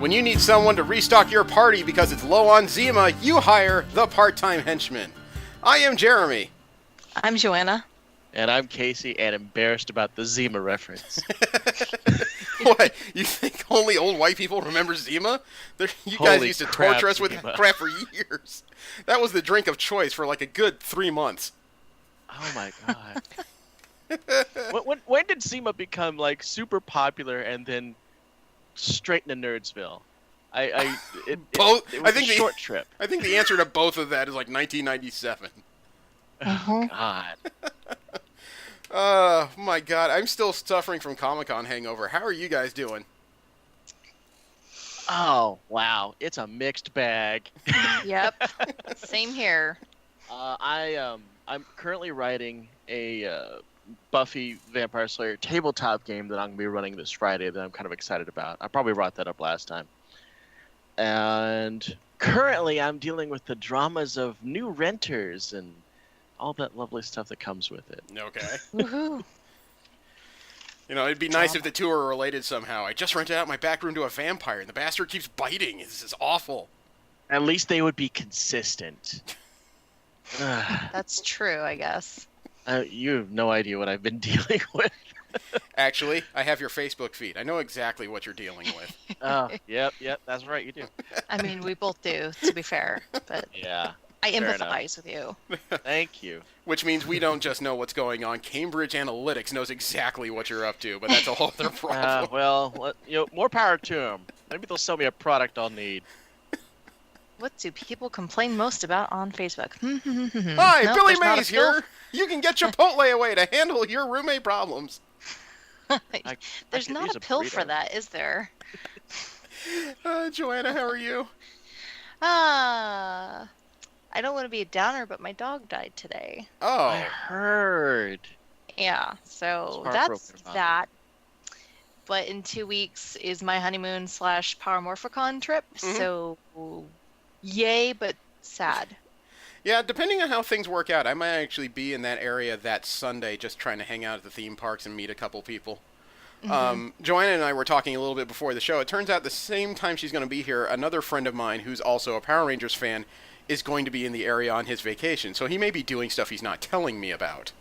When you need someone to restock your party because it's low on Zima, you hire the part-time henchman. I am Jeremy. I'm Joanna. And I'm Casey, and embarrassed about the Zima reference. What? You think only old white people remember Zima? You guys used to torture us with Zima. crap for years. That was the drink of choice for like a good 3 months. Oh my god. when did Zima become like super popular and then straight into Nerdsville? It was a short trip. I think the answer to both of that is like 1997. Oh god. Oh my god, I'm still suffering from Comic-Con hangover. How are you guys doing? Oh wow, it's a mixed bag. Yep. Same here. I'm currently writing a Buffy Vampire Slayer tabletop game that I'm going to be running this Friday that I'm kind of excited about. I probably brought that up last time. And currently I'm dealing with the dramas of new renters and all that lovely stuff that comes with it. Okay. Woohoo. You know, it'd be nice if the two are related somehow. I just rented out my back room to a vampire, and the bastard keeps biting. This is awful. At least they would be consistent. That's true, I guess. You have no idea what I've been dealing with. Actually, I have your Facebook feed. I know exactly what you're dealing with. Oh, yep, that's right, you do. I mean, we both do, to be fair, but Yeah. I fair empathize with you. Thank you. Which means we don't just know what's going on. Cambridge Analytics knows exactly what you're up to, but that's a whole other problem. Well, more power to them. Maybe they'll sell me a product I'll need. What do people complain most about on Facebook? Hi, Nope, Billy there's not a Mays here. You can get Chipotle away to handle your roommate problems. There's not a pill for that, is there? Joanna, how are you? I don't want to be a downer, but my dog died today. Oh. I heard. Yeah, so I was that's heartbroken about that. But in 2 weeks is my honeymoon / Power Morphicon trip, so yay, but sad. Yeah, depending on how things work out, I might actually be in that area that Sunday just trying to hang out at the theme parks and meet a couple people. Joanna and I were talking a little bit before the show. It turns out the same time she's going to be here, another friend of mine who's also a Power Rangers fan is going to be in the area on his vacation. So he may be doing stuff he's not telling me about.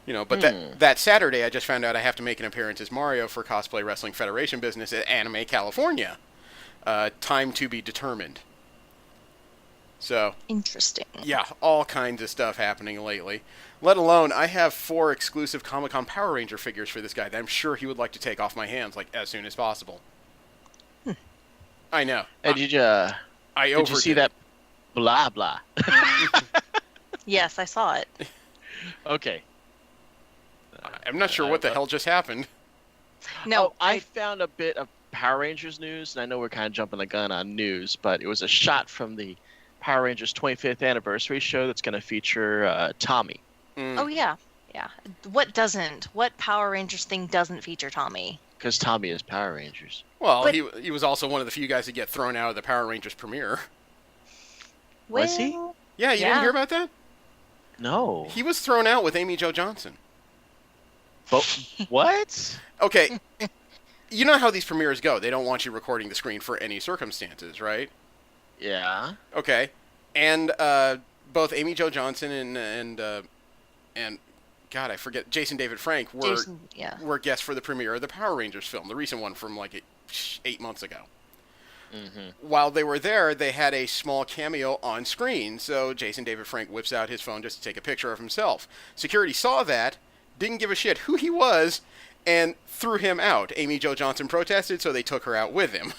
You know, but that Saturday I just found out I have to make an appearance as Mario for Cosplay Wrestling Federation business at Anime California. Time to be determined. So, Interesting. yeah, all kinds of stuff happening lately. Let alone, I have 4 exclusive Comic-Con Power Ranger figures for this guy that I'm sure he would like to take off my hands, like, as soon as possible. I know. Hey, did you see that blah blah? Yes, I saw it. Okay. I'm not sure what the hell just happened. No, I found a bit of Power Rangers news, and I know we're kind of jumping the gun on news, but it was a shot from the Power Rangers 25th anniversary show that's going to feature Tommy. Oh, yeah. Yeah. What Power Rangers thing doesn't feature Tommy? Because Tommy is Power Rangers. Well, But- he was also one of the few guys to get thrown out of the Power Rangers premiere. Was he? Well, Yeah, you didn't hear about that? No. He was thrown out with Amy Jo Johnson. But what? Okay, you know how these premieres go. They don't want you recording the screen for any circumstances, right? Yeah. Okay, and both Amy Jo Johnson and God, I forget, Jason David Frank were guests for the premiere of the Power Rangers film, the recent one from like 8 months ago. While they were there, they had a small cameo on screen, so Jason David Frank whips out his phone just to take a picture of himself. Security saw that, didn't give a shit who he was, and threw him out. Amy Jo Johnson protested, so they took her out with him.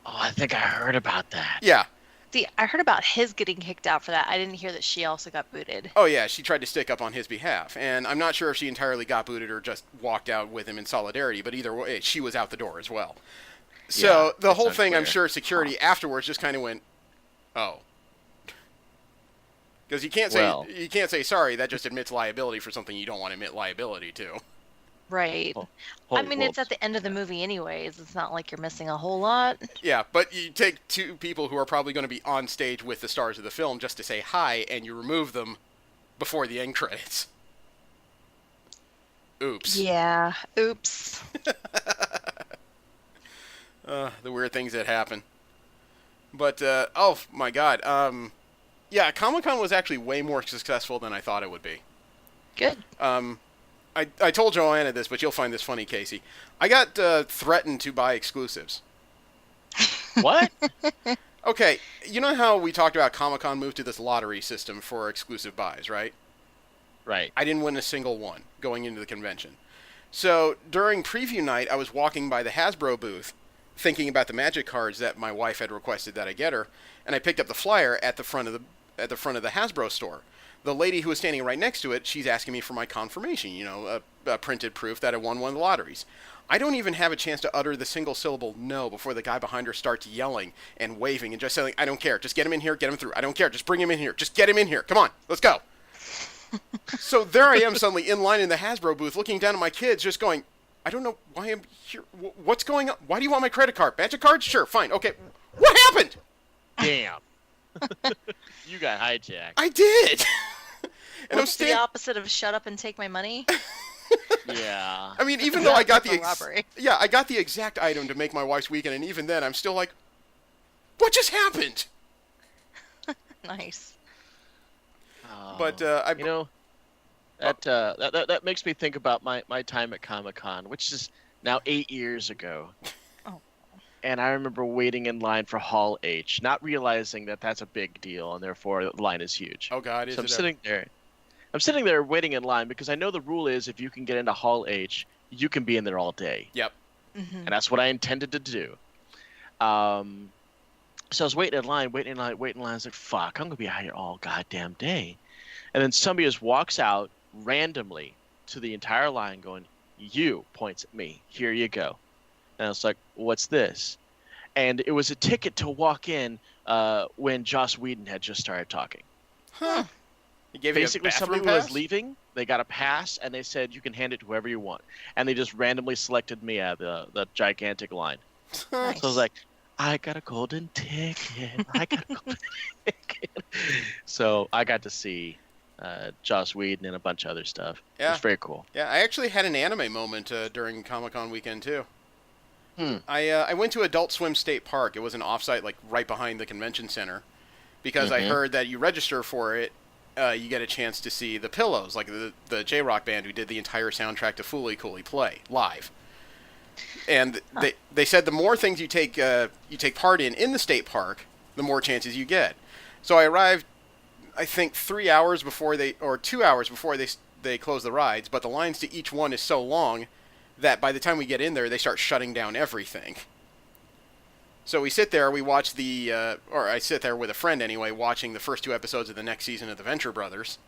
Oh, I think I heard about that. Yeah. See, I heard about his getting kicked out for that. I didn't hear that she also got booted. Oh, yeah, she tried to stick up on his behalf, and I'm not sure if she entirely got booted or just walked out with him in solidarity, but either way, she was out the door as well. So the whole thing, I'm sure security afterwards just kind of went, oh. Because you can't say sorry, that just admits liability for something you don't want to admit liability to. Right. I mean, it's at the end of the movie anyways. It's not like you're missing a whole lot. Yeah, but you take 2 people who are probably going to be on stage with the stars of the film just to say hi, and you remove them before the end credits. Oops. Yeah. Oops. The weird things that happen. But, oh my god. Yeah, Comic-Con was actually way more successful than I thought it would be. Good. I told Joanna this, but you'll find this funny, Casey. I got threatened to buy exclusives. What? Okay, you know how we talked about Comic-Con moved to this lottery system for exclusive buys, right? Right. I didn't win a single one going into the convention. So during preview night, I was walking by the Hasbro booth, thinking about the Magic cards that my wife had requested that I get her, and I picked up the flyer at the front of the Hasbro store. The lady who was standing right next to it, she's asking me for my confirmation, a printed proof that I won one of the lotteries. I don't even have a chance to utter the single syllable no before the guy behind her starts yelling and waving and just saying, I don't care, just get him in here, get him through. I don't care, just bring him in here, just get him in here. Come on, let's go. So there I am suddenly in line in the Hasbro booth looking down at my kids just going, I don't know why I'm here. What's going on? Why do you want my credit card? Magic card? Sure, fine, okay. What happened? Damn. You got hijacked. I did. And What's the opposite of shut up and take my money? Yeah. I mean, even though I got the robbery. I got the exact item to make my wife's weekend, and even then, I'm still like, what just happened? Nice. But that makes me think about my time at Comic-Con, which is now 8 years ago. Oh. And I remember waiting in line for Hall H, not realizing that that's a big deal, and therefore the line is huge. Oh God, I'm sitting there waiting in line because I know the rule is if you can get into Hall H, you can be in there all day. Yep. Mm-hmm. And that's what I intended to do. So I was waiting in line. I was like, fuck, I'm going to be out here all goddamn day. And then somebody just walks out randomly to the entire line going, you, points at me, here you go. And I was like, what's this? And it was a ticket to walk in when Joss Whedon had just started talking. Huh. He gave Basically, you a bathroom somebody who was pass? leaving, they got a pass, and they said, you can hand it to whoever you want. And they just randomly selected me out of the gigantic line. Nice. So I was like, I got a golden ticket. I got a golden ticket. So I got to see Joss Whedon and a bunch of other stuff. Yeah. It was very cool. Yeah, I actually had an anime moment during Comic-Con weekend, too. Hmm. I went to Adult Swim State Park. It was an offsite, like, right behind the convention center. Because I heard that you register for it, you get a chance to see the Pillows, like the J-Rock band who did the entire soundtrack to Fooly Cooly play live. And they said the more things you take part in the state park, the more chances you get. So I arrived, I think 2 hours before they close the rides, but the lines to each one is so long that by the time we get in there, they start shutting down everything. So we sit there, we watch or I sit there with a friend anyway, watching the first 2 episodes of the next season of the Venture Brothers.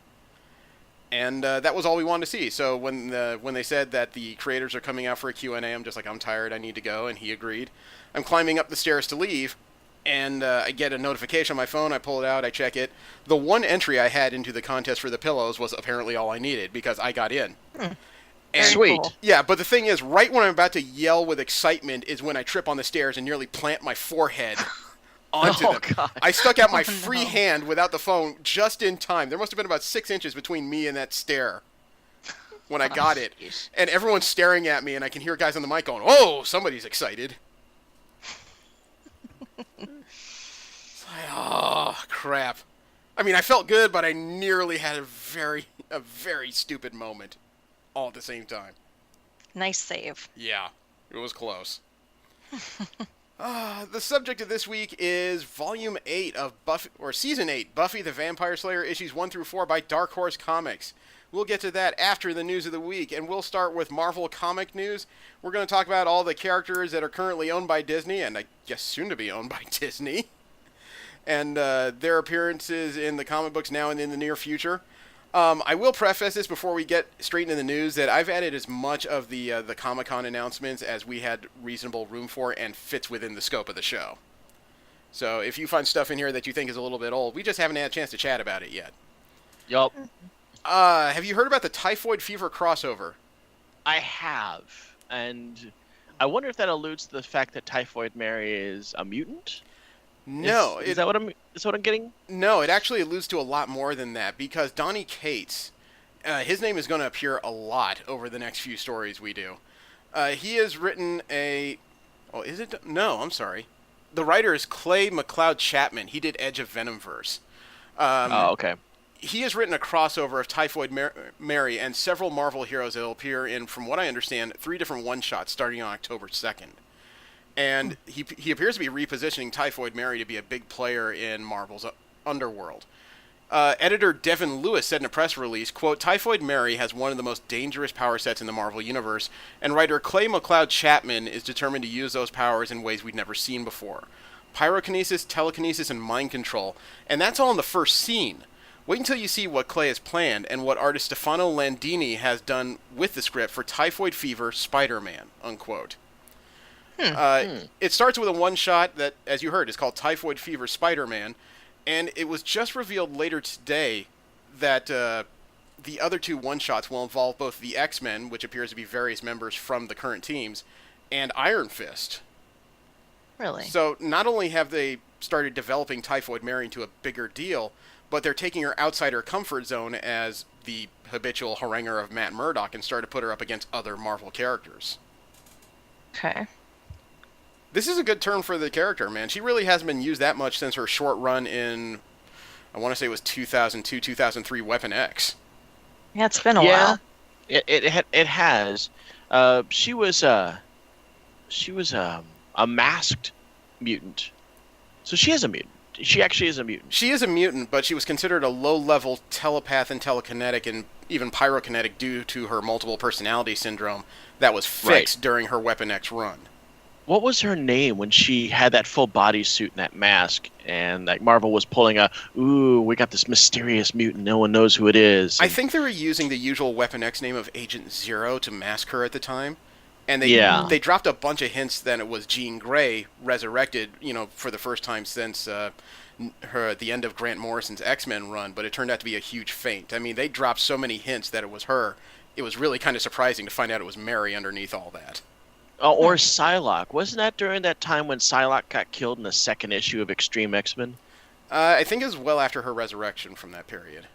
And that was all we wanted to see. So when they said that the creators are coming out for a Q&A, I'm just like, I'm tired, I need to go, and he agreed. I'm climbing up the stairs to leave, and I get a notification on my phone, I pull it out, I check it. The one entry I had into the contest for the Pillows was apparently all I needed, because I got in. And, Sweet. Cool. Yeah, but the thing is, right when I'm about to yell with excitement is when I trip on the stairs and nearly plant my forehead onto them. God. I stuck out my Oh, free no. hand without the phone just in time. There must have been about 6 inches between me and that stair when I got it. Jeez. And everyone's staring at me, and I can hear guys on the mic going, oh, somebody's excited. It's like, oh, crap. I mean, I felt good, but I nearly had a very stupid moment all at the same time. Nice save. Yeah, it was close. The subject of this week is Volume 8 of Buffy, or Season 8, Buffy the Vampire Slayer, issues 1-4 by Dark Horse Comics. We'll get to that after the news of the week, and we'll start with Marvel comic news. We're going to talk about all the characters that are currently owned by Disney, and I guess soon to be owned by Disney, and their appearances in the comic books now and in the near future. I will preface this before we get straight into the news that I've added as much of the Comic-Con announcements as we had reasonable room for and fits within the scope of the show. So if you find stuff in here that you think is a little bit old, we just haven't had a chance to chat about it yet. Yup. Have you heard about the Typhoid Fever crossover? I have. And I wonder if that alludes to the fact that Typhoid Mary is a mutant? No. Is that what I'm getting? No, it actually alludes to a lot more than that, because Donny Cates, his name is going to appear a lot over the next few stories we do. He has written Oh, is it? No, I'm sorry. The writer is Clay McLeod Chapman. He did Edge of Venomverse. Oh, okay. He has written a crossover of Typhoid Mary and several Marvel heroes that will appear in, from what I understand, 3 different one-shots starting on October 2nd. And he appears to be repositioning Typhoid Mary to be a big player in Marvel's underworld. Editor Devin Lewis said in a press release, quote, Typhoid Mary has one of the most dangerous power sets in the Marvel Universe, and writer Clay McLeod Chapman is determined to use those powers in ways we'd never seen before. Pyrokinesis, telekinesis, and mind control. And that's all in the first scene. Wait until you see what Clay has planned and what artist Stefano Landini has done with the script for Typhoid Fever Spider-Man, unquote. It starts with a one-shot that, as you heard, is called Typhoid Fever Spider-Man, and it was just revealed later today that the other 2 one-shots will involve both the X-Men, which appears to be various members from the current teams, and Iron Fist. Really? So not only have they started developing Typhoid Mary into a bigger deal, but they're taking her outside her comfort zone as the habitual haranguer of Matt Murdock and start to put her up against other Marvel characters. Okay. This is a good turn for the character, man. She really hasn't been used that much since her short run in, I want to say it was 2002, 2003 Weapon X. Yeah, it's been a while. It has. She was a masked mutant. So she is a mutant. She actually is a mutant. She is a mutant, but she was considered a low-level telepath and telekinetic and even pyrokinetic due to her multiple personality syndrome that was fixed during her Weapon X run. What was her name when she had that full bodysuit and that mask, and like Marvel was pulling we got this mysterious mutant, no one knows who it is. I think they were using the usual Weapon X name of Agent Zero to mask her at the time. And they dropped a bunch of hints that it was Jean Grey resurrected, for the first time since the end of Grant Morrison's X-Men run, but it turned out to be a huge feint. I mean, they dropped so many hints that it was her. It was really kind of surprising to find out it was Mary underneath all that. Oh, or Psylocke. Wasn't that during that time when Psylocke got killed in the 2nd issue of Extreme X-Men? I think it was well after her resurrection from that period.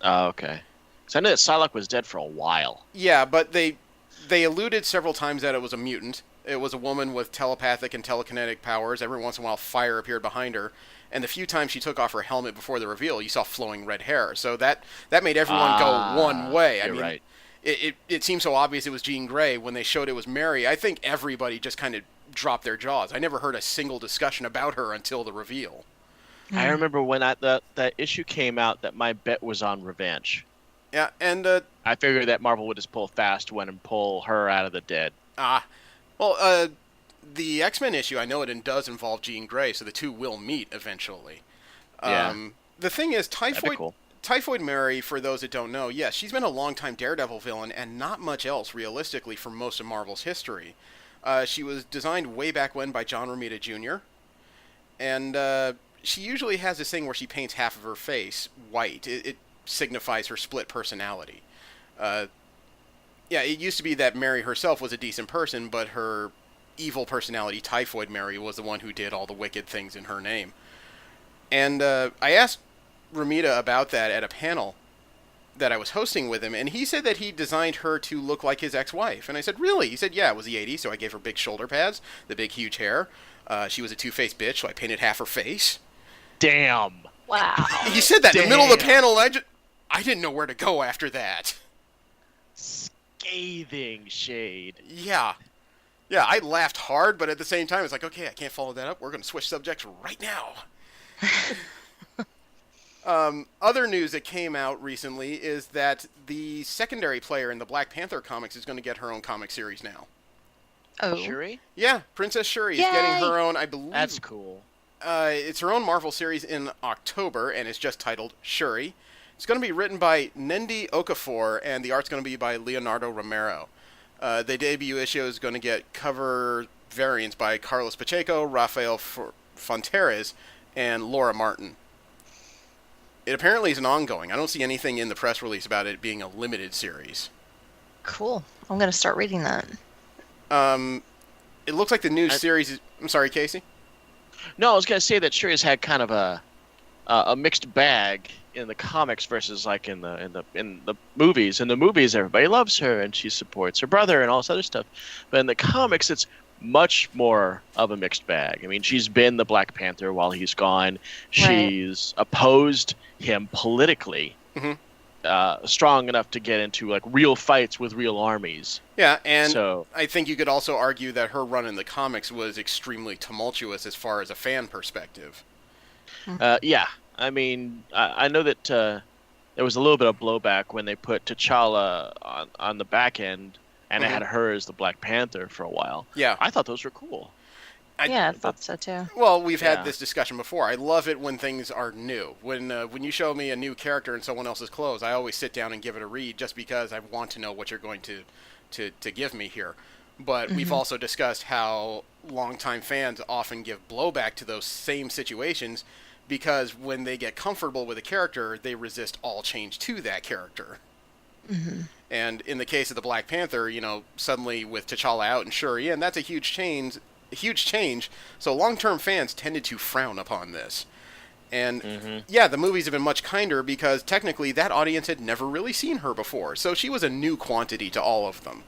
Oh, okay. So I know that Psylocke was dead for a while. Yeah, but they alluded several times that it was a mutant. It was a woman with telepathic and telekinetic powers. Every once in a while, fire appeared behind her. And the few times she took off her helmet before the reveal, you saw flowing red hair. So that made everyone go one way. I mean, right. It seemed so obvious it was Jean Grey. When they showed it was Mary, I think everybody just kind of dropped their jaws. I never heard a single discussion about her until the reveal. I remember when that issue came out that my bet was on revenge. Yeah, and I figured that Marvel would just pull a fast one and pull her out of the dead. The X-Men issue, I know it does involve Jean Grey, so the two will meet eventually. Yeah. The thing is, That'd be cool. Typhoid Mary, for those that don't know, yes, she's been a long-time Daredevil villain and not much else, realistically, for most of Marvel's history. She was designed way back when by John Romita Jr., and she usually has this thing where she paints half of her face white. It signifies her split personality. It used to be that Mary herself was a decent person, but her evil personality, Typhoid Mary, was the one who did all the wicked things in her name. And I asked Romita about that at a panel that I was hosting with him, and he said that he designed her to look like his ex-wife. And I said, really? He said, yeah, it was the 80s, so I gave her big shoulder pads, the big huge hair. She was a two-faced bitch, so I painted half her face. Damn. Wow. He said that in the middle of the panel, and I didn't know where to go after that. Scathing shade. Yeah. Yeah, I laughed hard, but at the same time, it's like, okay, I can't follow that up. We're going to switch subjects right now. Other news that came out recently is that the secondary player in the Black Panther comics is going to get her own comic series now. Oh. Shuri? Yeah, Princess Shuri is Yay! getting her own, I believe. That's cool. It's her own Marvel series in October, and it's just titled Shuri. It's going to be written by Nnendi Okafor, and the art's going to be by Leonardo Romero. The debut issue is going to get cover variants by Carlos Pacheco, Rafael Fonteres, and Laura Martin. It apparently is an ongoing. I don't see anything in the press release about it being a limited series. Cool. I'm going to start reading that. It looks like the new series is... I'm sorry, Casey? No, I was going to say that Shuri's had kind of a mixed bag in the comics versus like in the movies. In the movies, everybody loves her and she supports her brother and all this other stuff. But in the comics, it's much more of a mixed bag. I mean, she's been the Black Panther while he's gone. She's opposed him politically, strong enough to get into like real fights with real armies. Yeah, and I think you could also argue that her run in the comics was extremely tumultuous as far as a fan perspective. Yeah, I mean, I know that there was a little bit of blowback when they put T'Challa on the back end, and it had her as the Black Panther for a while. Yeah. I thought those were cool. I thought so too. Well, we've had this discussion before. I love it when things are new. When you show me a new character in someone else's clothes, I always sit down and give it a read just because I want to know what you're going to give me here. But we've also discussed how longtime fans often give blowback to those same situations because when they get comfortable with a character, they resist all change to that character. And in the case of the Black Panther, suddenly with T'Challa out and Shuri in, that's a huge change. So long-term fans tended to frown upon this. And the movies have been much kinder because technically that audience had never really seen her before. So she was a new quantity to all of them.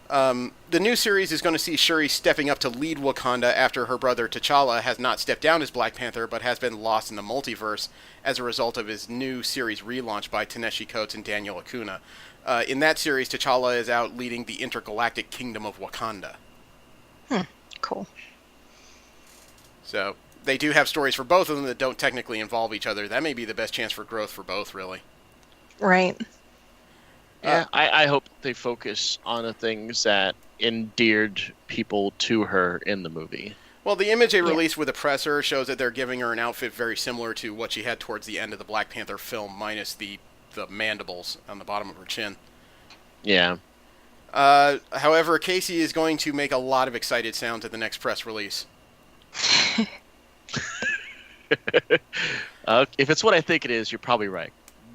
The new series is going to see Shuri stepping up to lead Wakanda after her brother T'Challa has not stepped down as Black Panther but has been lost in the multiverse as a result of his new series relaunch by Ta-Nehisi Coates and Daniel Acuna. In that series, T'Challa is out leading the intergalactic kingdom of Wakanda. Cool. So they do have stories for both of them that don't technically involve each other. That may be the best chance for growth for both, really. Right. Yeah, I hope they focus on the things that endeared people to her in the movie. Well, the image they released with the presser shows that they're giving her an outfit very similar to what she had towards the end of the Black Panther film, minus the mandibles on the bottom of her chin. Yeah. However, Casey is going to make a lot of excited sounds at the next press release. If it's what I think it is, you're probably right.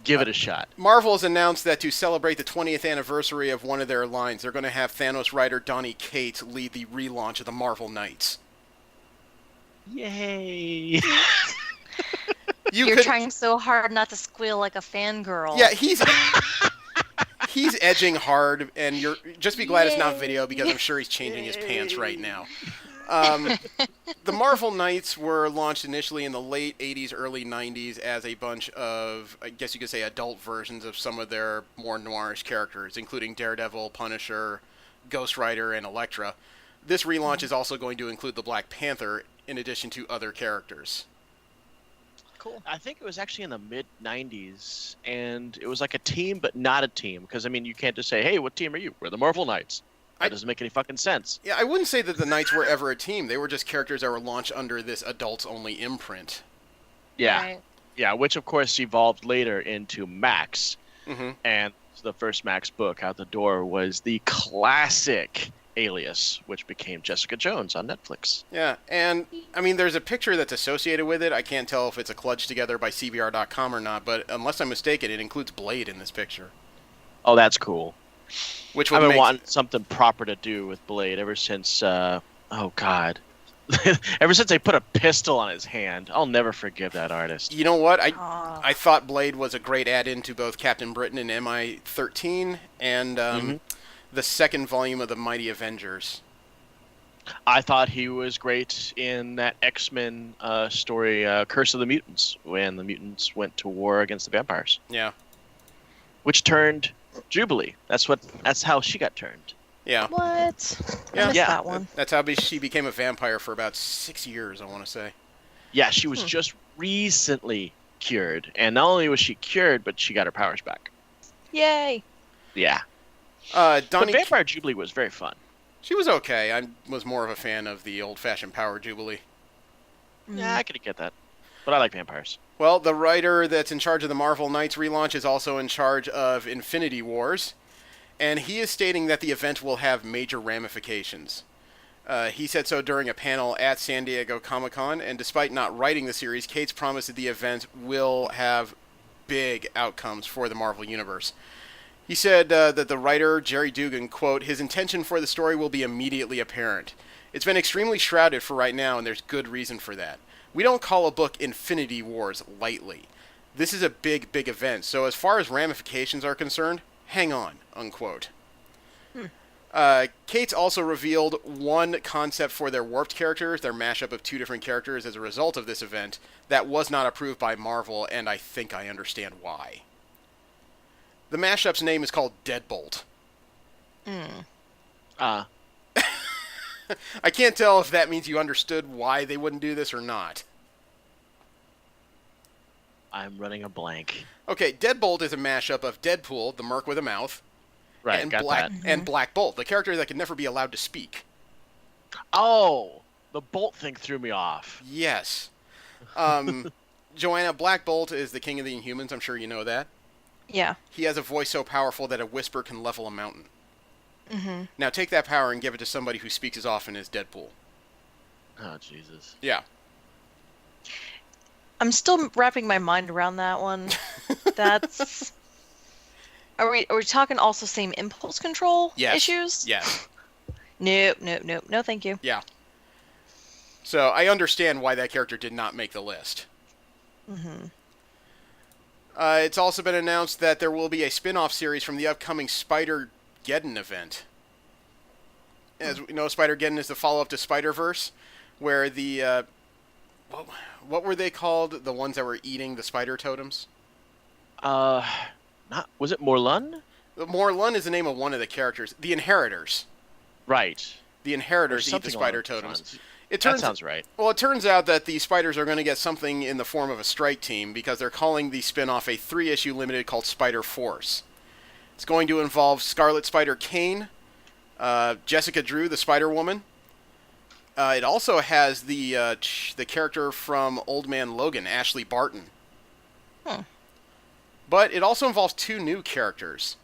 Give it a shot. Marvel has announced that to celebrate the 20th anniversary of one of their lines, they're going to have Thanos writer Donny Cates lead the relaunch of the Marvel Knights. Yay! You're trying so hard not to squeal like a fangirl. Yeah, he's edging hard, and you're just be glad it's not video because I'm sure he's changing his pants right now. The Marvel Knights were launched initially in the late 80s, early 90s as a bunch of, I guess you could say, adult versions of some of their more noirish characters, including Daredevil, Punisher, Ghost Rider, and Elektra. This relaunch is also going to include the Black Panther in addition to other characters. Cool. I think it was actually in the mid-90s, and it was like a team but not a team, because, I mean, you can't just say, hey, what team are you? We're the Marvel Knights. That doesn't make any fucking sense. Yeah, I wouldn't say that the Knights were ever a team. They were just characters that were launched under this adults-only imprint. Yeah. Right. Yeah, which, of course, evolved later into Max. And the first Max book out the door was the classic Alias, which became Jessica Jones on Netflix. Yeah, and, I mean, there's a picture that's associated with it. I can't tell if it's a kludge together by CBR.com or not, but unless I'm mistaken, it includes Blade in this picture. Oh, that's cool. Which I've been wanting something proper to do with Blade ever since, ever since they put a pistol on his hand. I'll never forgive that artist. You know what? I thought Blade was a great add-in to both Captain Britain and MI-13 and the second volume of the Mighty Avengers. I thought he was great in that X-Men story, Curse of the Mutants, when the mutants went to war against the vampires. Yeah. Which turned Jubilee. That's how she got turned. Yeah. What? Yeah. I missed that one. That's how she became a vampire for about 6 years, I want to say. Yeah, she was just recently cured. And not only was she cured, but she got her powers back. Yay. Yeah. But Vampire Jubilee was very fun. She was okay. I was more of a fan of the old-fashioned Power Jubilee. Yeah, I could get that. But I like vampires. Well, the writer that's in charge of the Marvel Knights relaunch is also in charge of Infinity Wars, and he is stating that the event will have major ramifications. He said so during a panel at San Diego Comic-Con, and despite not writing the series, Cates promised that the event will have big outcomes for the Marvel Universe. He said that the writer, Jerry Dugan, quote, his intention for the story will be immediately apparent. It's been extremely shrouded for right now, and there's good reason for that. We don't call a book Infinity Wars lightly. This is a big, big event, so as far as ramifications are concerned, hang on, unquote. Kate's also revealed one concept for their warped characters, their mashup of two different characters as a result of this event, that was not approved by Marvel, and I think I understand why. The mashup's name is called Deadbolt. I can't tell if that means you understood why they wouldn't do this or not. I'm running a blank. Okay, Deadbolt is a mashup of Deadpool, the merc with a mouth, Right, and got that. and Black Bolt, the character that can never be allowed to speak. Oh, the bolt thing threw me off. Yes. Joanna, Black Bolt is the king of the Inhumans. I'm sure you know that. Yeah. He has a voice so powerful that a whisper can level a mountain. Mm-hmm. Now take that power and give it to somebody who speaks as often as Deadpool. Oh, Jesus. Yeah. I'm still wrapping my mind around that one. That's... Are we talking also same impulse control issues? Yes. Nope. No, thank you. Yeah. So I understand why that character did not make the list. Mm-hmm. It's also been announced that there will be a spin-off series from the upcoming Spider-Geddon event. As we know, Spider-Geddon is the follow-up to Spider-Verse, where the... what were they called? The ones that were eating the spider totems? Was it Morlun? Morlun is the name of one of the characters. The Inheritors. Right. The Inheritors eat the spider totems. That sounds right. Well, it turns out that the spiders are going to get something in the form of a strike team because they're calling the spin-off a 3-issue limited called Spider Force. It's going to involve Scarlet Spider Kane, Jessica Drew, the Spider-Woman. It also has the character from Old Man Logan, Ashley Barton. Huh. But it also involves 2 new characters.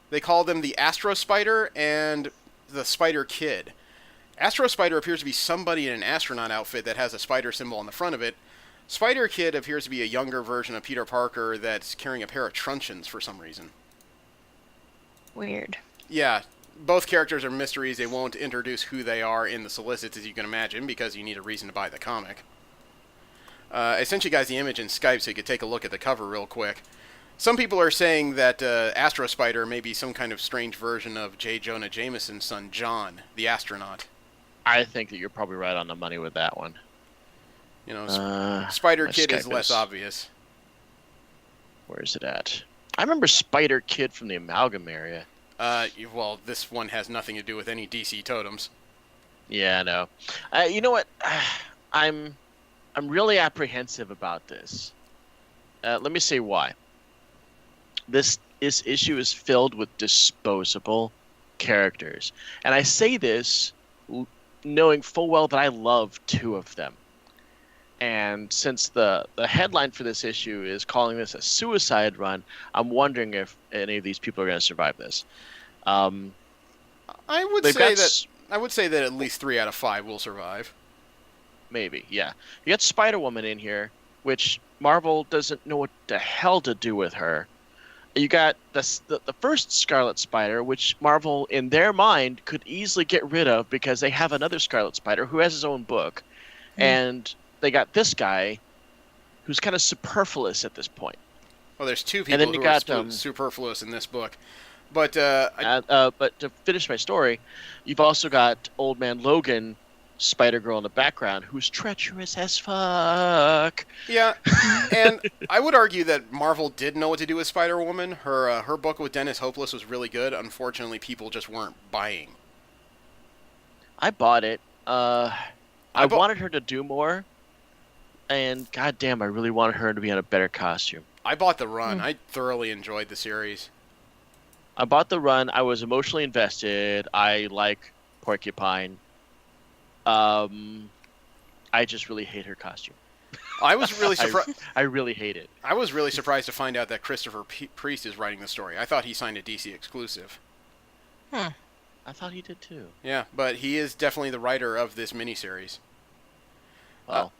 They call them the Astro Spider and the Spider Kid. Astro Spider appears to be somebody in an astronaut outfit that has a spider symbol on the front of it. Spider Kid appears to be a younger version of Peter Parker that's carrying a pair of truncheons for some reason. Weird. Yeah, both characters are mysteries. They won't introduce who they are in the solicits, as you can imagine, because you need a reason to buy the comic. I sent you guys the image in Skype so you could take a look at the cover real quick. Some people are saying that Astro Spider may be some kind of strange version of J. Jonah Jameson's son, John, the astronaut. I think that you're probably right on the money with that one. You know, Spider Kid is less obvious. Where is it at? I remember Spider Kid from the Amalgam area. Well, this one has nothing to do with any DC totems. Yeah, I know. You know what? I'm really apprehensive about this. Let me say why. This issue is filled with disposable characters. And I say this knowing full well that I love 2 of them. And since the headline for this issue is calling this a suicide run, I'm wondering if any of these people are going to survive this. I would say that at least 3 out of 5 will survive. Maybe, yeah. You got Spider-Woman in here, which Marvel doesn't know what the hell to do with her. You got the first Scarlet Spider, which Marvel, in their mind, could easily get rid of because they have another Scarlet Spider who has his own book. And they got this guy who's kind of superfluous at this point. Well, there's 2 people who are superfluous in this book. But but to finish my story, you've also got Old Man Logan, Spider-Girl in the background, who's treacherous as fuck. Yeah, and I would argue that Marvel did know what to do with Spider-Woman. Her book with Dennis Hopeless was really good. Unfortunately, people just weren't buying. I bought it. I wanted her to do more, and goddamn, I really wanted her to be in a better costume. I bought the run. I thoroughly enjoyed the series. I bought the run. I was emotionally invested. I like Porcupine. I just really hate her costume. I was really surprised. I really hate it. I was really surprised to find out that Christopher Priest is writing the story. I thought he signed a DC exclusive. I thought he did too. Yeah, but he is definitely the writer of this miniseries. Well,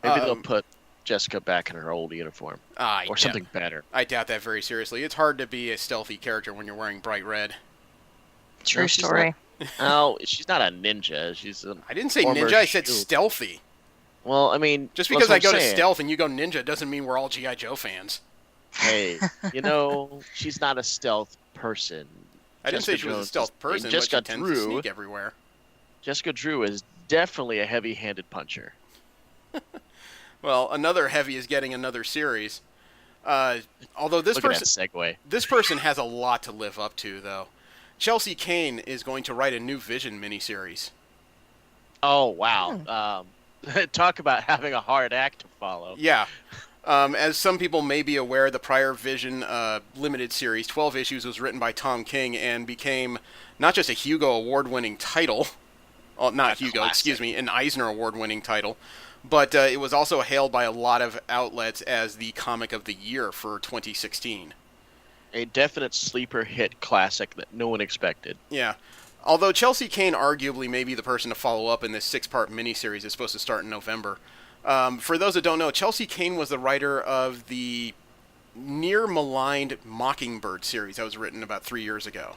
maybe they'll put Jessica back in her old uniform. Or something better. I doubt that very seriously. It's hard to be a stealthy character when you're wearing bright red. True story. No, she's not a ninja. I didn't say ninja, I said stealthy. Well, I mean... Just because I go to stealth and you go ninja doesn't mean we're all G.I. Joe fans. Hey, she's not a stealth person. I didn't say she was a stealth person, but she tends to sneak everywhere. Jessica Drew is definitely a heavy-handed puncher. Well, another heavy is getting another series. Although this Look at that segue. This person has a lot to live up to, though. Chelsea Kane is going to write a new Vision miniseries. Oh, wow. Talk about having a hard act to follow. Yeah. As some people may be aware, the prior Vision limited series, 12 issues, was written by Tom King and became not just a Hugo Award-winning title, not Hugo, classic. excuse me, an Eisner Award-winning title, but it was also hailed by a lot of outlets as the comic of the year for 2016. A definite sleeper hit classic that no one expected. Yeah. Although Chelsea Kane arguably may be the person to follow up in this 6-part miniseries that's supposed to start in November. For those that don't know, Chelsea Kane was the writer of the near-maligned Mockingbird series that was written about 3 years ago.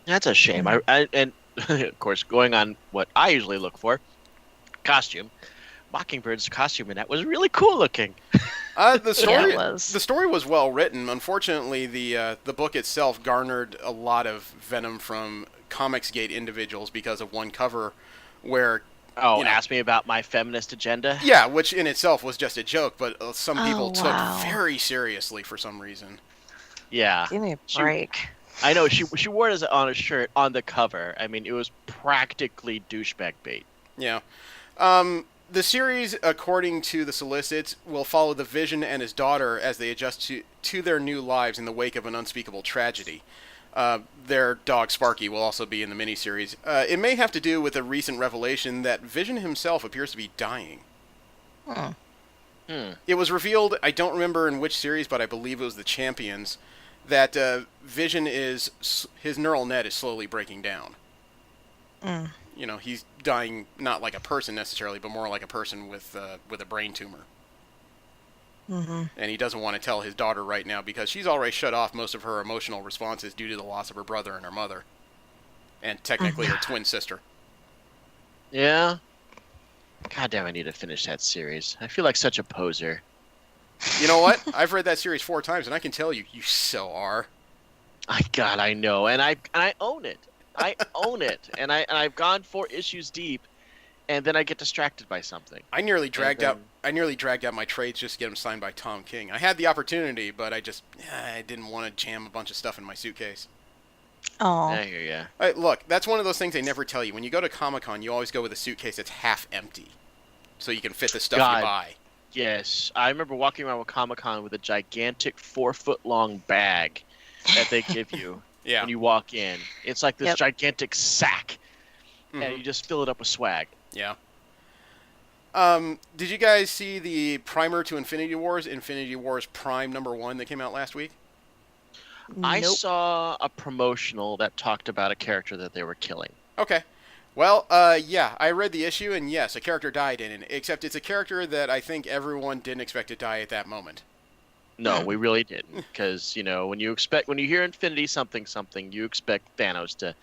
That's a shame. And, of course, going on what I usually look for, costume. Mockingbird's costume in that was really cool looking. The story was well written. Unfortunately, the book itself garnered a lot of venom from Comicsgate individuals because of one cover where... ask me about my feminist agenda? Yeah, which in itself was just a joke, but some people took very seriously for some reason. Yeah. Give me a break. I know, she wore it on a shirt on the cover. I mean, it was practically douchebag bait. Yeah. The series, according to the solicits, will follow the Vision and his daughter as they adjust to their new lives in the wake of an unspeakable tragedy. Their dog Sparky will also be in the miniseries. It may have to do with a recent revelation that Vision himself appears to be dying. It was revealed, I don't remember in which series, but I believe it was the Champions, that Vision his neural net is slowly breaking down. You know, he's dying not like a person necessarily, but more like a person with a brain tumor. And he doesn't want to tell his daughter right now because she's already shut off most of her emotional responses due to the loss of her brother and her mother. And technically her twin sister. Yeah? God damn, I need to finish that series. I feel like such a poser. You know what? I've read that series 4 times, and I can tell you so are. God, I know, and I own it. I own it, and I've gone 4 issues deep, and then I get distracted by something. I nearly dragged out my trades just to get them signed by Tom King. I had the opportunity, but I didn't want to jam a bunch of stuff in my suitcase. Oh. I hear ya. Look, that's one of those things they never tell you. When you go to Comic-Con, you always go with a suitcase that's half empty, so you can fit the stuff you buy. Yes, I remember walking around with Comic-Con with a gigantic 4-foot-long bag that they give you when you walk in. It's like this gigantic sack, and you just fill it up with swag. Yeah. Did you guys see the primer to Infinity Wars Prime #1 that came out last week? I saw a promotional that talked about a character that they were killing. Okay. Well, yeah, I read the issue, and yes, a character died in it, except it's a character that I think everyone didn't expect to die at that moment. No, we really didn't, because, when you hear Infinity something, you expect Thanos to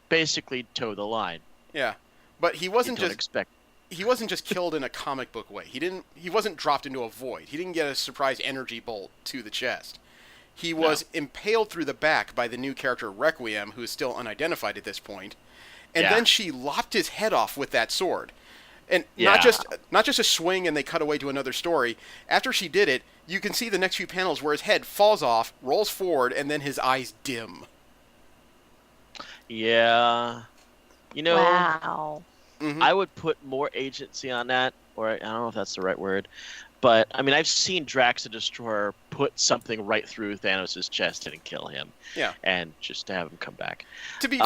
basically toe the line. Yeah, but he wasn't just killed in a comic book way. He wasn't dropped into a void. He didn't get a surprise energy bolt to the chest. He was impaled through the back by the new character Requiem, who is still unidentified at this point. And then she lopped his head off with that sword. And not just a swing and they cut away to another story. After she did it, you can see the next few panels where his head falls off, rolls forward, and then his eyes dim. Yeah. Wow. I would put more agency on that, or I don't know if that's the right word. But, I mean, I've seen Drax the Destroyer put something right through Thanos' chest and kill him. Yeah. And just to have him come back. To be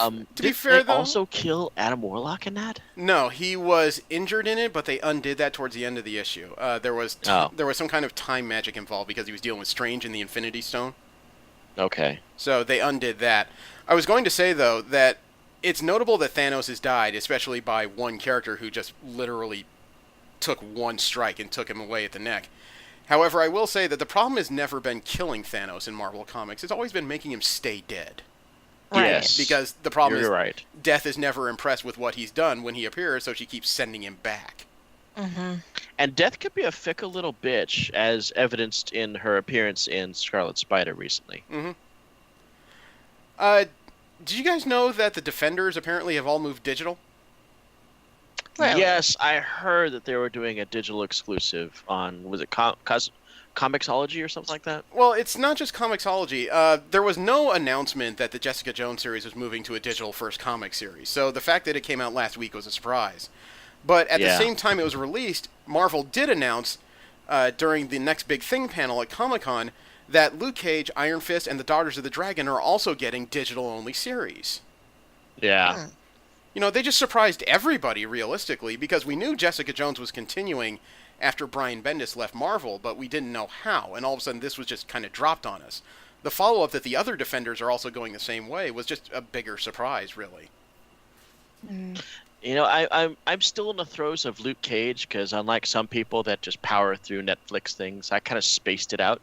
fair, though... also kill Adam Warlock in that? No, he was injured in it, but they undid that towards the end of the issue. There was some kind of time magic involved because he was dealing with Strange and the Infinity Stone. Okay. So they undid that. I was going to say, though, that it's notable that Thanos has died, especially by one character who just literally took one strike and took him away at the neck. However, I will say that the problem has never been killing Thanos in Marvel Comics. It's always been making him stay dead. Yes. Because the problem is right. Death is never impressed with what he's done when he appears, so she keeps sending him back. And Death could be a fickle little bitch, as evidenced in her appearance in Scarlet Spider recently. Did you guys know that the Defenders apparently have all moved digital? Really? Yes, I heard that they were doing a digital exclusive on, was it Comixology or something like that? Well, it's not just Comixology. There was no announcement that the Jessica Jones series was moving to a digital first comic series, so the fact that it came out last week was a surprise. But at the Yeah. same time it was released, Marvel did announce during the Next Big Thing panel at Comic-Con that Luke Cage, Iron Fist, and the Daughters of the Dragon are also getting digital-only series. Yeah. You know, they just surprised everybody, realistically, because we knew Jessica Jones was continuing after Brian Bendis left Marvel, but we didn't know how, and all of a sudden this was just kind of dropped on us. The follow-up that the other Defenders are also going the same way was just a bigger surprise, really. You know, I'm still in the throes of Luke Cage because unlike some people that just power through Netflix things, I kind of spaced it out.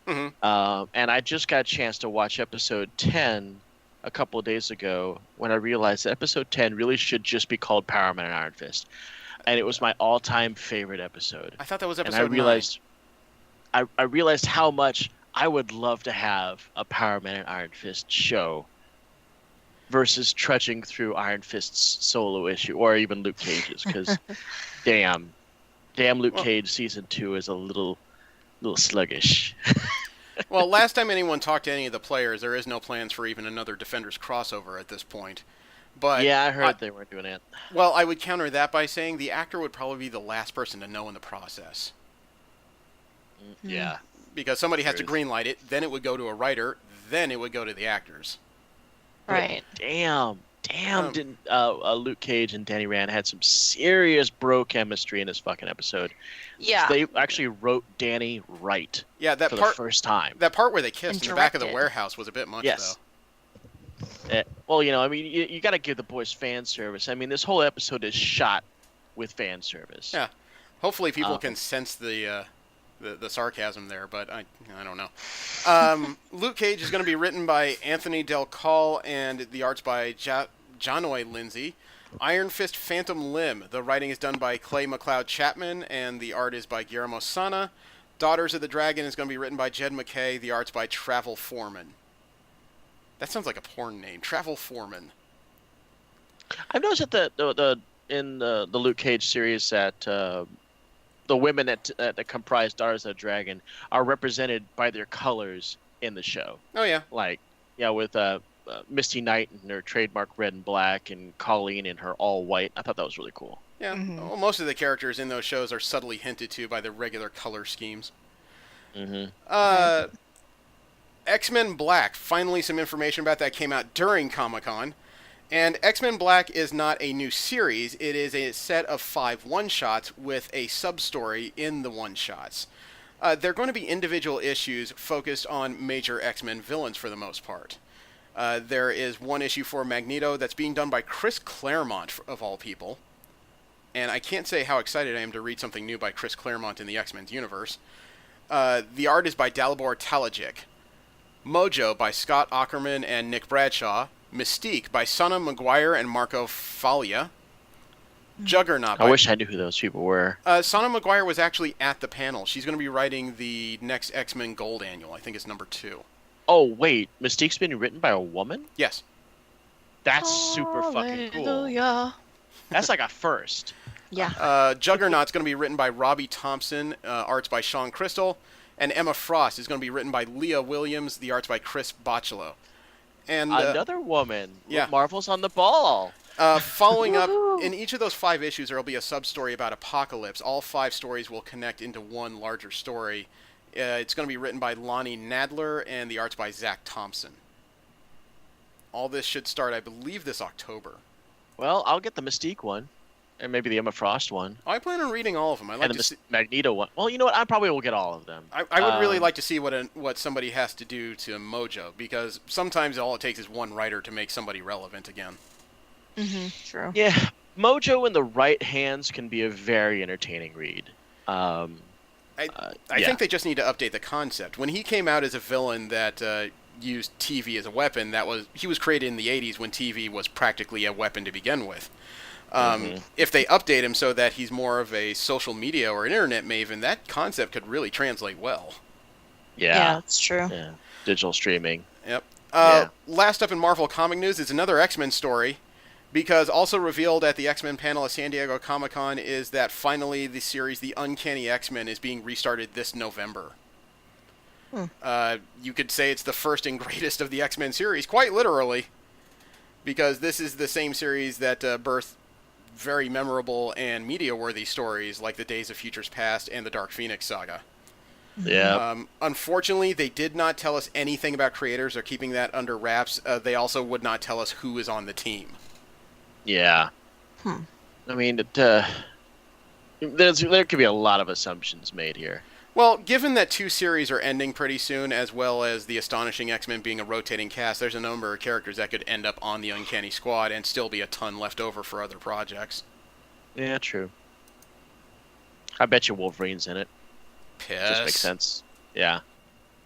And I just got a chance to watch episode 10 a couple of days ago when I realized that episode 10 really should just be called Power Man and Iron Fist. And it was my all-time favorite episode. I thought that was episode and I realized, 9. I realized how much I would love to have a Power Man and Iron Fist show versus trudging through Iron Fist's solo issue or even Luke Cage's because damn Luke Cage season 2 is a little sluggish. Well, last time anyone talked to any of the players, there is no plans for even another Defenders crossover at this point. But yeah, I heard they weren't doing it. Well, I would counter that by saying the actor would probably be the last person to know in the process. Yeah. Because somebody has to greenlight it, then it would go to a writer, then it would go to the actors. Right. Damn, didn't Luke Cage and Danny Rand had some serious bro chemistry in this fucking episode. Yeah. They actually wrote Danny right. Yeah, that for part, the first time. That part where they kissed in the back of the directed. warehouse was a bit much, Yes. though. Well, you know, I mean, you got to give the boys fan service. I mean, this whole episode is shot with fan service. Yeah. Hopefully people can sense the sarcasm there, but I don't know. Luke Cage is going to be written by Anthony Del Call and the art's by Jonoy Lindsay. Iron Fist Phantom Limb. The writing is done by Clay McLeod Chapman and the art is by Guillermo Sana. Daughters of the Dragon is going to be written by Jed McKay. The art's by Travel Foreman. That sounds like a porn name. Travel Foreman. I've noticed that in the Luke Cage series that the women that comprise Daughters of the Dragon are represented by their colors in the show. Oh, yeah. Like, yeah, with Misty Knight in her trademark red and black and Colleen in her all white. I thought that was really cool. Yeah. Well, most of the characters in those shows are subtly hinted to by the regular color schemes. X-Men Black. Finally, some information about that came out during Comic-Con. And X-Men Black is not a new series. It is a set of 5 one-shots with a sub-story in the one-shots. They're going to be individual issues focused on major X-Men villains for the most part. There is one issue for Magneto that's being done by Chris Claremont, of all people. And I can't say how excited I am to read something new by Chris Claremont in the X-Men's universe. The art is by Dalibor Talajic. Mojo by Scott Aukerman and Nick Bradshaw. Mystique by Sana Maguire and Marco Foglia. Juggernaut. I wish I knew who those people were. Sana Maguire was actually at the panel. She's going to be writing the next X-Men Gold Annual. I think it's number 2. Oh, wait. Mystique's been written by a woman? Yes. That's super fucking cool. That's like a first. Yeah. Juggernaut's going to be written by Robbie Thompson. Arts by Sean Crystal. And Emma Frost is going to be written by Leah Williams. The arts by Chris Bocciolo. And another woman. Yeah. Marvel's on the ball. Following up, in each of those 5 issues, there will be a sub-story about Apocalypse. All 5 stories will connect into one larger story. It's going to be written by Lonnie Nadler, and the art's by Zach Thompson. All this should start, I believe, this October. Well, I'll get the Mystique one, and maybe the Emma Frost one. I plan on reading all of them. I like and to the see... Magneto one. Well, you know what? I probably will get all of them. I would really like to see what somebody has to do to Mojo, because sometimes all it takes is one writer to make somebody relevant again. True. Yeah, Mojo in the right hands can be a very entertaining read. I think they just need to update the concept. When he came out as a villain that used TV as a weapon, he was created in the 80s when TV was practically a weapon to begin with. If they update him so that he's more of a social media or an internet maven, that concept could really translate well. Yeah, that's true. Yeah. Digital streaming. Yep. Last up in Marvel comic news is another X-Men story, because also revealed at the X-Men panel at San Diego Comic-Con is that finally the series The Uncanny X-Men is being restarted this November. You could say it's the first and greatest of the X-Men series, quite literally, because this is the same series that birthed very memorable and media-worthy stories like the Days of Futures Past and the Dark Phoenix saga. Yeah. Unfortunately, they did not tell us anything about creators. They're keeping that under wraps. They also would not tell us who is on the team. Yeah. I mean, there could be a lot of assumptions made here. Well, given that 2 series are ending pretty soon, as well as the Astonishing X-Men being a rotating cast, there's a number of characters that could end up on the Uncanny Squad and still be a ton left over for other projects. Yeah, true. I bet you Wolverine's in it. Piss. Just makes sense. Yeah.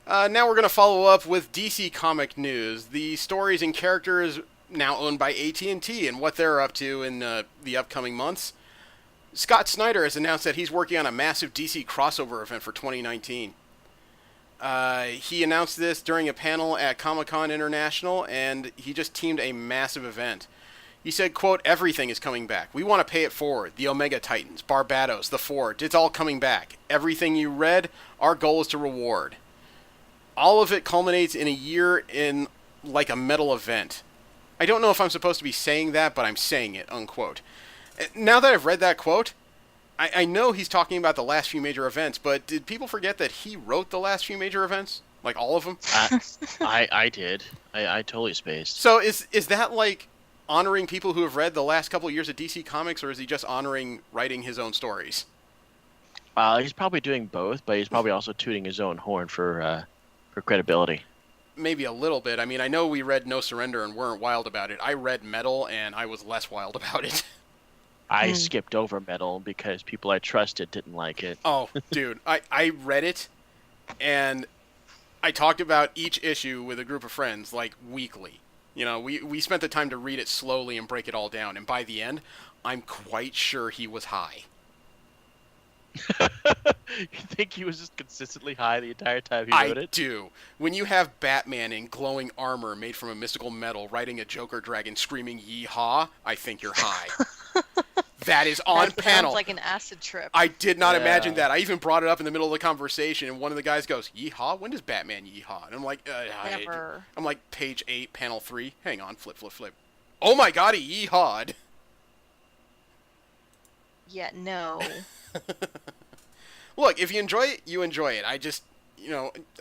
Now we're going to follow up with DC Comic news. The stories and characters now owned by AT&T and what they're up to in the upcoming months. Scott Snyder has announced that he's working on a massive DC crossover event for 2019. He announced this during a panel at Comic-Con International, and he just teamed a massive event. He said, quote, "Everything is coming back. We want to pay it forward. The Omega Titans, Barbados, the Forge, it's all coming back. Everything you read, our goal is to reward. All of it culminates in a year in like a metal event." I don't know if I'm supposed to be saying that, but I'm saying it, unquote. Now that I've read that quote, I know he's talking about the last few major events, but did people forget that he wrote the last few major events? Like all of them? I did. I totally spaced. So is that like honoring people who have read the last couple of years of DC Comics, or is he just honoring writing his own stories? He's probably doing both, but he's probably also tooting his own horn for credibility. Maybe a little bit. I mean, I know we read No Surrender and weren't wild about it. I read Metal, and I was less wild about it. I skipped over Metal because people I trusted didn't like it. Oh, dude. I read it, and I talked about each issue with a group of friends, like, weekly. You know, we spent the time to read it slowly and break it all down, and by the end, I'm quite sure he was high. You think he was just consistently high the entire time he wrote it? I do. When you have Batman in glowing armor made from a mystical metal riding a Joker dragon screaming "Yeehaw," I think you're high. That is on That panel. sounds like an acid trip. I did not imagine that. I even brought it up in the middle of the conversation, and one of the guys goes, "Yeehaw? When does Batman yeehaw?" And I'm like, Never. I'm like, page 8, panel 3. Hang on, flip. Oh my god, he yeehawed. Yeah, no. Look, if you enjoy it, you enjoy it. I just,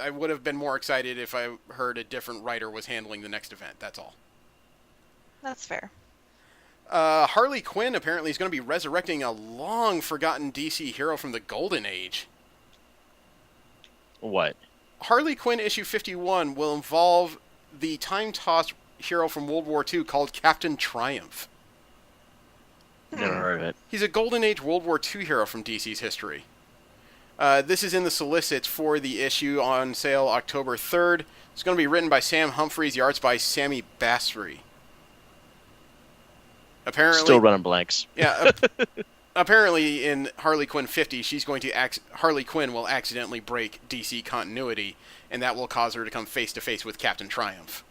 I would have been more excited if I heard a different writer was handling the next event. That's all. That's fair. Harley Quinn apparently is going to be resurrecting a long-forgotten DC hero from the Golden Age. What? Harley Quinn issue 51 will involve the time-tossed hero from World War II called Captain Triumph. Never heard of it. He's a Golden Age World War II hero from DC's history. This is in the solicits for the issue on sale October 3rd. It's going to be written by Sam Humphries. The art's by Sammy Basri. Apparently, Still running blanks. Yeah. Apparently, in Harley Quinn 50, Harley Quinn will accidentally break DC continuity, and that will cause her to come face to face with Captain Triumph.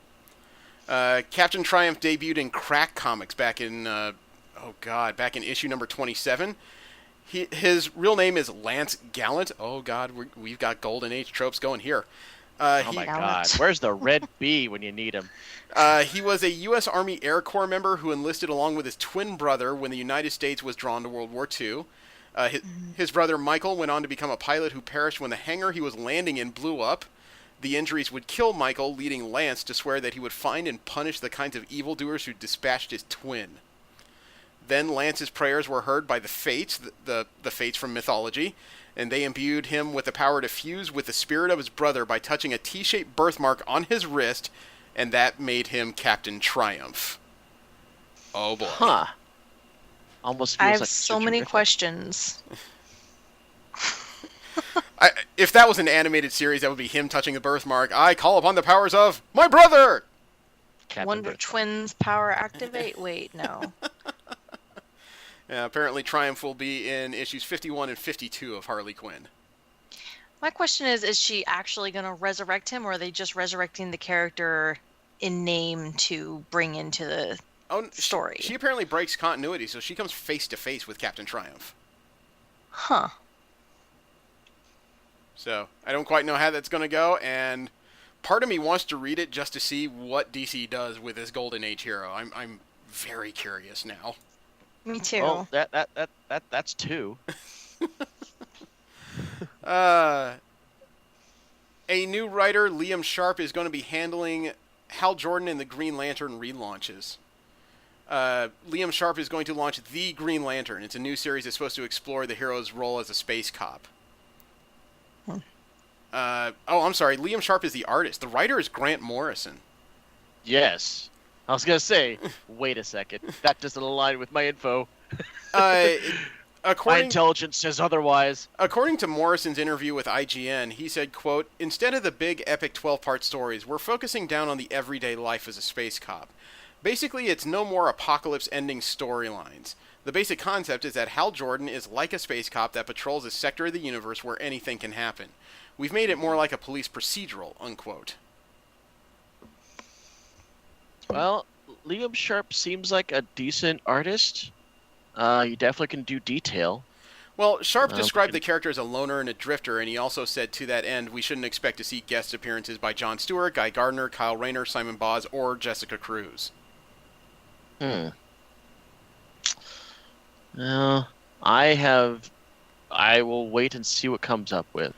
Captain Triumph debuted in Crack Comics back in issue number 27. His real name is Lance Gallant. Oh God, we've got Golden Age tropes going here. Oh my God, where's the Red Bee when you need him? He was a U.S. Army Air Corps member who enlisted along with his twin brother when the United States was drawn to World War II. His brother Michael went on to become a pilot who perished when the hangar he was landing in blew up. The injuries would kill Michael, leading Lance to swear that he would find and punish the kinds of evildoers who dispatched his twin. Then Lance's prayers were heard by the Fates, the Fates from mythology, and they imbued him with the power to fuse with the spirit of his brother by touching a T-shaped birthmark on his wrist, and that made him Captain Triumph. Oh boy. Huh. Almost feels I have like so many questions. If that was an animated series, that would be him touching the birthmark. I call upon the powers of my brother! Wonder Twins power activate? Wait, no. Apparently Triumph will be in issues 51 and 52 of Harley Quinn. My question is she actually going to resurrect him, or are they just resurrecting the character in name to bring into the story. She apparently breaks continuity, so she comes face to face with Captain Triumph. Huh. So I don't quite know how that's going to go, and part of me wants to read it just to see what DC does with this Golden Age hero. I'm very curious now. Me too. Well, that's two. A new writer, Liam Sharp, is going to be handling Hal Jordan and the Green Lantern relaunches. Liam Sharp is going to launch The Green Lantern. It's a new series that's supposed to explore the hero's role as a space cop. I'm sorry. Liam Sharp is the artist. The writer is Grant Morrison. Yes. I was going to say, wait a second. That doesn't align with my info. My intelligence says otherwise. According to Morrison's interview with IGN, he said, quote, "Instead of the big epic 12-part stories, we're focusing down on the everyday life as a space cop. Basically, it's no more apocalypse-ending storylines. The basic concept is that Hal Jordan is like a space cop that patrols a sector of the universe where anything can happen. We've made it more like a police procedural," unquote. Well, Liam Sharp seems like a decent artist. You definitely can do detail. Well, Sharp described the character as a loner and a drifter, and he also said to that end, we shouldn't expect to see guest appearances by Jon Stewart, Guy Gardner, Kyle Rayner, Simon Boz, or Jessica Cruz. Well, I will wait and see what comes up with.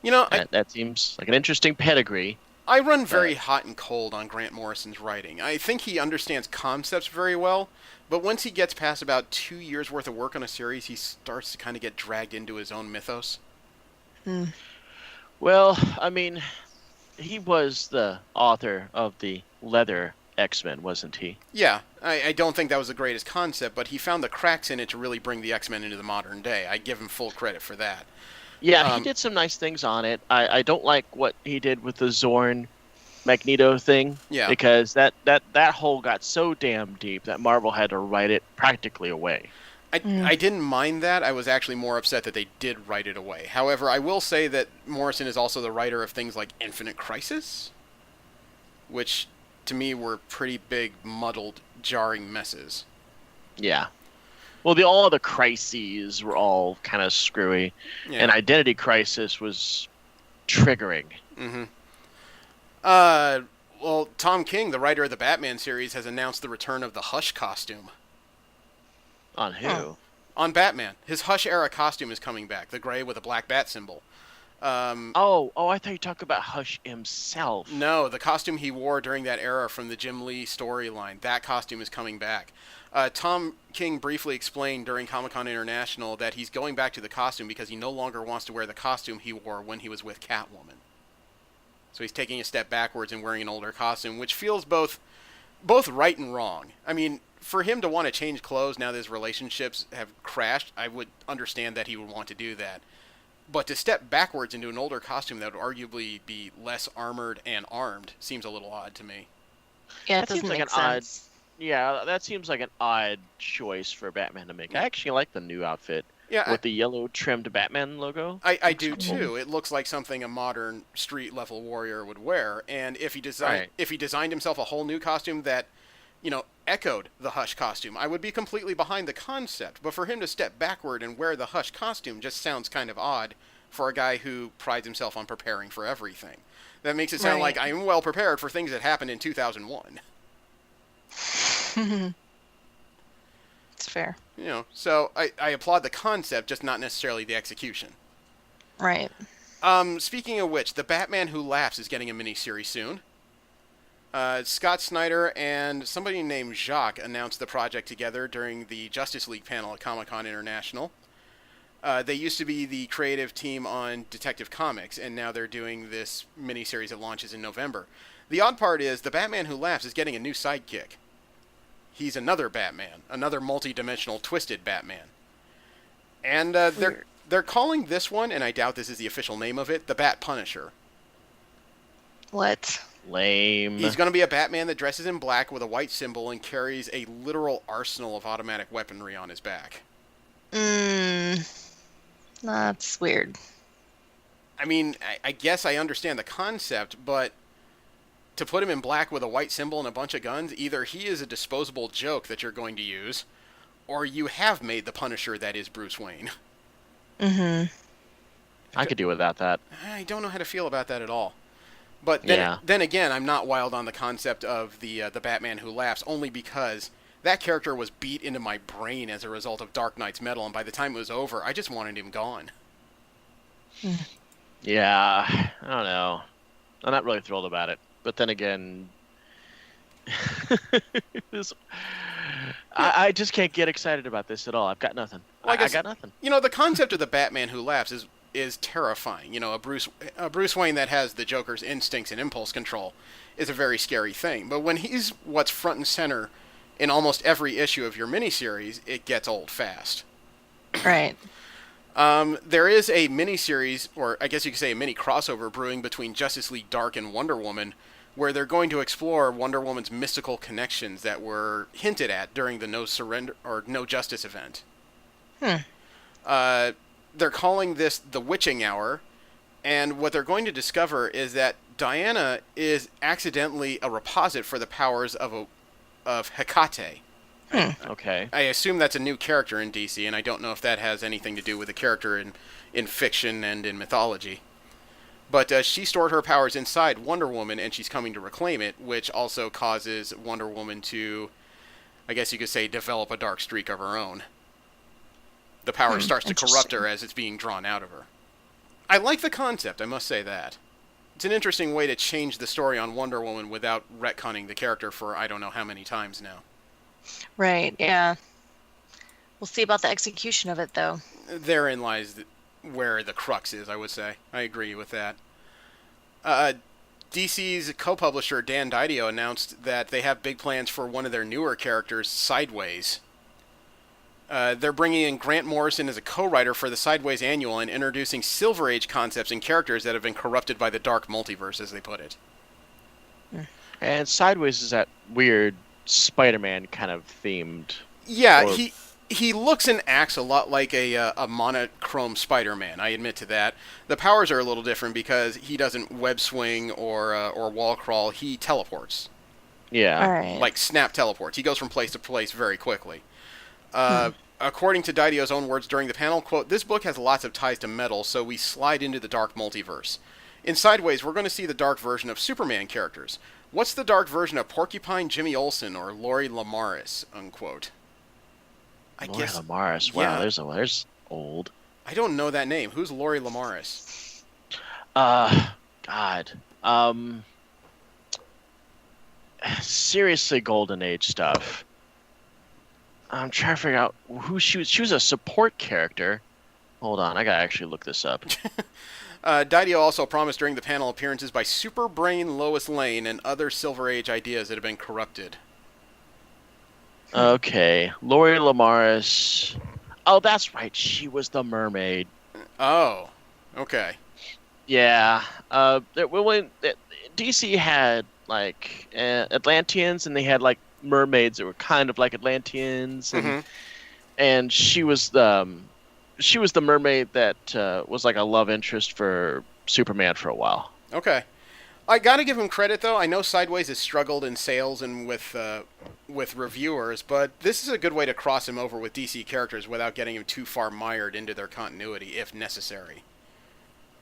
You know, that seems like an interesting pedigree. I run very hot and cold on Grant Morrison's writing. I think he understands concepts very well, but once he gets past about 2 years' worth of work on a series, he starts to kind of get dragged into his own mythos. Well, I mean, he was the author of the Leather X-Men, wasn't he? Yeah, I don't think that was the greatest concept, but he found the cracks in it to really bring the X-Men into the modern day. I give him full credit for that. Yeah, he did some nice things on it. I don't like what he did with the Zorn Magneto thing. Yeah. Because that hole got so damn deep that Marvel had to write it practically away. I didn't mind that. I was actually more upset that they did write it away. However, I will say that Morrison is also the writer of things like Infinite Crisis, which to me were pretty big, muddled, jarring messes. Yeah. Well, all the crises were all kind of screwy, and Identity Crisis was triggering. Well, Tom King, the writer of the Batman series, has announced the return of the Hush costume. On who? On Batman. His Hush-era costume is coming back, the gray with a black bat symbol. I thought you were talking about Hush himself. No, the costume he wore during that era from the Jim Lee storyline, that costume is coming back. Tom King briefly explained during Comic-Con International that he's going back to the costume because he no longer wants to wear the costume he wore when he was with Catwoman. So he's taking a step backwards and wearing an older costume, which feels both right and wrong. I mean, for him to want to change clothes now that his relationships have crashed, I would understand that he would want to do that. But to step backwards into an older costume that would arguably be less armored and armed seems a little odd to me. Yeah, it doesn't make sense. Yeah, that seems like an odd choice for Batman to make. I actually like the new outfit. Yeah, with the yellow trimmed Batman logo. I do too. It looks like something a modern street level warrior would wear. And if he designed himself a whole new costume that, echoed the Hush costume, I would be completely behind the concept. But for him to step backward and wear the Hush costume just sounds kind of odd for a guy who prides himself on preparing for everything. That makes it sound like I am well prepared for things that happened in 2001. It's fair. So I applaud the concept, just not necessarily the execution. Right. Speaking of which, The Batman Who Laughs is getting a miniseries soon. Scott Snyder and somebody named Jacques announced the project together during the Justice League panel at Comic-Con International. They used to be the creative team on Detective Comics, and now they're doing this miniseries that launches in November. The odd part is The Batman Who Laughs is getting a new sidekick. He's another Batman, another multi-dimensional twisted Batman. And they're calling this one, and I doubt this is the official name of it, the Bat Punisher. What? Lame. He's going to be a Batman that dresses in black with a white symbol and carries a literal arsenal of automatic weaponry on his back. That's weird. I mean, I guess I understand the concept, but to put him in black with a white symbol and a bunch of guns, either he is a disposable joke that you're going to use, or you have made the Punisher that is Bruce Wayne. Mm-hmm. I could do without that. I don't know how to feel about that at all. But then again, I'm not wild on the concept of the Batman Who Laughs, only because that character was beat into my brain as a result of Dark Knight's Metal, and by the time it was over, I just wanted him gone. Yeah, I don't know. I'm not really thrilled about it. But then again, I just can't get excited about this at all. I've got nothing. Well, I got nothing. The concept of the Batman Who Laughs is terrifying. A Bruce Wayne that has the Joker's instincts and impulse control is a very scary thing. But when he's what's front and center in almost every issue of your miniseries, it gets old fast. Right. There is a miniseries, or I guess you could say a mini crossover brewing between Justice League Dark and Wonder Woman, where they're going to explore Wonder Woman's mystical connections that were hinted at during the No Surrender or No Justice event. They're calling this the Witching Hour, and what they're going to discover is that Diana is accidentally a reposit for the powers of Hecate. Okay. I assume that's a new character in DC, and I don't know if that has anything to do with a character in fiction and in mythology. But she stored her powers inside Wonder Woman, and she's coming to reclaim it, which also causes Wonder Woman to, I guess you could say, develop a dark streak of her own. The power starts to corrupt her as it's being drawn out of her. I like the concept, I must say that. It's an interesting way to change the story on Wonder Woman without retconning the character for I don't know how many times now. Right, yeah. We'll see about the execution of it, though. Therein lies where the crux is, I would say. I agree with that. DC's co-publisher Dan Didio announced that they have big plans for one of their newer characters, Sideways. They're bringing in Grant Morrison as a co-writer for the Sideways Annual and introducing Silver Age concepts and characters that have been corrupted by the dark multiverse, as they put it. And Sideways is that weird Spider-Man kind of themed. Yeah, he looks and acts a lot like a monochrome Spider-Man. I admit to that. The powers are a little different because he doesn't web swing or wall crawl. He teleports. Yeah. All right. Like snap teleports. He goes from place to place very quickly. According to Didio's own words during the panel, quote, "This book has lots of ties to metal, so we slide into the dark multiverse. In Sideways, we're going to see the dark version of Superman characters. What's the dark version of Porcupine, Jimmy Olsen, or Lori Lamaris?" Unquote. Lori Lamaris. Wow, yeah. there's old. I don't know that name. Who's Lori Lamaris? God. Seriously, Golden Age stuff. I'm trying to figure out who she was. She was a support character. Hold on, I gotta actually look this up. Didio also promised during the panel appearances by Superbrain Lois Lane and other Silver Age ideas that have been corrupted. Okay, Lori Lamaris. Oh, that's right. She was the mermaid. Oh, okay. Yeah. DC had like Atlanteans, and they had like mermaids that were kind of like Atlanteans, and she was the mermaid that was like a love interest for Superman for a while. Okay. I gotta give him credit, though. I know Sideways has struggled in sales and with reviewers, but this is a good way to cross him over with DC characters without getting him too far mired into their continuity, if necessary.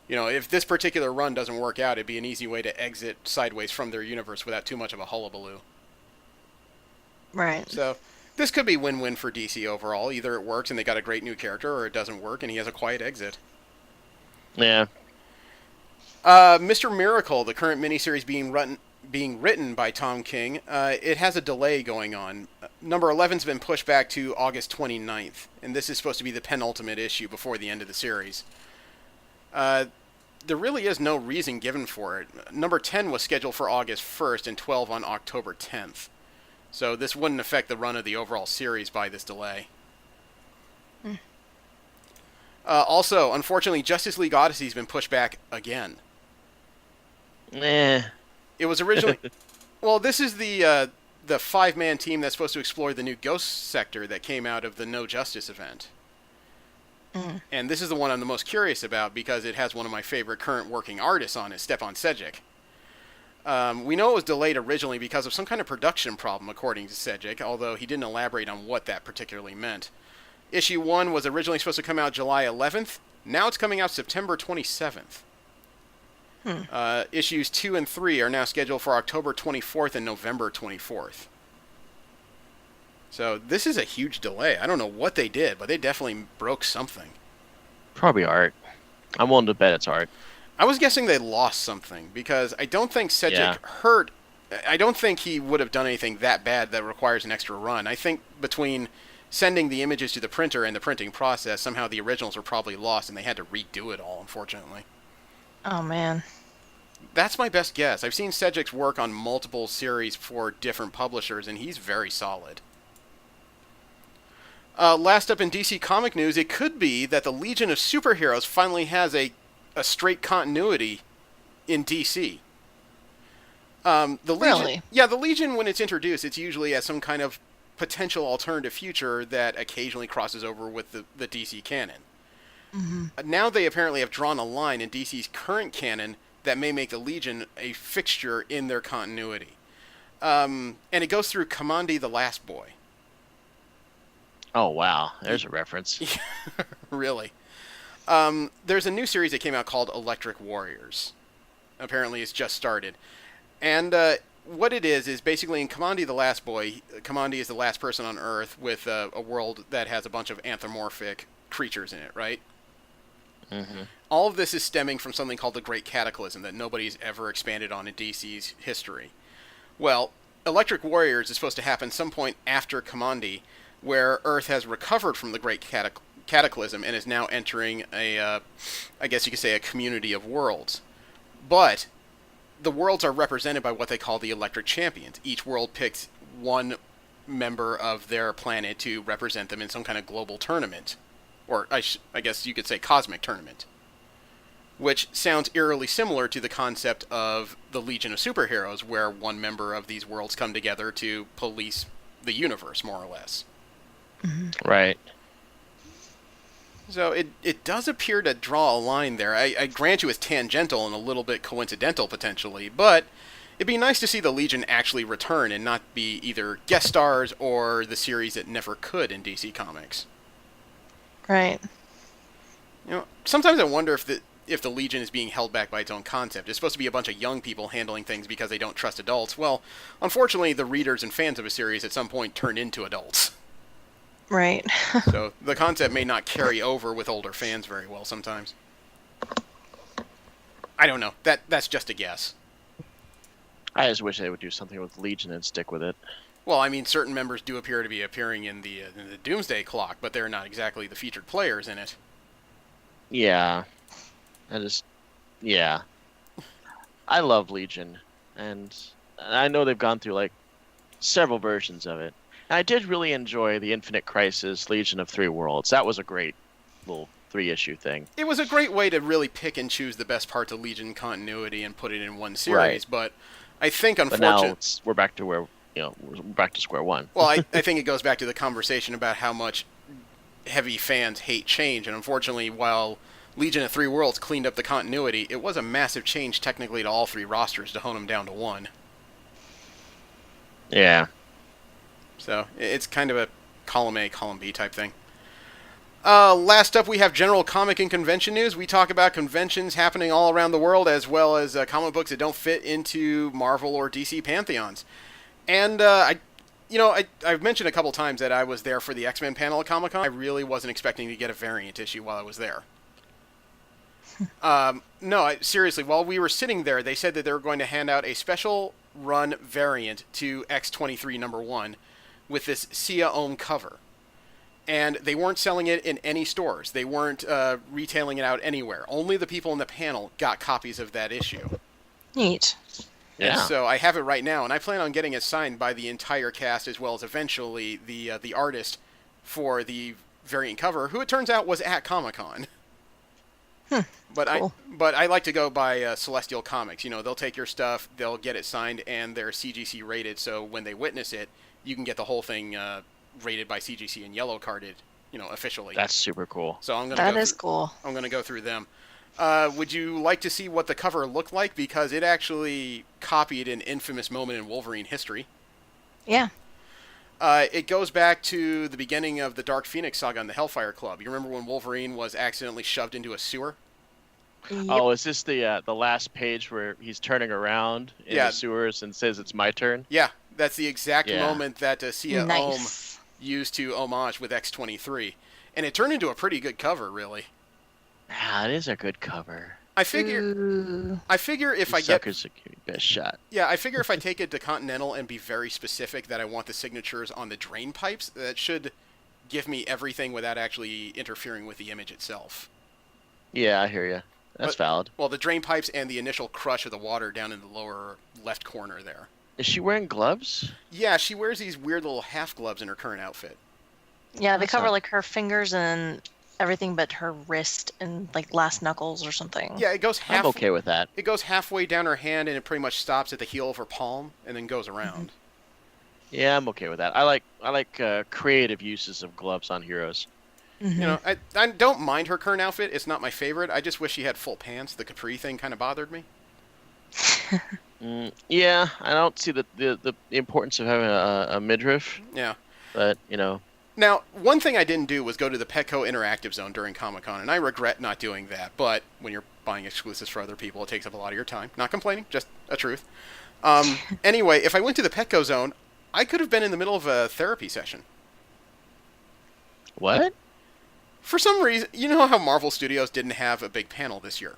If this particular run doesn't work out, it'd be an easy way to exit Sideways from their universe without too much of a hullabaloo. Right. So, this could be win-win for DC overall. Either it works and they got a great new character, or it doesn't work and he has a quiet exit. Yeah. Mr. Miracle, the current miniseries being written by Tom King, it has a delay going on. Number 11's been pushed back to August 29th, and this is supposed to be the penultimate issue before the end of the series. There really is no reason given for it. Number 10 was scheduled for August 1st and 12 on October 10th. So this wouldn't affect the run of the overall series by this delay. Also, unfortunately, Justice League Odyssey's been pushed back again. It was originally... Well, this is the 5-man team that's supposed to explore the new Ghost sector that came out of the No Justice event. And this is the one I'm the most curious about because it has one of my favorite current working artists on it, Stepan Sejic. We know it was delayed originally because of some kind of production problem, according to Sedgwick, although he didn't elaborate on what that particularly meant. Issue 1 was originally supposed to come out July 11th. Now it's coming out September 27th. Issues 2 and 3 are now scheduled for October 24th and November 24th. So this is a huge delay. I don't know what they did, but they definitely broke something. Probably art. I'm willing to bet it's art. I was guessing they lost something, because I don't think Sedgwick hurt. I don't think he would have done anything that bad that requires an extra run. I think between sending the images to the printer and the printing process, somehow the originals were probably lost and they had to redo it all, unfortunately. Oh, man. That's my best guess. I've seen Sedgwick's work on multiple series for different publishers, and he's very solid. Last up in DC comic news, it could be that the Legion of Superheroes finally has a straight continuity in DC. The Legion, Really? Yeah, the Legion, when it's introduced, it's usually as some kind of potential alternative future that occasionally crosses over with the DC canon. Now they apparently have drawn a line in DC's current canon that may make the Legion a fixture in their continuity. And it goes through Kamandi the Last Boy. Oh, wow. There's a reference. Really. There's a new series that came out called Electric Warriors. Apparently it's just started. And what it is basically in Kamandi the Last Boy, Kamandi is the last person on Earth with a world that has a bunch of anthropomorphic creatures in it, right? All of this is stemming from something called the Great Cataclysm that nobody's ever expanded on in DC's history. Well, Electric Warriors is supposed to happen some point after Kamandi, where Earth has recovered from the Great Cataclysm and is now entering I guess you could say, a community of worlds. But the worlds are represented by what they call the Electric Champions. Each world picks one member of their planet to represent them in some kind of global tournament. Or I guess you could say cosmic tournament. Which sounds eerily similar to the concept of the Legion of Superheroes, where one member of these worlds come together to police the universe, more or less. Right. So it does appear to draw a line there. I grant you it's tangential and a little bit coincidental, potentially, but it'd be nice to see the Legion actually return and not be either guest stars or the series that never could in DC Comics. Right. You know, sometimes I wonder if the Legion is being held back by its own concept. It's supposed to be a bunch of young people handling things because they don't trust adults. Well, unfortunately, the readers and fans of a series at some point turn into adults. Right. So the concept may not carry over with older fans very well sometimes. I don't know. That's just a guess. I just wish they would do something with Legion and stick with it. Well, I mean, certain members do appear to be appearing in the Doomsday Clock, but they're not exactly the featured players in it. Yeah. Yeah. I love Legion, and I know they've gone through, like, several versions of it. And I did really enjoy the Infinite Crisis Legion of Three Worlds. That was a great little 3-issue thing. It was a great way to really pick and choose the best parts of Legion continuity and put it in one series, Right. But I think, But unfortunately... now we're back to we're back to square one. Well, I think it goes back to the conversation about how much heavy fans hate change, and unfortunately, while Legion of Three Worlds cleaned up the continuity, it was a massive change technically to all three rosters to hone them down to one. Yeah. So it's kind of a column A, column B type thing. Last up, we have general comic and convention news. We talk about conventions happening all around the world, as well as comic books that don't fit into Marvel or DC pantheons. And I've mentioned a couple times that I was there for the X-Men panel at Comic-Con. I really wasn't expecting to get a variant issue while I was there. Seriously, while we were sitting there, they said that they were going to hand out a special run variant to X-23 #1 with this Sia Ohm cover. And they weren't selling it in any stores. They weren't retailing it out anywhere. Only the people in the panel got copies of that issue. Neat. Yeah. And so I have it right now, and I plan on getting it signed by the entire cast, as well as eventually the artist for the variant cover, who it turns out was at Comic-Con. But cool. I like to go by Celestial Comics. You know, they'll take your stuff, they'll get it signed, and they're CGC rated, so when they witness it, you can get the whole thing rated by CGC and yellow carded, officially. That's super cool. So I'm gonna That is cool. I'm gonna go through them. Would you like to see what the cover looked like? Because it actually copied an infamous moment in Wolverine history. Yeah. It goes back to the beginning of the Dark Phoenix saga on the Hellfire Club. You remember when Wolverine was accidentally shoved into a sewer? Yep. Oh, is this the last page where he's turning around in the sewers and says it's my turn? Yeah, that's the exact moment that Sia Nice. used to homage with X-23. And it turned into a pretty good cover, really. Ah, it is a good cover. I figure if I get suckers are giving best shot. Yeah, I figure if I take it to Continental and be very specific that I want the signatures on the drain pipes, that should give me everything without actually interfering with the image itself. Yeah, I hear you. That's valid. Well, the drain pipes and the initial crush of the water down in the lower left corner there. Is she wearing gloves? Yeah, she wears these weird little half gloves in her current outfit. Yeah, they cover like her fingers and everything but her wrist and like last knuckles or something. Yeah, it goes I'm okay with that. It goes halfway down her hand and it pretty much stops at the heel of her palm and then goes around. Yeah, I'm okay with that. I like creative uses of gloves on heroes. You know, I don't mind her current outfit. It's not my favorite. I just wish she had full pants. The capri thing kind of bothered me. Yeah, I don't see the importance of having a midriff. Yeah. But, you know. Now, one thing I didn't do was go to the Petco Interactive Zone during Comic-Con, and I regret not doing that. But when you're buying exclusives for other people, it takes up a lot of your time. Not complaining, just a truth. Anyway, if I went to the Petco Zone, I could have been in the middle of a therapy session. What? For some reason, you know how Marvel Studios didn't have a big panel this year?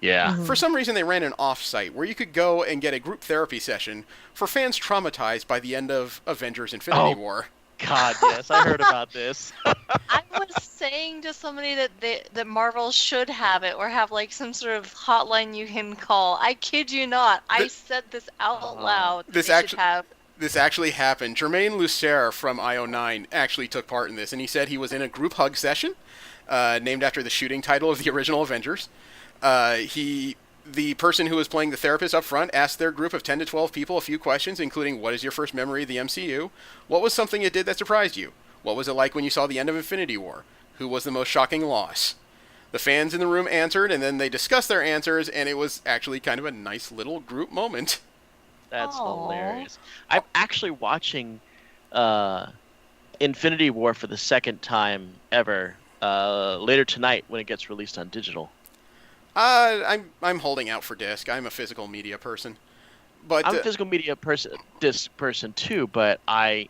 Yeah. For some reason, they ran an off-site where you could go and get a group therapy session for fans traumatized by the end of Avengers Infinity War. God, yes, I heard about this. I was saying to somebody that Marvel should have it or have like some sort of hotline you can call. I kid you not. I said this out loud. This actually happened. Jermaine Lucere from IO9 actually took part in this, and he said he was in a group hug session named after the shooting title of the original Avengers. The person who was playing the therapist up front asked their group of 10 to 12 people a few questions, including what is your first memory of the MCU? What was something it did that surprised you? What was it like when you saw the end of Infinity War? Who was the most shocking loss? The fans in the room answered, and then they discussed their answers, and it was actually kind of a nice little group moment. That's hilarious. I'm actually watching Infinity War for the second time ever later tonight when it gets released on digital. I'm holding out for disc. I'm a physical media person. But I'm a physical media disc person too, but I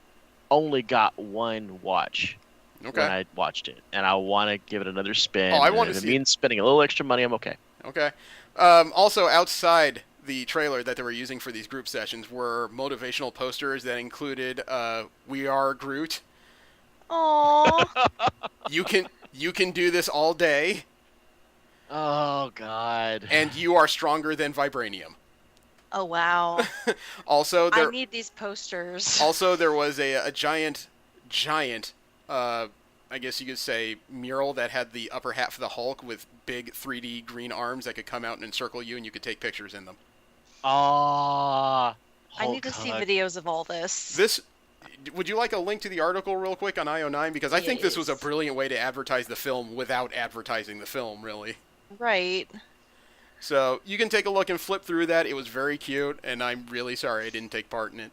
only got one watch when I watched it, and I want to give it another spin. I want to see. If it means spending a little extra money, I'm okay. Okay. Also, outside the trailer that they were using for these group sessions were motivational posters that included "We are Groot." Aww. You can do this all day. Oh God. And you are stronger than vibranium. Oh wow. Also, I need these posters. Also, there was a giant, I guess you could say, mural that had the upper half of the Hulk with big 3D green arms that could come out and encircle you, and you could take pictures in them. I need to see videos of all this. Would you like a link to the article real quick on IO9? Because I think this was a brilliant way to advertise the film without advertising the film, really. Right. So you can take a look and flip through that. It was very cute, and I'm really sorry I didn't take part in it.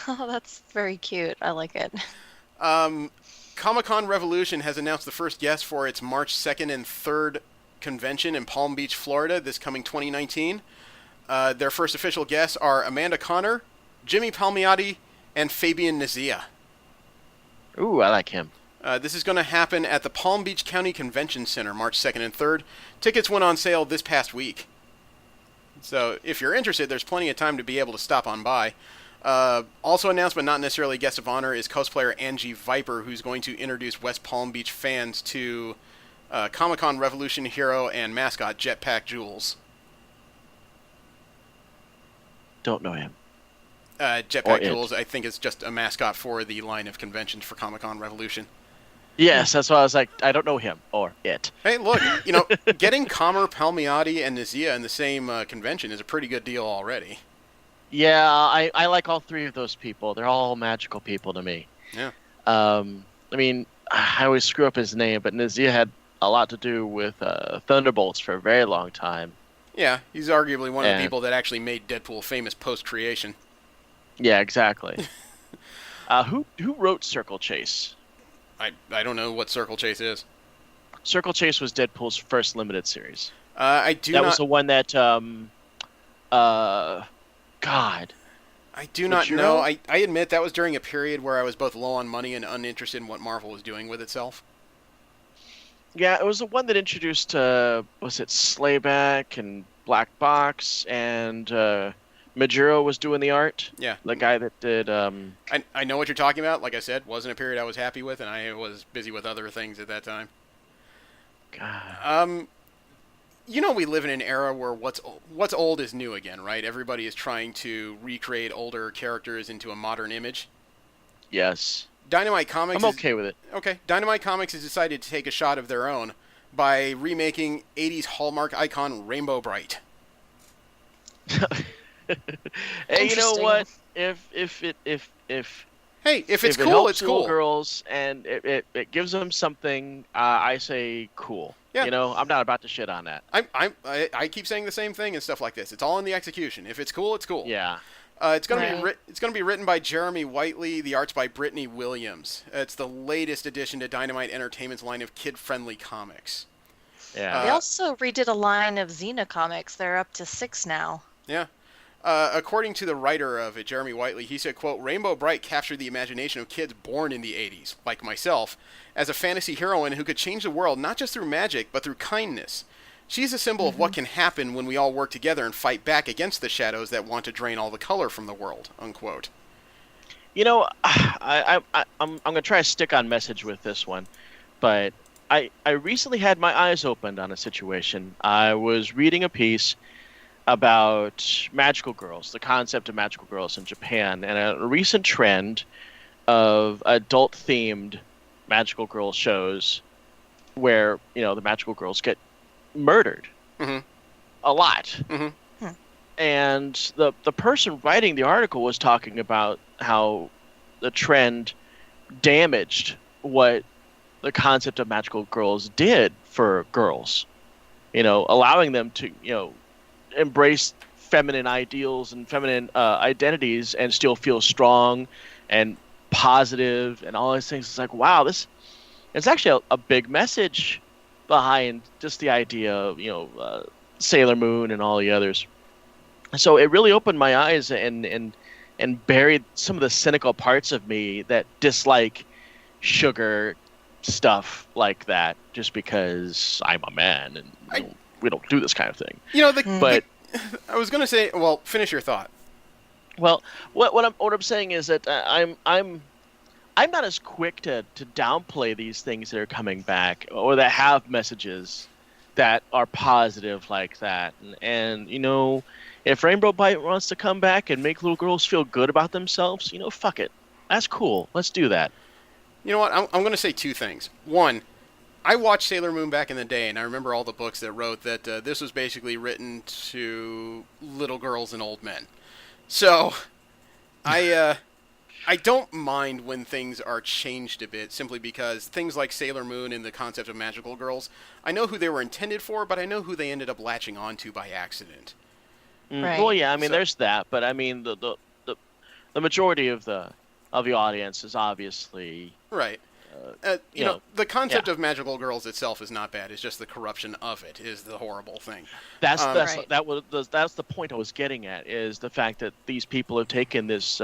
Oh, that's very cute. I like it. Comic-Con Revolution has announced the first guest for its March 2nd and 3rd convention in Palm Beach, Florida, this coming 2019. Their first official guests are Amanda Connor, Jimmy Palmiotti, and Fabian Nizia. Ooh, I like him. This is going to happen at the Palm Beach County Convention Center March 2nd and 3rd. Tickets went on sale this past week. So if you're interested, there's plenty of time to be able to stop on by. Also announced, but not necessarily guest of honor, is cosplayer Angie Viper, who's going to introduce West Palm Beach fans to Comic-Con Revolution hero and mascot Jetpack Jules. Don't know him. Jetpack Jules, I think, is just a mascot for the line of conventions for Comic-Con Revolution. Yes, that's why I was like, I don't know him or it. Hey, look, getting Connor, Palmiotti, and Nizia in the same convention is a pretty good deal already. Yeah, I like all three of those people. They're all magical people to me. Yeah. I mean, I always screw up his name, but Nizia had a lot to do with Thunderbolts for a very long time. Yeah, he's arguably one of the And- people that actually made Deadpool famous post-creation. Yeah, exactly. Who wrote Circle Chase? I don't know what Circle Chase is. Circle Chase was Deadpool's first limited series. I do That not. was the one that God. I do not you know. know? I admit that was during a period where I was both low on money and uninterested in what Marvel was doing with itself. Yeah, it was the one that introduced was it Slayback and Black Box and Majuro was doing the art. Yeah. The guy that did I know what you're talking about. Like I said, wasn't a period I was happy with, and I was busy with other things at that time. God. You know, we live in an era where what's old is new again, right? Everybody is trying to recreate older characters into a modern image. Yes. Dynamite Comics I'm okay with it. Okay, Dynamite Comics has decided to take a shot of their own by remaking 80s Hallmark icon Rainbow Bright. Hey, you know Interesting. what? Hey, if it's it cool, helps it's little cool. girls and it gives them something, I say cool. Yeah. You know, I'm not about to shit on that. I keep saying the same thing and stuff like this. It's all in the execution. If it's cool, it's cool. Yeah. It's gonna Right. it's gonna be written by Jeremy Whiteley. The art's by Brittany Williams. It's the latest addition to Dynamite Entertainment's line of kid-friendly comics. Yeah. They also redid a line of Xena comics. They're up to 6 now. Yeah. According to the writer of it, Jeremy Whiteley, he said, quote, Rainbow Bright captured the imagination of kids born in the 80s, like myself, as a fantasy heroine who could change the world not just through magic, but through kindness. She's a symbol of what can happen when we all work together and fight back against the shadows that want to drain all the color from the world, unquote. You know, I'm gonna try to stick on message with this one, but I recently had my eyes opened on a situation. I was reading a piece about magical girls, the concept of magical girls in Japan, and a recent trend of adult-themed magical girl shows where, you know, the magical girls get murdered Mhm. a lot. Mhm. And the person writing the article was talking about how the trend damaged what the concept of magical girls did for girls. You know, allowing them to, you know, embrace feminine ideals and feminine identities and still feel strong and positive and all these things. It's like, wow, it's actually a big message behind just the idea of, you know, Sailor Moon and all the others. So it really opened my eyes and buried some of the cynical parts of me that dislike sugar stuff like that just because I'm a man and we don't do this kind of thing. You know, But I was going to say, well, finish your thought. well, what I'm saying is that I'm not as quick to downplay these things that are coming back or that have messages that are positive like that. And you know, if Rainbow Bright wants to come back and make little girls feel good about themselves, you know, fuck it. That's cool. Let's do that. You know what? I'm going to say two things. One, I watched Sailor Moon back in the day, and I remember all the books that wrote that this was basically written to little girls and old men. So, I don't mind when things are changed a bit, simply because things like Sailor Moon and the concept of magical girls, I know who they were intended for, but I know who they ended up latching onto by accident. Right. Well, yeah, I mean, So- there's that, but I mean, the majority of the audience is obviously Right. You know, the concept of magical girls itself is not bad. It's just the corruption of it is the horrible thing. that's Right. that's the point I was getting at, is the fact that these people have taken this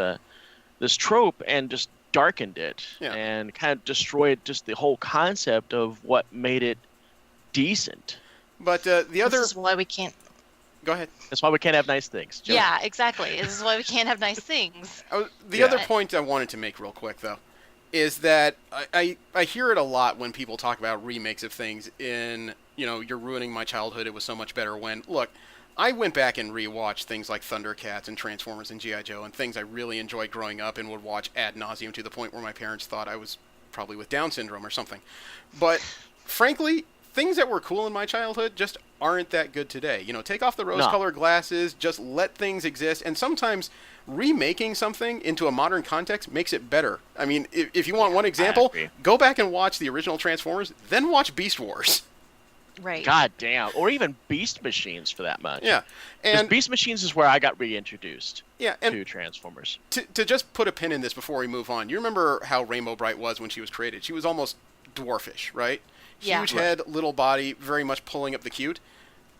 this trope and just darkened it Yeah. and kind of destroyed just the whole concept of what made it decent. But the other... This is why we can't. Go ahead. That's why we can't have nice things. Joe. Yeah, exactly. This is why we can't have nice things. The Yeah. other point I wanted to make real quick, though, is that I hear it a lot when people talk about remakes of things in, you know, you're ruining my childhood, it was so much better when... Look, I went back and rewatched things like Thundercats and Transformers and G.I. Joe and things I really enjoyed growing up and would watch ad nauseum to the point where my parents thought I was probably with Down syndrome or something. But, frankly, things that were cool in my childhood just aren't that good today. You know, take off the rose-colored glasses, just let things exist, and sometimes remaking something into a modern context makes it better. I mean, if you want one example, go back and watch the original Transformers, then watch Beast Wars. Right. God damn. Or even Beast Machines, for that much. Yeah. And Beast Machines is where I got reintroduced and to Transformers. To just put a pin in this before we move on, you remember how Rainbow Bright was when she was created? She was almost dwarfish, right? Yeah. Huge head, little body, very much pulling up the cute.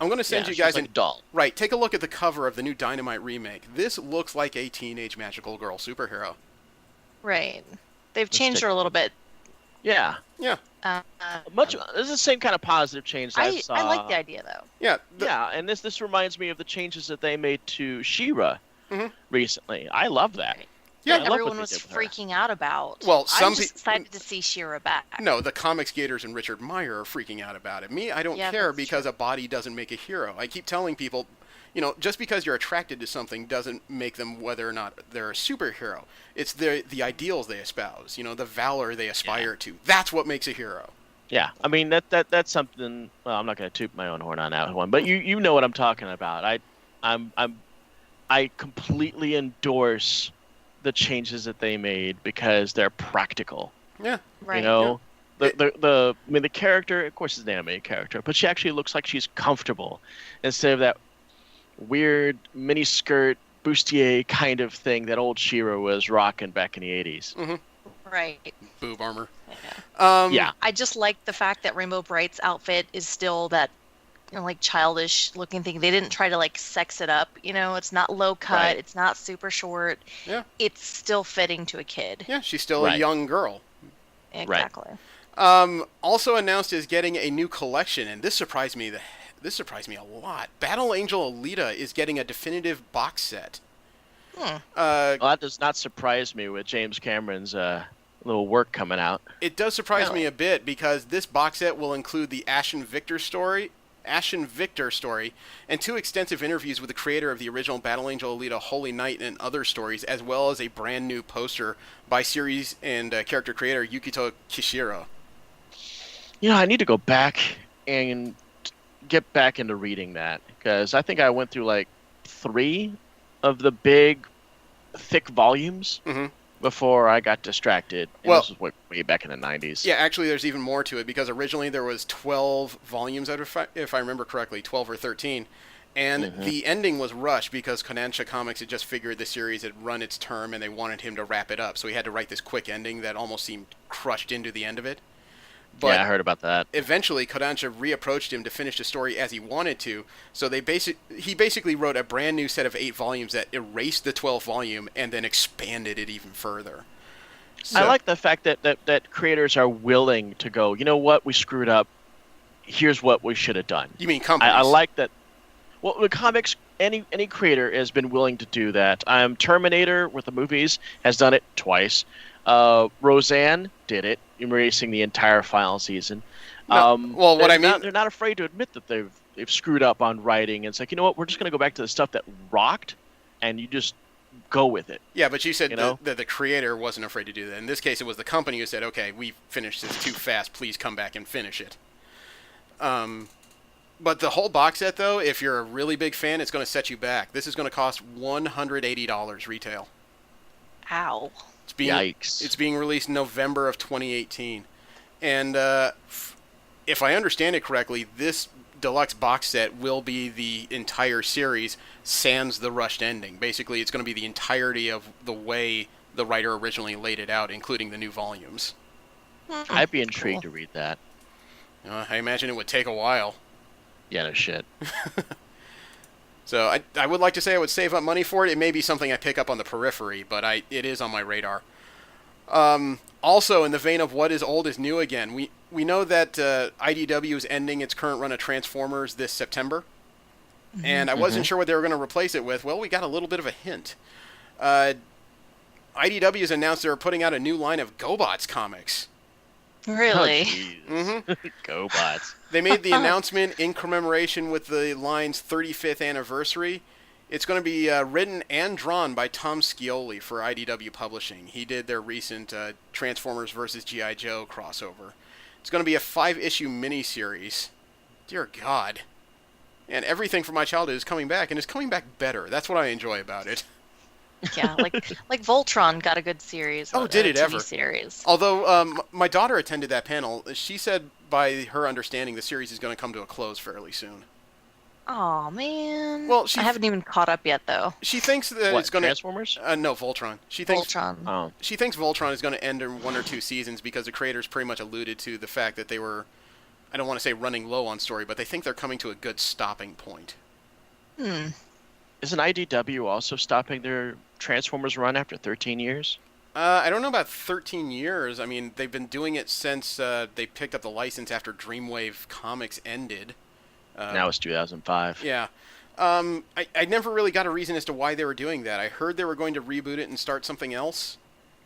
I'm going to send you guys like doll. Right, take a look at the cover of the new Dynamite remake. This looks like a teenage magical girl superhero. Right. They've changed her a little bit. Yeah. Yeah. This is the same kind of positive change that I saw. I like the idea, though. Yeah. And this reminds me of the changes that they made to She-Ra recently. I love that. Yeah, everyone was freaking out about. Well, I'm just excited to see She-Ra back. No, the comics gators and Richard Meyer are freaking out about it. Me, I don't care because a body doesn't make a hero. I keep telling people, you know, just because you're attracted to something doesn't make them whether or not they're a superhero. It's the ideals they espouse, you know, the valor they aspire to. That's what makes a hero. Yeah, I mean that's something. Well, I'm not going to toot my own horn on that one, but you know what I'm talking about. I completely endorse the changes that they made because they're practical. Yeah, right. You know, the character, of course, is an animated character, but she actually looks like she's comfortable instead of that weird mini skirt bustier kind of thing that old She-Ra was rocking back in the 80s. Mm-hmm. Right. Boob armor. Yeah. I just like the fact that Rainbow Bright's outfit is still that, you know, like childish looking thing. They didn't try to like sex it up. You know, it's not low cut. Right. It's not super short. Yeah. It's still fitting to a kid. Yeah, she's still a young girl. Exactly. Right. Also announced is getting a new collection, and this surprised me. This surprised me a lot. Battle Angel Alita is getting a definitive box set. Well, that does not surprise me with James Cameron's little work coming out. It does surprise me a bit because this box set will include the Ashen Victor story, and 2 extensive interviews with the creator of the original Battle Angel Alita Holy Knight and other stories, as well as a brand new poster by series and character creator Yukito Kishiro. You know, I need to go back and get back into reading that because I think I went through like 3 of the big, thick volumes before I got distracted. And this was way back in the 90s. Yeah, actually, there's even more to it because originally there was 12 volumes, if I remember correctly, 12 or 13. And the ending was rushed because Kodansha Comics had just figured the series had run its term and they wanted him to wrap it up. So he had to write this quick ending that almost seemed crushed into the end of it. But yeah, I heard about that. Eventually, Kodansha reapproached him to finish the story as he wanted to. So he basically wrote a brand new set of 8 volumes that erased the 12th volume and then expanded it even further. So, I like the fact that creators are willing to go, you know what, we screwed up. Here's what we should have done. You mean companies? I like that. Well, with comics, any creator has been willing to do that. Terminator with the movies has done it twice. Roseanne did it, erasing the entire final season. They're not afraid to admit that they've screwed up on writing. And it's like, you know what, we're just going to go back to the stuff that rocked, and you just go with it. Yeah, but you said that the creator wasn't afraid to do that. In this case, it was the company who said, okay, we finished this too fast, please come back and finish it. But the whole box set, though, if you're a really big fan, it's going to set you back. This is going to cost $180 retail. Ow. Yikes. It's being released November of 2018. And if I understand it correctly, this deluxe box set will be the entire series sans the rushed ending. Basically, it's going to be the entirety of the way the writer originally laid it out, including the new volumes. I'd be intrigued to read that. I imagine it would take a while. Yeah, no shit. So I would like to say I would save up money for it. It may be something I pick up on the periphery, but it is on my radar. Also, in the vein of what is old is new again, we know that IDW is ending its current run of Transformers this September, and I wasn't sure what they were going to replace it with. Well, we got a little bit of a hint. IDW has announced they're putting out a new line of GoBots comics. Really? Oh, GoBots. They made the announcement in commemoration with the line's 35th anniversary. It's going to be written and drawn by Tom Scioli for IDW Publishing. He did their recent Transformers vs. G.I. Joe crossover. It's going to be a 5-issue miniseries. Dear God. And everything from my childhood is coming back, and it's coming back better. That's what I enjoy about it. Yeah, like Voltron got a good series. Oh, did it TV ever? Series. Although my daughter attended that panel, she said by her understanding the series is going to come to a close fairly soon. Oh man. Well, I haven't even caught up yet though. She thinks that it's going to Transformers? No, Voltron. She thinks Voltron. Oh. She thinks Voltron is going to end in 1 or 2 seasons because the creators pretty much alluded to the fact that they were, I don't want to say running low on story, but they think they're coming to a good stopping point. Isn't IDW also stopping their Transformers run after 13 years? I don't know about 13 years. I mean, they've been doing it since they picked up the license after Dreamwave Comics ended. Now it's 2005. Yeah. I never really got a reason as to why they were doing that. I heard they were going to reboot it and start something else.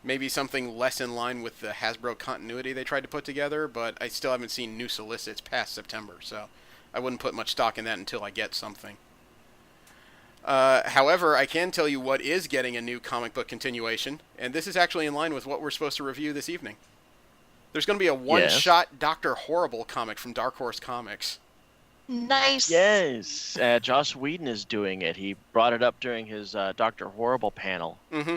Maybe something less in line with the Hasbro continuity they tried to put together, but I still haven't seen new solicits past September, so I wouldn't put much stock in that until I get something. However, I can tell you what is getting a new comic book continuation, and this is actually in line with what we're supposed to review this evening. There's going to be a one-shot Dr. Horrible comic from Dark Horse Comics. Nice. Yes. Joss Whedon is doing it. He brought it up during his Dr. Horrible panel. Mm-hmm.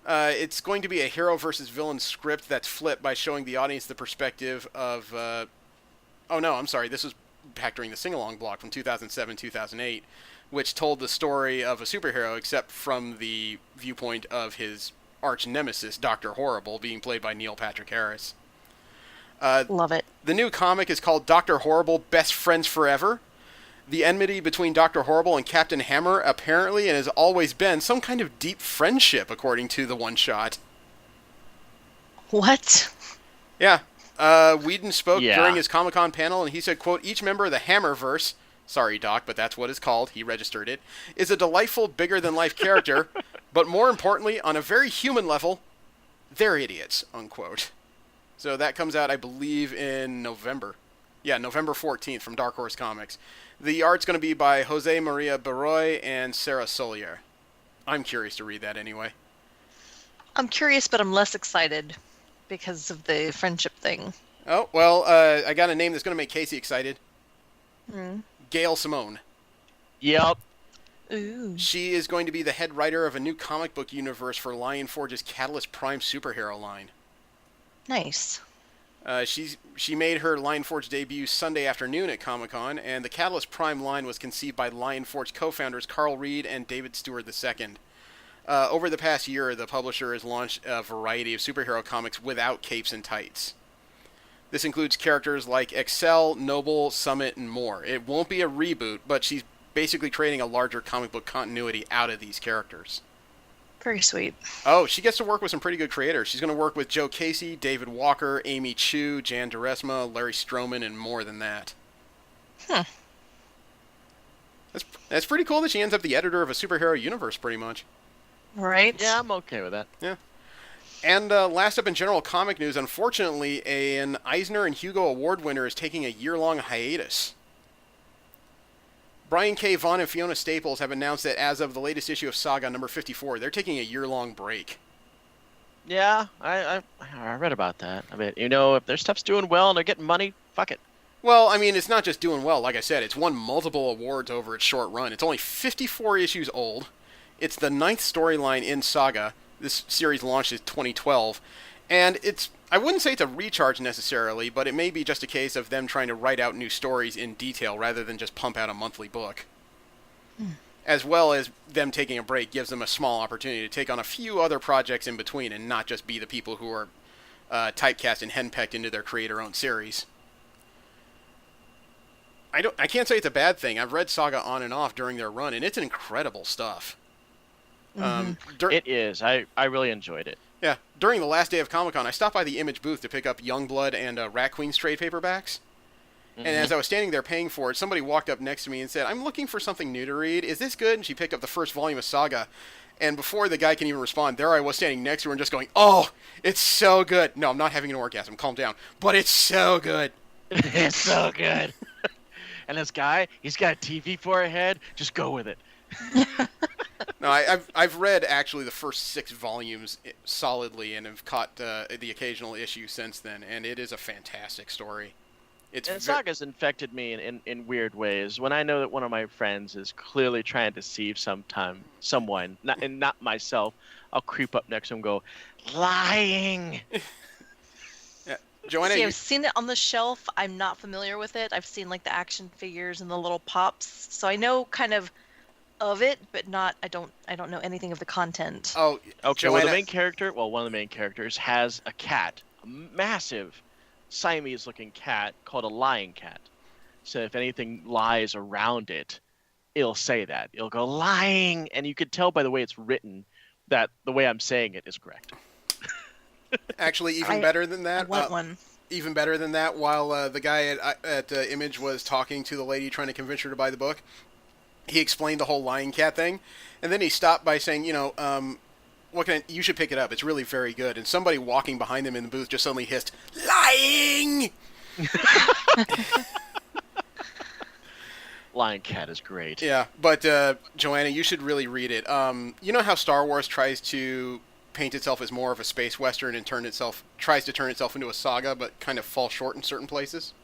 It's going to be a hero versus villain script that's flipped by showing the audience the perspective of... oh, no, I'm sorry. This was back during the sing-along block from 2007-2008, which told the story of a superhero except from the viewpoint of his arch-nemesis, Dr. Horrible, being played by Neil Patrick Harris. Love it. The new comic is called Dr. Horrible, Best Friends Forever. The enmity between Dr. Horrible and Captain Hammer apparently and has always been some kind of deep friendship, according to the one-shot. What? Yeah. Whedon spoke during his Comic-Con panel, and he said, quote, "Each member of the Hammerverse," sorry, Doc, but that's what it's called, he registered it, "is a delightful, bigger-than-life character, but more importantly, on a very human level, they're idiots," unquote. So that comes out, I believe, in November. Yeah, November 14th from Dark Horse Comics. The art's going to be by Jose Maria Barroy and Sarah Solier. I'm curious to read that anyway. I'm curious, but I'm less excited because of the friendship thing. Oh, well, I got a name that's going to make Casey excited. Gail Simone. Yep. Ooh. She is going to be the head writer of a new comic book universe for Lion Forge's Catalyst Prime superhero line. Nice. She made her Lion Forge debut Sunday afternoon at Comic-Con, and the Catalyst Prime line was conceived by Lion Forge co-founders Carl Reed and David Stewart II. Over the past year, the publisher has launched a variety of superhero comics without capes and tights. This includes characters like Excel, Noble, Summit, and more. It won't be a reboot, but she's basically creating a larger comic book continuity out of these characters. Very sweet. Oh, she gets to work with some pretty good creators. She's going to work with Joe Casey, David Walker, Amy Chu, Jan Duresma, Larry Stroman, and more than that. That's pretty cool that she ends up the editor of a superhero universe, pretty much. Right? Yeah, I'm okay with that. Yeah. And last up in general comic news, unfortunately, an Eisner and Hugo Award winner is taking a year-long hiatus. Brian K. Vaughan and Fiona Staples have announced that as of the latest issue of Saga number 54, they're taking a year-long break. Yeah, I read about that. I mean, if their stuff's doing well and they're getting money, fuck it. Well, I mean, it's not just doing well. Like I said, it's won multiple awards over its short run. It's only 54 issues old. It's the 9th storyline in Saga. This series launched in 2012. And I wouldn't say it's a recharge necessarily, but it may be just a case of them trying to write out new stories in detail rather than just pump out a monthly book. As well as them taking a break gives them a small opportunity to take on a few other projects in between and not just be the people who are typecast and henpecked into their creator-owned series. I can't say it's a bad thing. I've read Saga on and off during their run, and it's incredible stuff. It is. I really enjoyed it. Yeah, during the last day of Comic-Con, I stopped by the Image booth to pick up Youngblood and Rat Queen's trade paperbacks. And as I was standing there paying for it, somebody walked up next to me and said, "I'm looking for something new to read. Is this good?" And she picked up the first volume of Saga. And before the guy can even respond, there I was standing next to her and just going, "Oh, it's so good." No, I'm not having an orgasm. Calm down. But it's so good. It's so good. And this guy, he's got a TV for a head. Just go with it. No, I've read actually the first 6 volumes solidly, and have caught the occasional issue since then, and it is a fantastic story. And Saga's infected me in weird ways. When I know that one of my friends is clearly trying to deceive someone, not myself, I'll creep up next to him and go, lying. Yeah. Joanna, See, I've seen it on the shelf. I'm not familiar with it. I've seen like the action figures and the little pops, so I know kind of it, but not. I don't know anything of the content. Oh, okay. Joanna... Well, one of the main characters has a cat, a massive Siamese-looking cat called a lying cat. So if anything lies around it, it'll say that. It'll go lying, and you could tell by the way it's written that the way I'm saying it is correct. Actually, even better than that. I want one. Even better than that, while the guy at Image was talking to the lady trying to convince her to buy the book, he explained the whole lying cat thing, and then he stopped by saying, you should pick it up. It's really very good. And somebody walking behind them in the booth just suddenly hissed, lying! Lying cat is great. Yeah, but Joanna, you should really read it. You know how Star Wars tries to paint itself as more of a space western and tries to turn itself into a saga, but kind of falls short in certain places?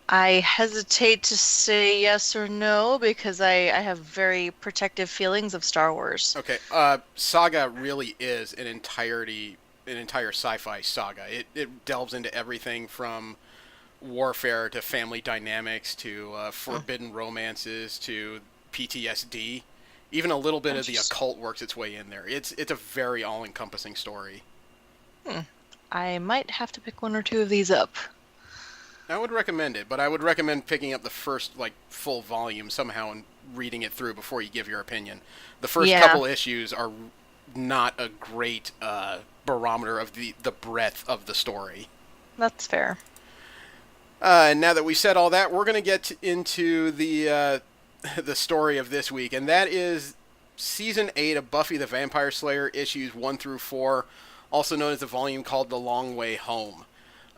I hesitate to say yes or no because I have very protective feelings of Star Wars. Okay, Saga really is an entire sci-fi saga. It delves into everything from warfare to family dynamics to forbidden romances to PTSD. Even a little bit of the occult works its way in there. It's a very all-encompassing story. I might have to pick one or two of these up. I would recommend it, but I would recommend picking up the first full volume somehow and reading it through before you give your opinion. The first couple issues are not a great barometer of the breadth of the story. That's fair. Now that we said all that, we're going to get into the story of this week, and that is Season 8 of Buffy the Vampire Slayer, issues 1 through 4, also known as the volume called The Long Way Home.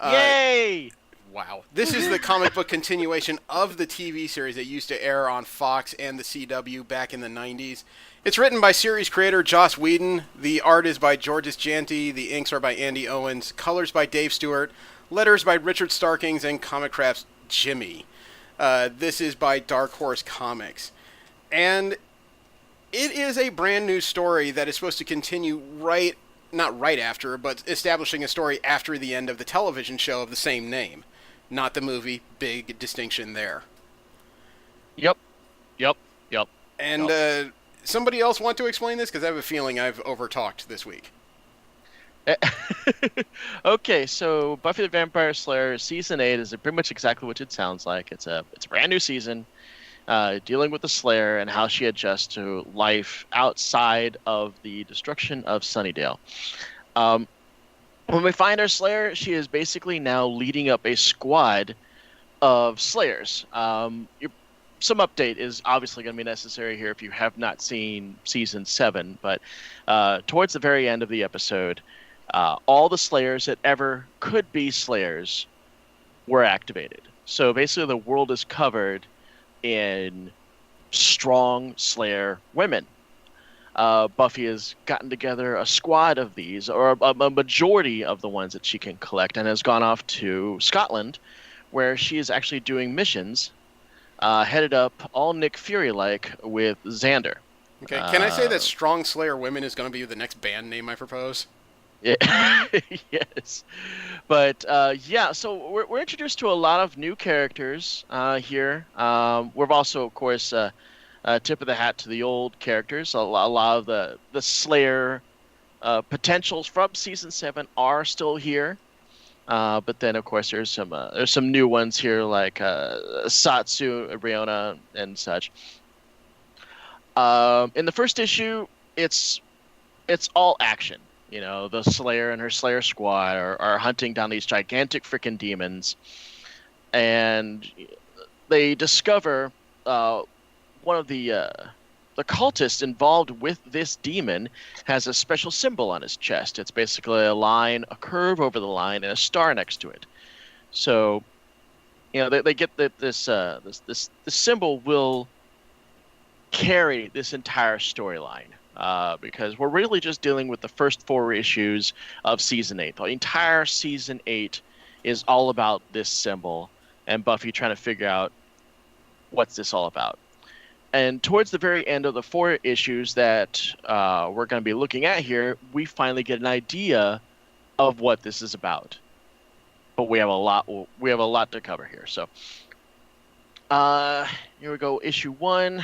Yay! Wow. This is the comic book continuation of the TV series that used to air on Fox and the CW back in the 90s. It's written by series creator Joss Whedon. The art is by Georges Janty. The inks are by Andy Owens. Colors by Dave Stewart. Letters by Richard Starkings and Comic Craft's Jimmy. This is by Dark Horse Comics. And it is a brand new story that is supposed to continue not right after, but establishing a story after the end of the television show of the same name. Not the movie. Big distinction there. Yep. And somebody else want to explain this? Because I have a feeling I've overtalked this week. Okay, so Buffy the Vampire Slayer Season 8 is pretty much exactly what it sounds like. It's a brand new season dealing with the Slayer and how she adjusts to life outside of the destruction of Sunnydale. When we find our Slayer, she is basically now leading up a squad of Slayers. Some update is obviously going to be necessary here if you have not seen Season 7, but towards the very end of the episode, all the Slayers that ever could be Slayers were activated. So basically the world is covered in strong Slayer women. Buffy has gotten together a squad of these, or a majority of the ones that she can collect, and has gone off to Scotland, where she is actually doing missions, headed up all Nick Fury-like with Xander. Okay, can I say that Strong Slayer Women is going to be the next band name I propose? Yeah. Yes. But, so we're introduced to a lot of new characters here. We've also, of course... tip of the hat to the old characters. A lot of the Slayer potentials from Season 7 are still here. But then, of course, there's some new ones here like Satsu, Riona, and such. In the first issue, it's all action. You know, the Slayer and her Slayer squad are hunting down these gigantic freaking demons. And they discover... one of the cultists involved with this demon has a special symbol on his chest. It's basically a line, a curve over the line, and a star next to it. So, you know, they get that this symbol will carry this entire storyline. Because we're really just dealing with the first 4 issues of season 8. The entire season 8 is all about this symbol and Buffy trying to figure out what's this all about. And towards the very end of the 4 issues that we're going to be looking at here, we finally get an idea of what this is about. But we have a lot to cover here. So here we go. Issue 1.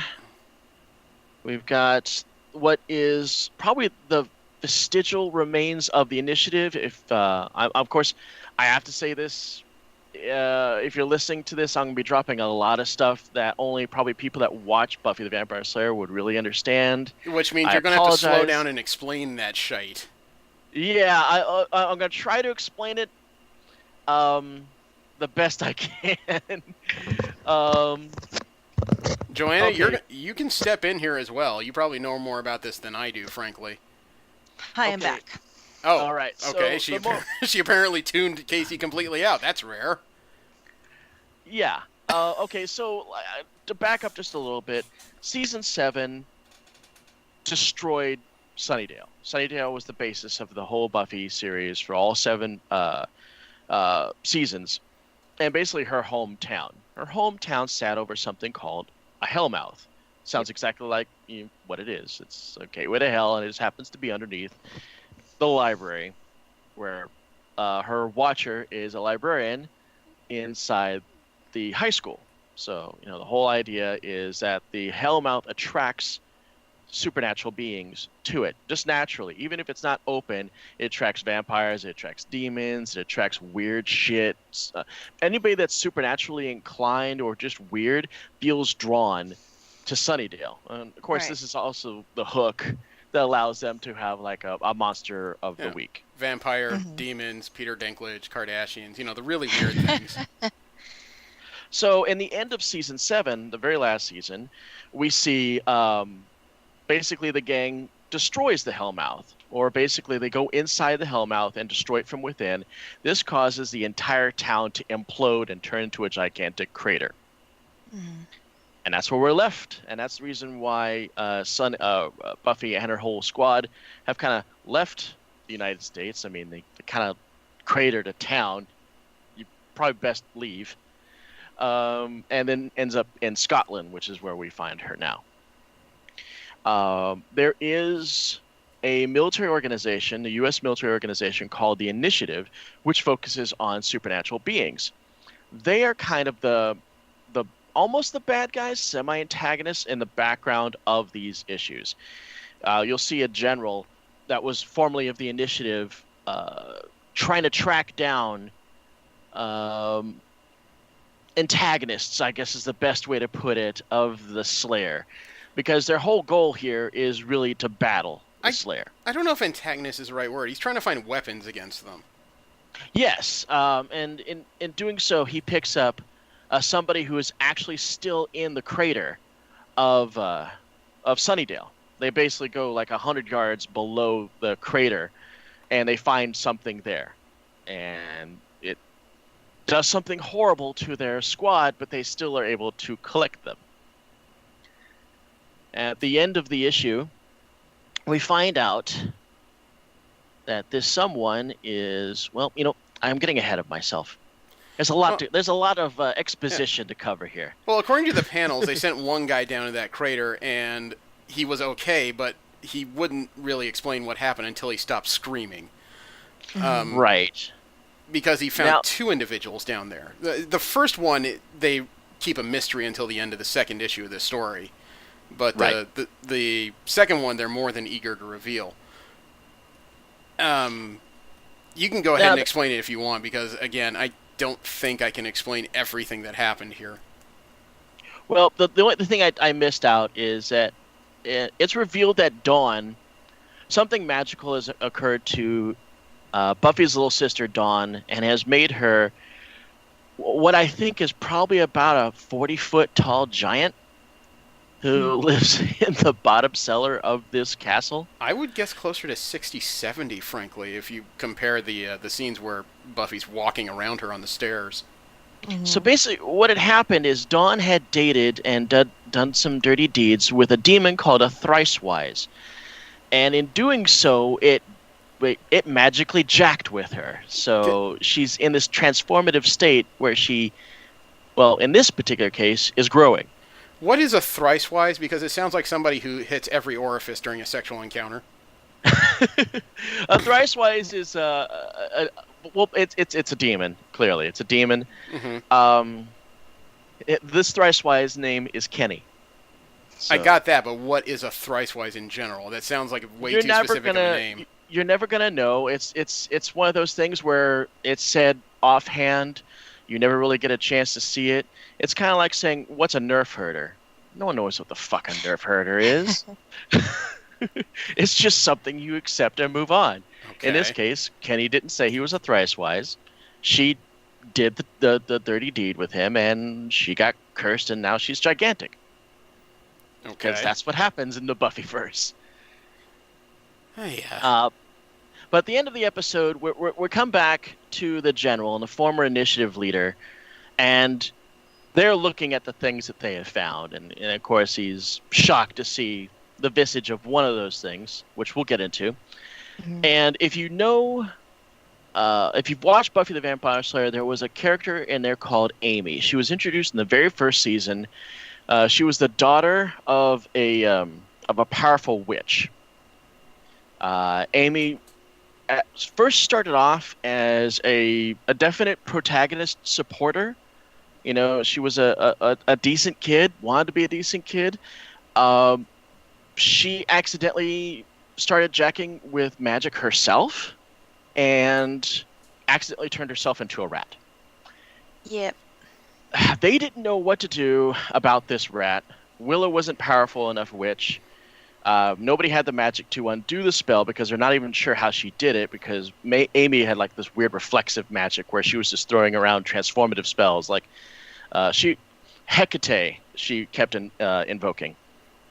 We've got what is probably the vestigial remains of the initiative. Of course, I have to say this. If you're listening to this, I'm going to be dropping a lot of stuff that only probably people that watch Buffy the Vampire Slayer would really understand. Which means you're going to have to slow down and explain that shite. Yeah, I'm going to try to explain it the best I can. Joanna, okay. you can step in here as well. You probably know more about this than I do, frankly. Hi, I'm back. Oh, all right. Okay, so she apparently tuned Casey completely out. That's rare. Yeah. Okay, so to back up just a little bit, Season 7 destroyed Sunnydale. Sunnydale was the basis of the whole Buffy series for all 7 seasons, and basically her hometown. Her hometown sat over something called a Hellmouth. Sounds exactly like what it is. It's a gateway to hell, and it just happens to be underneath the library, where her watcher is a librarian inside the high school. So, the whole idea is that the Hellmouth attracts supernatural beings to it, just naturally. Even if it's not open, it attracts vampires, it attracts demons, it attracts weird shit. Anybody that's supernaturally inclined or just weird feels drawn to Sunnydale. And of course, This is also the hook that allows them to have like a monster of the week. Vampire, demons, Peter Dinklage, Kardashians, the really weird things. So in the end of Season 7, the very last season, we see basically the gang destroys the Hellmouth, or basically they go inside the Hellmouth and destroy it from within. This causes the entire town to implode and turn into a gigantic crater. And that's where we're left. And that's the reason why Buffy and her whole squad have kind of left the United States. I mean, they kind of cratered a town. You probably best leave. And then ends up in Scotland, which is where we find her now. There is a military organization, a U.S. military organization called the Initiative, which focuses on supernatural beings. They are kind of the almost the bad guys, semi-antagonists in the background of these issues. You'll see a general that was formerly of the Initiative trying to track down antagonists, I guess is the best way to put it, of the Slayer. Because their whole goal here is really to battle the Slayer. I don't know if antagonist is the right word. He's trying to find weapons against them. Yes, and in doing so, he picks up somebody who is actually still in the crater of Sunnydale. They basically go like 100 yards below the crater, and they find something there. And it does something horrible to their squad, but they still are able to collect them. At the end of the issue, we find out that this someone is, I'm getting ahead of myself. There's a lot of exposition to cover here. Well, according to the panels, they sent one guy down to that crater, and he was okay, but he wouldn't really explain what happened until he stopped screaming. Right. Because he found 2 individuals down there. The first one, they keep a mystery until the end of the second issue of this story. But the second one, they're more than eager to reveal. You can go ahead and explain it if you want, because, again, I don't think I can explain everything that happened here. Well, the only thing I missed out is that it's revealed that Dawn, something magical has occurred to Buffy's little sister Dawn, and has made her what I think is probably about a 40-foot tall giant who lives in the bottom cellar of this castle. I would guess closer to 60, 70, frankly, if you compare the scenes where Buffy's walking around her on the stairs. So basically, what had happened is Dawn had dated and done some dirty deeds with a demon called a Thrice-Wise. And in doing so, it magically jacked with her. So she's in this transformative state where she, well, in this particular case, is growing. What is a Thrice-Wise? Because it sounds like somebody who hits every orifice during a sexual encounter. A Thrice-Wise is well, it's a demon. Clearly, it's a demon. Mm-hmm. This Thrice-Wise name is Kenny. So, I got that, but what is a Thrice-Wise in general? That sounds like way too specific of a name. You're never gonna know. It's one of those things where it's said offhand. You never really get a chance to see it. It's kind of like saying, "What's a nerf herder?" No one knows what the fuck a nerf herder is. It's just something you accept and move on. Okay. In this case, Kenny didn't say he was a Thrice-Wise. She did the dirty deed with him, and she got cursed, and now she's gigantic. Okay. Because that's what happens in the Buffyverse. Oh, yeah. But at the end of the episode, we come back to the general and the former initiative leader, and they're looking at the things that they have found. And of course, he's shocked to see the visage of one of those things, which we'll get into. Mm-hmm. And if you know, if you've watched Buffy the Vampire Slayer, there was a character in there called Amy. She was introduced in the very first season. She was the daughter of a powerful witch. Amy first started off as a definite protagonist supporter. You know, she was a decent kid, wanted to be a decent kid. She accidentally started jacking with magic herself and accidentally turned herself into a rat. Yep. They didn't know what to do about this rat. Willow wasn't powerful enough witch. Nobody had the magic to undo the spell because they're not even sure how she did it, because Amy had like this weird reflexive magic where she was just throwing around transformative spells. Like Hecate, she kept invoking.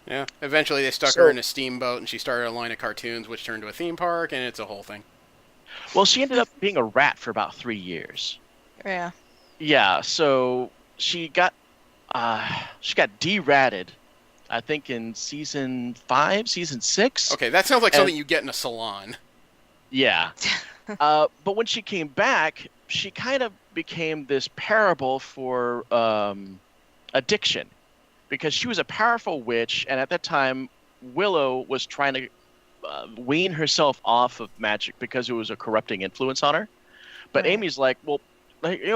Yeah. Eventually they stuck her in a steamboat and she started a line of cartoons which turned to a theme park, and it's a whole thing. Well, she ended up being a rat for about 3 years. Yeah. Yeah, so she got de-ratted, I think in season 5, season 6. Okay, that sounds like something you get in a salon. Yeah. But when she came back, she kind of became this parable for addiction. Because she was a powerful witch, and at that time, Willow was trying to wean herself off of magic because it was a corrupting influence on her. But right. Amy's like, well,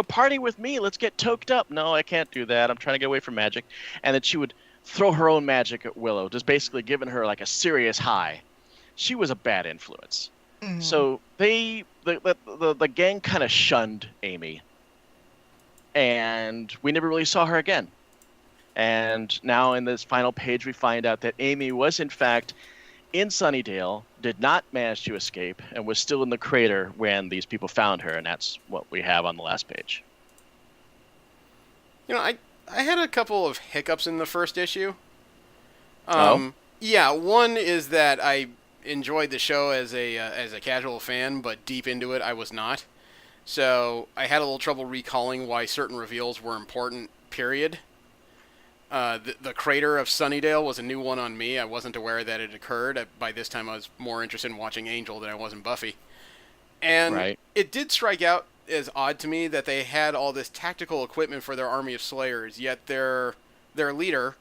party with me, let's get toked up. No, I can't do that. I'm trying to get away from magic. And then she would throw her own magic at Willow, just basically giving her like a serious high. She was a bad influence. Mm-hmm. So the gang kind of shunned Amy. And we never really saw her again. And now in this final page, we find out that Amy was, in fact, in Sunnydale, did not manage to escape, and was still in the crater when these people found her, and that's what we have on the last page. You know, I had a couple of hiccups in the first issue. Yeah, one is that I enjoyed the show as a casual fan, but deep into it, I was not. So I had a little trouble recalling why certain reveals were important, period. The crater of Sunnydale was a new one on me. I wasn't aware that it occurred. By this time, I was more interested in watching Angel than I was in Buffy. And It did strike out as odd to me that they had all this tactical equipment for their army of Slayers, yet their leader,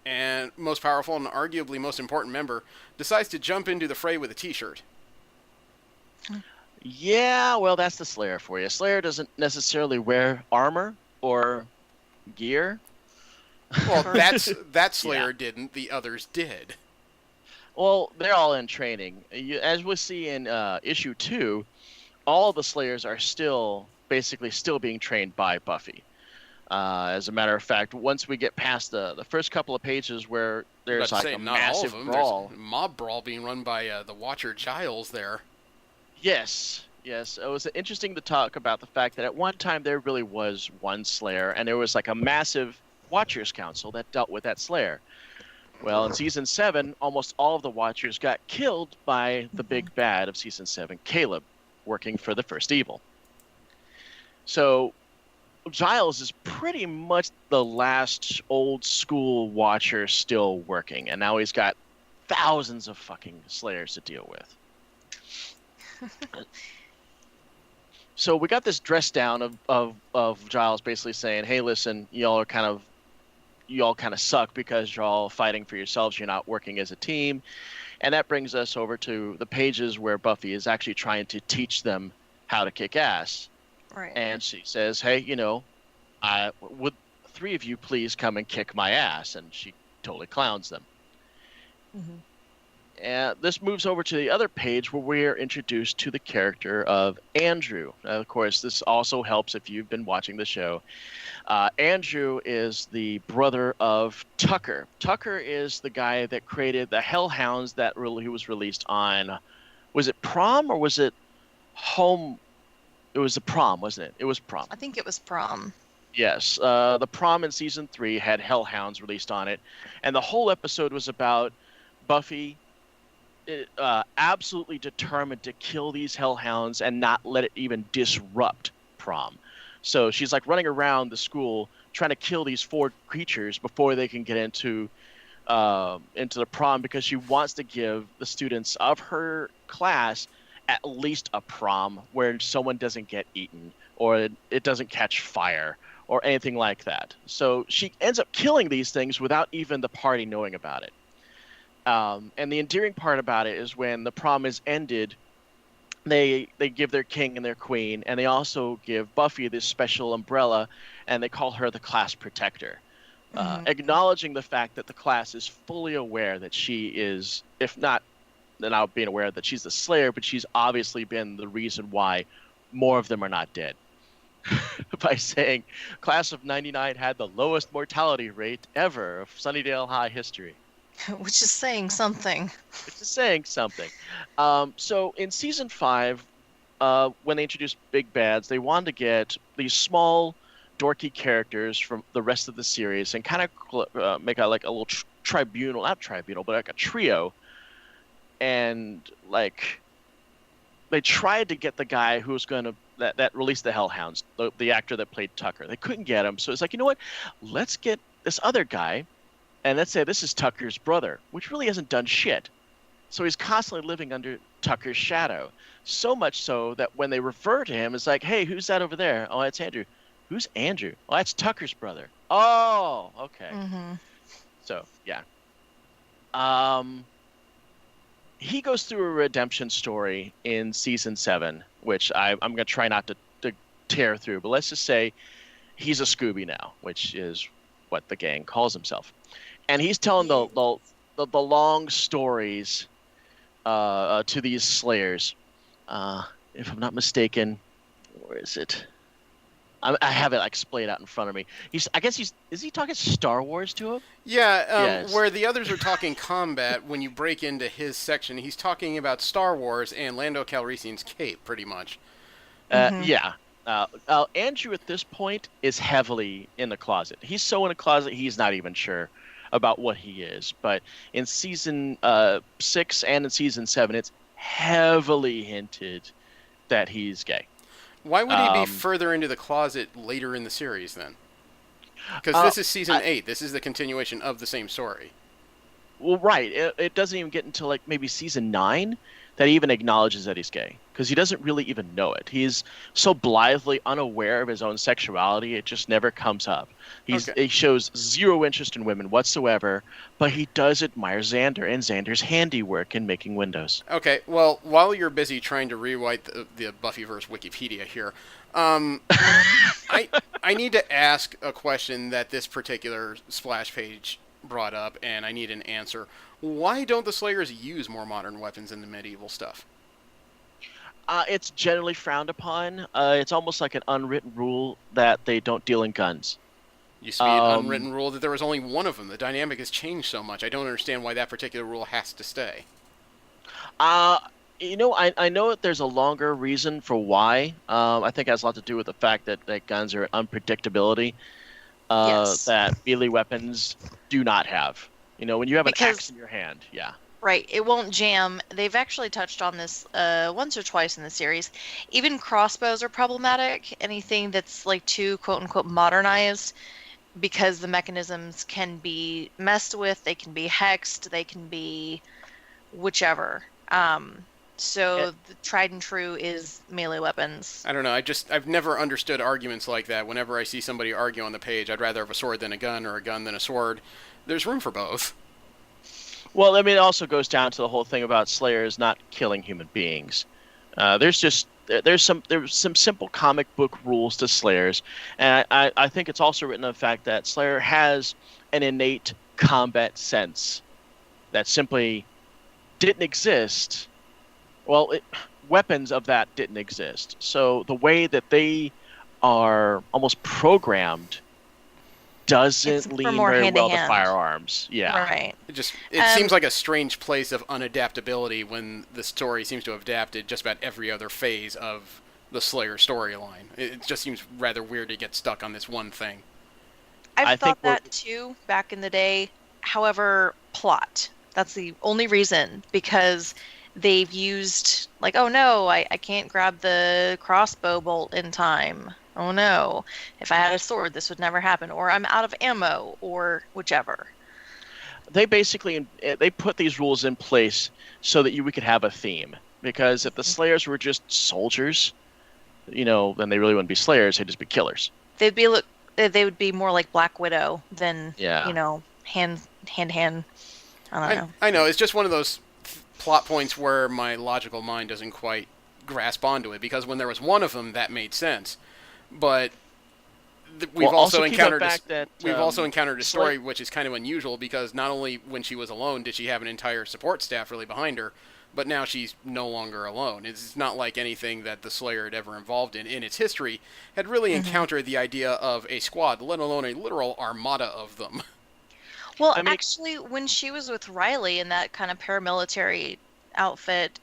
and most powerful and arguably most important member, decides to jump into the fray with a t-shirt. Yeah, well, that's the Slayer for you. Slayer doesn't necessarily wear armor or gear. Well, that Slayer didn't. The others did. Well, they're all in training. As we see in issue 2, all the Slayers are still being trained by Buffy. As a matter of fact, once we get past the first couple of pages where there's like a massive brawl. There's a mob brawl being run by the Watcher Giles there. Yes. It was interesting to talk about the fact that at one time there really was one Slayer, and there was like a massive Watchers Council that dealt with that Slayer. Well, in season 7, almost all of the Watchers got killed by the big bad of season 7, Caleb, working for the First Evil. So Giles is pretty much the last old school Watcher still working, and now he's got thousands of fucking Slayers to deal with. So we got this dress down of Giles basically saying, "Hey, listen, you all kind of suck because you're all fighting for yourselves. You're not working as a team." And that brings us over to the pages where Buffy is actually trying to teach them how to kick ass. Right. And she says, "Hey, would 3 of you please come and kick my ass?" And she totally clowns them. Mm-hmm. And this moves over to the other page where we're introduced to the character of Andrew. Of course, this also helps if you've been watching the show. Andrew is the brother of Tucker. Tucker is the guy that created the Hellhounds that really was released on, was it Prom or was it Home? It was the Prom, wasn't it? It was Prom. I think it was Prom. Yes. The Prom in season 3 had Hellhounds released on it. And the whole episode was about Buffy absolutely determined to kill these Hellhounds and not let it even disrupt Prom. So she's like running around the school trying to kill these 4 creatures before they can get into the prom, because she wants to give the students of her class at least a prom where someone doesn't get eaten or it doesn't catch fire or anything like that. So she ends up killing these things without even the party knowing about it. And the endearing part about it is when the prom is ended, they give their king and their queen, and they also give Buffy this special umbrella, and they call her the class protector, acknowledging the fact that the class is fully aware that she is, if not now being aware that she's the Slayer, but she's obviously been the reason why more of them are not dead. By saying, class of 99 had the lowest mortality rate ever of Sunnydale High history. Which is saying something. So in season 5, when they introduced big bads, they wanted to get these small, dorky characters from the rest of the series and kind of make a little tribunal, not tribunal, but like a trio. And like they tried to get the guy who was going to that released the Hellhounds, the actor that played Tucker. They couldn't get him, so it's like, you know what? Let's get this other guy. And let's say this is Tucker's brother, which really hasn't done shit. So he's constantly living under Tucker's shadow. So much so that when they refer to him, it's like, hey, who's that over there? Oh, that's Andrew. Who's Andrew? Oh, that's Tucker's brother. Oh, okay. Mm-hmm. So, yeah. He goes through a redemption story in season 7, which I'm going to try not to tear through. But let's just say he's a Scooby now, which is what the gang calls himself. And he's telling the long stories to these Slayers. If I'm not mistaken, where is it? I have it like splayed out in front of me. Is he talking Star Wars to him? Yeah, Yes. Where the others are talking combat, when you break into his section, he's talking about Star Wars and Lando Calrissian's cape, pretty much. Yeah. Andrew at this point is heavily in the closet. He's so in the closet he's not even sure about what he is. But in season 6 and in season 7, it's heavily hinted that he's gay. Why would he be further into the closet later in the series then? Because this is season 8. This is the continuation of the same story. Well, right. It doesn't even get until like maybe season 9 that he even acknowledges that he's gay, because he doesn't really even know it. He's so blithely unaware of his own sexuality, it just never comes up. He shows zero interest in women whatsoever, but he does admire Xander and Xander's handiwork in making windows. Okay, well, while you're busy trying to rewrite the Buffyverse Wikipedia here, I need to ask a question that this particular splash page brought up, and I need an answer. Why don't the Slayers use more modern weapons in the medieval stuff? It's generally frowned upon. It's almost like an unwritten rule that they don't deal in guns. Used to be an unwritten rule that there was only one of them. The dynamic has changed so much. I don't understand why that particular rule has to stay. I know that there's a longer reason for why. I think it has a lot to do with the fact that guns are unpredictability. Yes. That melee weapons do not have. When you have an axe in your hand, yeah. Right, it won't jam. They've actually touched on this once or twice in the series. Even crossbows are problematic. Anything that's like too quote unquote modernized, because the mechanisms can be messed with, they can be hexed, they can be whichever. So the tried and true is melee weapons. I don't know. I've never understood arguments like that. Whenever I see somebody argue on the page, I'd rather have a sword than a gun or a gun than a sword. There's room for both. Well, I mean, it also goes down to the whole thing about Slayers not killing human beings. There's some simple comic book rules to Slayers, and I think it's also written on the fact that Slayer has an innate combat sense that simply didn't exist. Well, weapons of that didn't exist. So the way that they are almost programmed doesn't lean very well to firearms. Yeah. Right. It seems like a strange place of unadaptability when the story seems to have adapted just about every other phase of the Slayer storyline. It just seems rather weird to get stuck on this one thing. I thought that too back in the day. However, plot. That's the only reason, because they've used like, oh no, I can't grab the crossbow bolt in time. Oh no, if I had a sword, this would never happen. Or I'm out of ammo, or whichever. They basically, they put these rules in place so that we could have a theme. Because if the Slayers were just soldiers, then they really wouldn't be Slayers, they'd just be killers. They would be more like Black Widow than, hand to hand. I don't know. I know, it's just one of those plot points where my logical mind doesn't quite grasp onto it, because when there was one of them, that made sense. But we've also encountered a story which is kind of unusual, because not only when she was alone did she have an entire support staff really behind her, but now she's no longer alone. It's not like anything that the Slayer had ever involved in its history had really encountered the idea of a squad, let alone a literal armada of them. Well, actually, when she was with Riley in that kind of paramilitary outfit,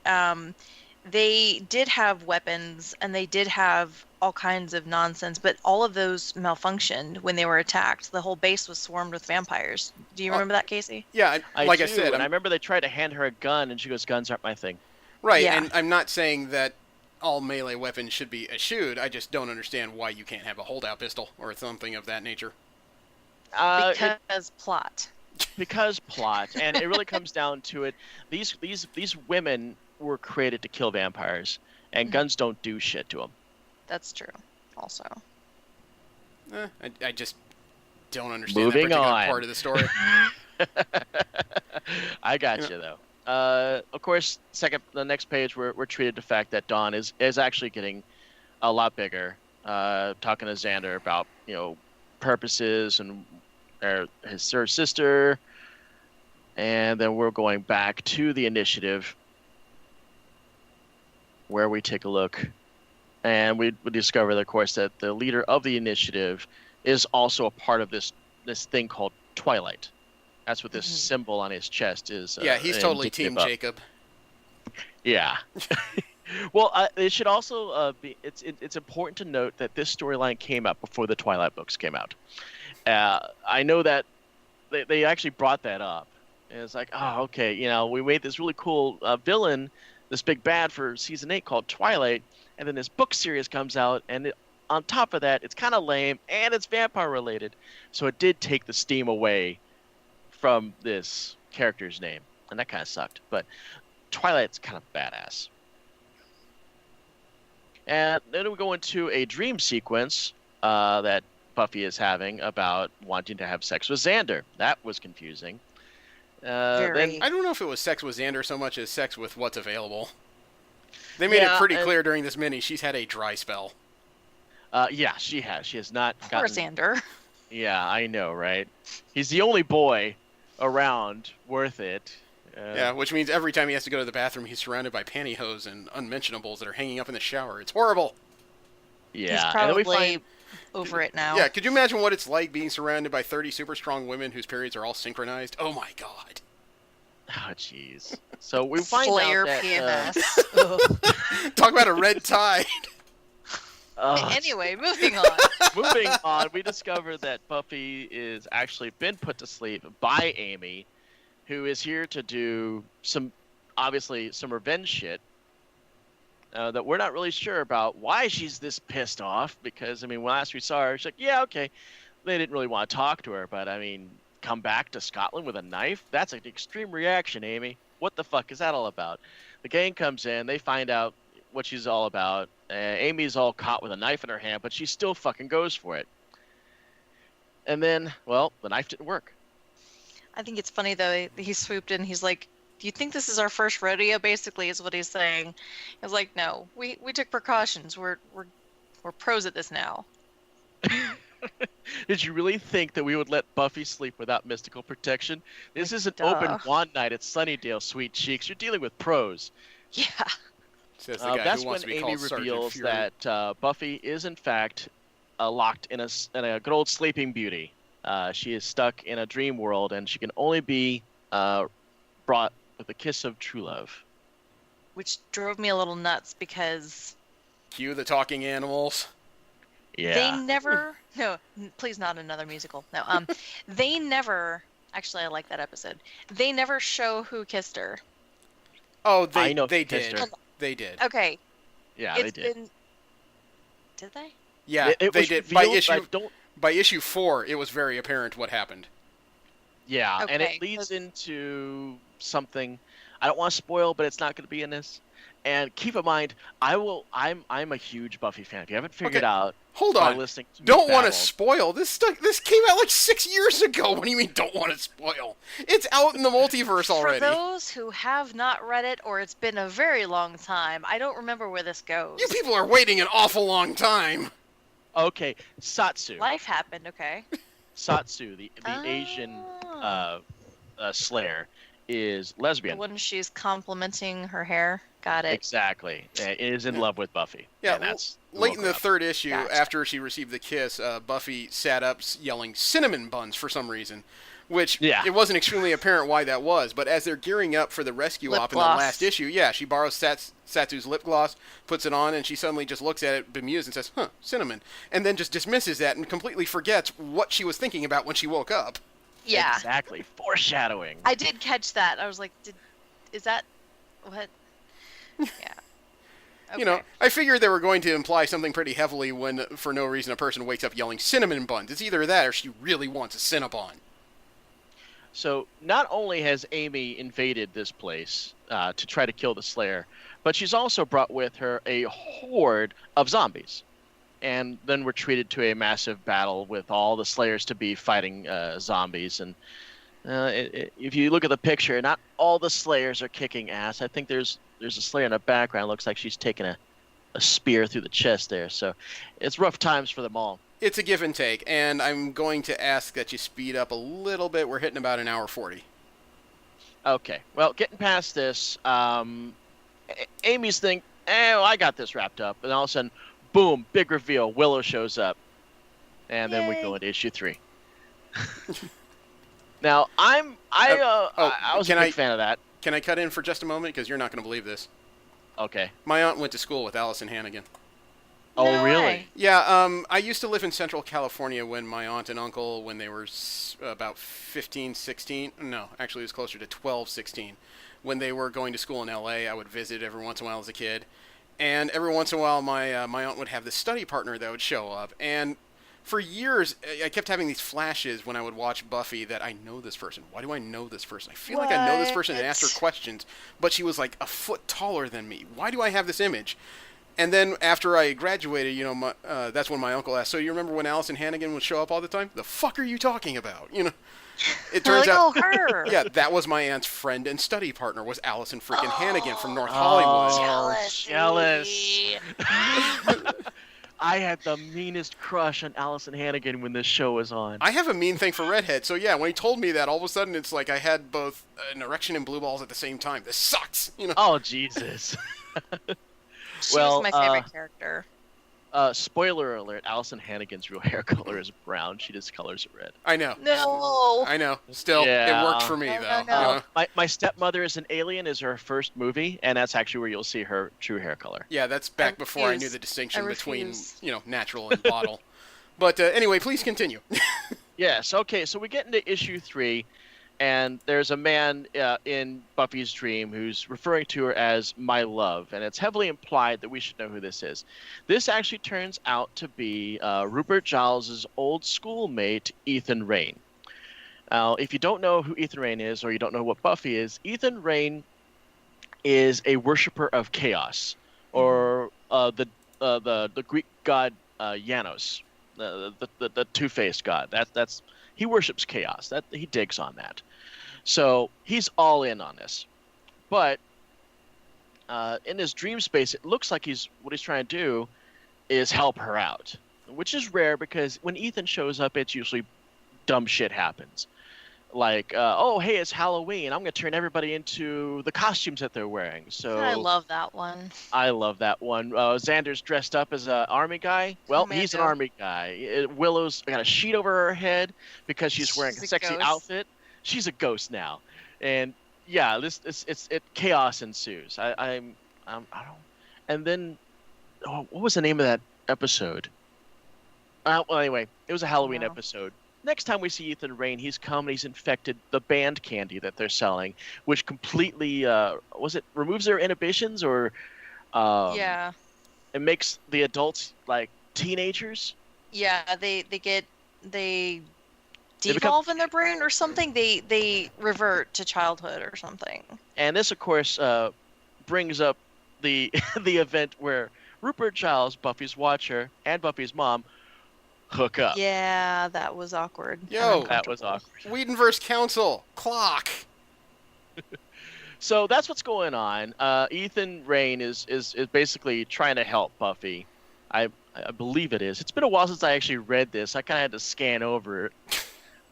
they did have weapons and they did have all kinds of nonsense, but all of those malfunctioned when they were attacked. The whole base was swarmed with vampires. Do you remember that, Casey? Yeah, I said, I remember they tried to hand her a gun and she goes, "Guns aren't my thing." Right, yeah. And I'm not saying that all melee weapons should be eschewed. I just don't understand why you can't have a holdout pistol or something of that nature. Because plot. Because plot, and it really comes down to it. These women were created to kill vampires, and guns don't do shit to them. That's true. Also, I just don't understand that particular part of the story. I got you though. Of course, the next page we're treated to the fact that Dawn is actually getting a lot bigger. Talking to Xander about purposes and her sister, and then we're going back to the initiative where we take a look, and we discover, of course, that the leader of the initiative is also a part of this thing called Twilight. That's what this symbol on his chest is. Yeah, he's totally Team Jacob. Yeah. Well, it should also be. It's important to note that this storyline came out before the Twilight books came out. I know that they actually brought that up. And it's like, oh, okay, we made this really cool villain, this big bad for season 8 called Twilight, and then this book series comes out, and on top of that, it's kind of lame, and it's vampire related. So it did take the steam away from this character's name, and that kind of sucked. But Twilight's kind of badass. And then we go into a dream sequence that Buffy is having about wanting to have sex with Xander. That was confusing. I don't know if it was sex with Xander so much as sex with what's available. They made it pretty clear during this mini she's had a dry spell. Yeah, she has. She has not gotten... Poor Xander. Yeah, I know, right? He's the only boy around worth it. Yeah, which means every time he has to go to the bathroom, he's surrounded by pantyhose and unmentionables that are hanging up in the shower. It's horrible. Yeah, he's probably over it now. Yeah, could you imagine what it's like being surrounded by 30 super strong women whose periods are all synchronized? Oh my god. Oh, jeez. So we find Slayer out that... PMS. Talk about a red tide. Anyway, moving on. Moving on, we discover that Buffy is actually been put to sleep by Amy, who is here to do obviously some revenge shit that we're not really sure about why she's this pissed off. Because, I mean, when last we saw her, she's like, yeah, okay, they didn't really want to talk to her, but, I mean, come back to Scotland with a knife? That's an extreme reaction, Amy. What the fuck is that all about? The gang comes in, they find out what she's all about. Amy's all caught with a knife in her hand, but she still fucking goes for it. And then, well, the knife didn't work. I think it's funny, though, he swooped in, he's like, do you think this is our first rodeo, basically, is what he's saying. He's like, no, we took precautions. We're pros at this now. Did you really think that we would let Buffy sleep without mystical protection? This is an Duh. open wand night at Sunnydale, sweet cheeks. You're dealing with pros. Yeah. Says the guy That's who wants when to be Amy called Sergeant reveals Fury. that Buffy is, in fact, locked in a good old Sleeping Beauty. She is stuck in a dream world, and she can only be brought with a kiss of true love. Which drove me a little nuts because Cue the talking animals. Yeah. they never... No, please not another musical. No, they never... Actually, I like that episode. They never show who kissed her. Oh, I know they kissed did. her. They did. Okay. Yeah, It's they did. been... Did they? Yeah, It they was did. revealed, By issue 4, it was very apparent what happened. Yeah, and Okay, it leads 'cause- into something. I don't want to spoil, but it's not going to be in this. And keep in mind, I'm a huge Buffy fan. If you haven't figured Okay, out Hold by on. listening to me Don't want to babble- spoil this stuff. This came out like 6 years ago. What do you mean don't want to spoil? It's out in the multiverse already. For those who have not read it, or it's been a very long time, I don't remember where this goes. You people are waiting an awful long time. Okay, Satsu. Life happened, okay. Satsu, the Asian Slayer, is The lesbian. one she's complimenting her hair. Got it. Exactly. Is in love with Buffy. Yeah, and that's late in the crap. third issue, Gotcha. after she received the kiss, Buffy sat up yelling cinnamon buns for some reason. Which, Yeah. it wasn't extremely apparent why that was, but as they're gearing up for the rescue Lip op in gloss. the last issue, yeah, she borrows Satsu's lip gloss, puts it on, and she suddenly just looks at it bemused and says, huh, cinnamon. And then just dismisses that and completely forgets what she was thinking about when she woke up. Yeah. Exactly. Foreshadowing. I did catch that. I was like, is that what? Yeah. Okay. You know, I figured they were going to imply something pretty heavily when, for no reason, a person wakes up yelling cinnamon buns. It's either that or she really wants a Cinnabon. So not only has Amy invaded this place to try to kill the Slayer, but she's also brought with her a horde of zombies. And then we're treated to a massive battle with all the Slayers to be fighting zombies. And if you look at the picture, not all the Slayers are kicking ass. I think there's a Slayer in the background. Looks like she's taking a spear through the chest there. So it's rough times for them all. It's a give and take, and I'm going to ask that you speed up a little bit. We're hitting about an hour 40. Okay. Well, getting past this, Amy's think, well, I got this wrapped up. And all of a sudden, boom, big reveal. Willow shows up. And then we go Yay. into issue 3. Now, I was a can big fan of that. Can I cut in for just a moment? Because you're not going to believe this. Okay. My aunt went to school with Allison Hannigan. Oh, No really? way. Yeah, I used to live in Central California when my aunt and uncle, when they were about 15, 16, no, actually it was closer to 12, 16, when they were going to school in L.A., I would visit every once in a while as a kid, and every once in a while my aunt would have this study partner that would show up, and for years I kept having these flashes when I would watch Buffy that I know this person. Why do I know this person? I feel like I know this person and asked her What? questions, but she was like a foot taller than me. Why do I have this image? And then after I graduated, you know, that's when my uncle asked, so you remember when Allison Hannigan would show up all the time? The fuck are you talking about? You know, it turns Like, out, oh, her. yeah, that was my aunt's friend and study partner was Allison freaking Hannigan from North Hollywood. Oh, Jealousy. I had the meanest crush on Allison Hannigan when this show was on. I have a mean thing for redheads, so yeah, when he told me that, all of a sudden it's like I had both an erection and blue balls at the same time. This sucks, you know. Oh, Jesus. She Well, was my favorite character. Spoiler alert, Allison Hannigan's real hair color is brown. She just colors it red. I know. No. I know. Still, Yeah. it worked for me, No, though. no. you know? My Stepmother is an Alien is her first movie, and that's actually where you'll see her true hair color. Yeah, that's back I before I knew refuse. the distinction I between, refuse. you know, natural and bottle. But anyway, please continue. Yes, okay, so we get into issue 3, And there's a man in Buffy's dream who's referring to her as my love, and it's heavily implied that we should know who this is. This actually turns out to be Rupert Giles' old schoolmate, Ethan Rayne. Now, if you don't know who Ethan Rayne is, or you don't know what Buffy is, Ethan Rayne is a worshiper of chaos, or the Greek god Janos, the two-faced god. That's he worships chaos. That he digs on that. So he's all in on this. But in his dream space, it looks like what he's trying to do is help her out, which is rare because when Ethan shows up, it's usually dumb shit happens. Like, oh, hey, it's Halloween. I'm going to turn everybody into the costumes that they're wearing. So I love that one. I love that one. Xander's dressed up as an army guy. Well, he's an army guy. Willow's got a sheet over her head because she's wearing a sexy outfit. She's a ghost now. And yeah, chaos ensues. I don't. And then, what was the name of that episode? Well, anyway, it was a Halloween episode. Next time we see Ethan Rayne, he's come and he's infected the band candy that they're selling, which completely removes their inhibitions, or it makes the adults like teenagers. Yeah, they devolve in their brain or something. They revert to childhood or something. And this, of course, brings up the the event where Rupert Giles, Buffy's watcher, and Buffy's mom hook up. Yeah, that was awkward. Yo, that was awkward. Whedonverse Council, clock. So that's what's going on. Ethan Rayne is basically trying to help Buffy. I believe it is. It's been a while since I actually read this. I kind of had to scan over it.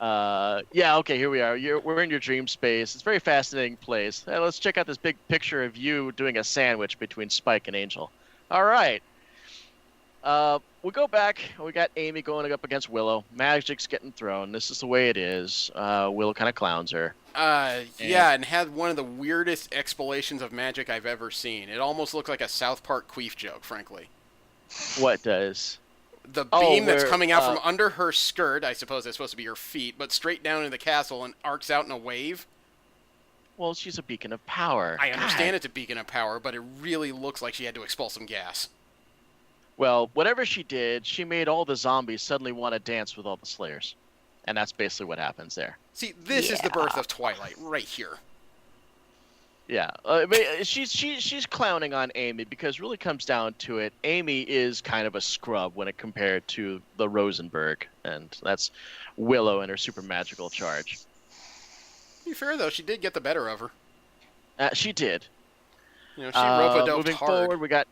Yeah, okay, here we are. We're in your dream space. It's a very fascinating place. Let's check out this big picture of you doing a sandwich between Spike and Angel. All right. We go back. We got Amy going up against Willow. Magic's getting thrown. This is the way it is. Willow kind of clowns her. And had one of the weirdest explanations of magic I've ever seen. It almost looked like a South Park queef joke, frankly. What does? The beam that's coming out from under her skirt, I suppose that's supposed to be her feet, but straight down into the castle and arcs out in a wave. Well, she's a beacon of power. I understand it's a beacon of power, but it really looks like she had to expel some gas. Well, whatever she did, she made all the zombies suddenly want to dance with all the Slayers. And that's basically what happens there. See, this is the birth of Twilight, right here. Yeah, she's clowning on Amy because really comes down to it, Amy is kind of a scrub when it compared to the Rosenberg, and that's Willow and her super magical charge. To be fair, though, she did get the better of her. She did. You know, she ropo-doped moving hard. forward, we got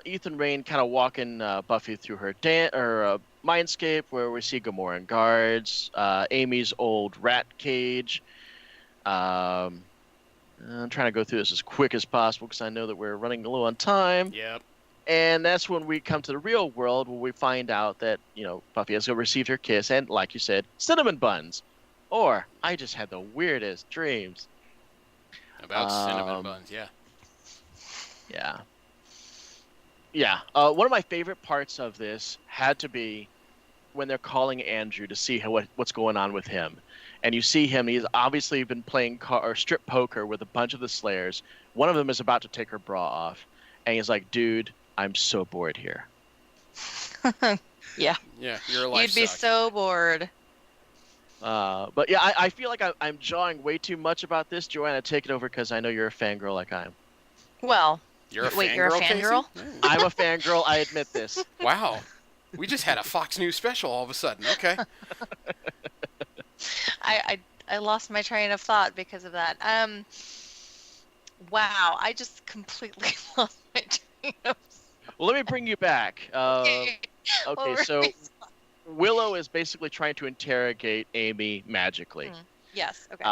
Ethan Rayne kind of walking Buffy through her mindscape, where we see Gamoran guards, Amy's old rat cage. I'm trying to go through this as quick as possible because I know that we're running a little on time. Yep. And that's when we come to the real world, where we find out that, Buffy has received her kiss and, like you said, cinnamon buns. Or, I just had the weirdest dreams. About cinnamon buns, yeah. Yeah. Yeah. One of my favorite parts of this had to be when they're calling Andrew to see what's going on with him. And you see him, he's obviously been playing strip poker with a bunch of the Slayers. One of them is about to take her bra off. And he's like, dude, I'm so bored here. Yeah. Yeah, your life You'd be sucked. so bored. But yeah, I feel like I'm jawing way too much about this. Joanna, take it over because I know you're a fangirl like I am. Well, you're a fangirl? I'm a fangirl, I admit this. Wow. We just had a Fox News special all of a sudden. Okay. I lost my train of thought because of that. Wow, I just completely lost my train of thought. Well, let me bring you back. Okay, so Willow is basically trying to interrogate Amy magically. Yes, okay.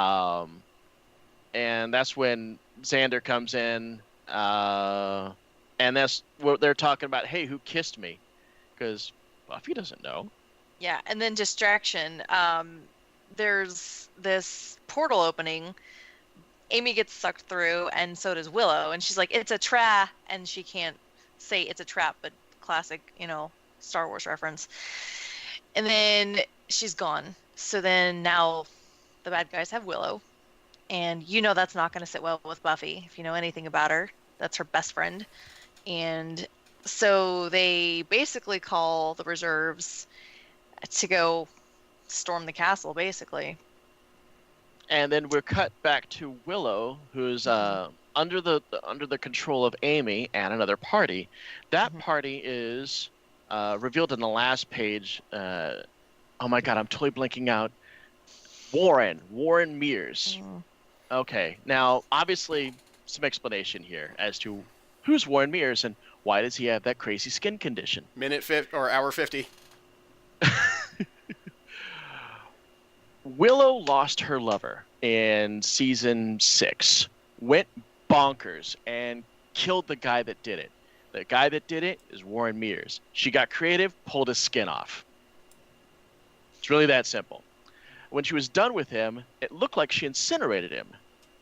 And that's when Xander comes in, and that's what they're talking about. Hey, who kissed me? Because Buffy doesn't know. Yeah, and then distraction. There's this portal opening. Amy gets sucked through, and so does Willow. And she's like, "It's a trap," and she can't say it's a trap, but classic, Star Wars reference. And then she's gone. So then now the bad guys have Willow, and you know that's not going to sit well with Buffy if you know anything about her. That's her best friend. And so they basically call the reserves to go storm the castle, basically. And then we're cut back to Willow, who's under the control of Amy and another party. That party is revealed in the last page. Oh my God, I'm totally blanking out. Warren Mears. Okay, now obviously some explanation here as to who's Warren Mears and why does he have that crazy skin condition. Minute 50 or hour 50. Willow lost her lover in season 6, went bonkers and killed the guy that did it. The guy that did it is Warren Mears. She got creative, pulled his skin off. It's really that simple. When she was done with him, it looked like she incinerated him.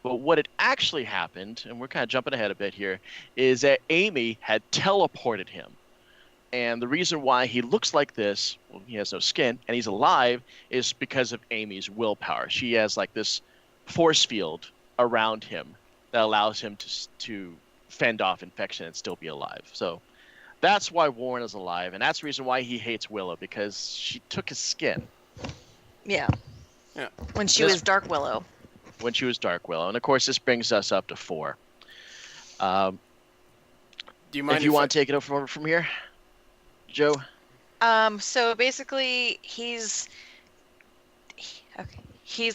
But what had actually happened, and we're kind of jumping ahead a bit here, is that Amy had teleported him. And the reason why he looks like this, well, he has no skin, and he's alive, is because of Amy's willpower. She has like this force field around him that allows him to fend off infection and still be alive. So that's why Warren is alive, and that's the reason why he hates Willow, because she took his skin. Yeah. Yeah. When she was Dark Willow. When she was Dark Willow. And of course, this brings us up to 4. Do you mind if you want to take it over from here, Joe? So basically, he's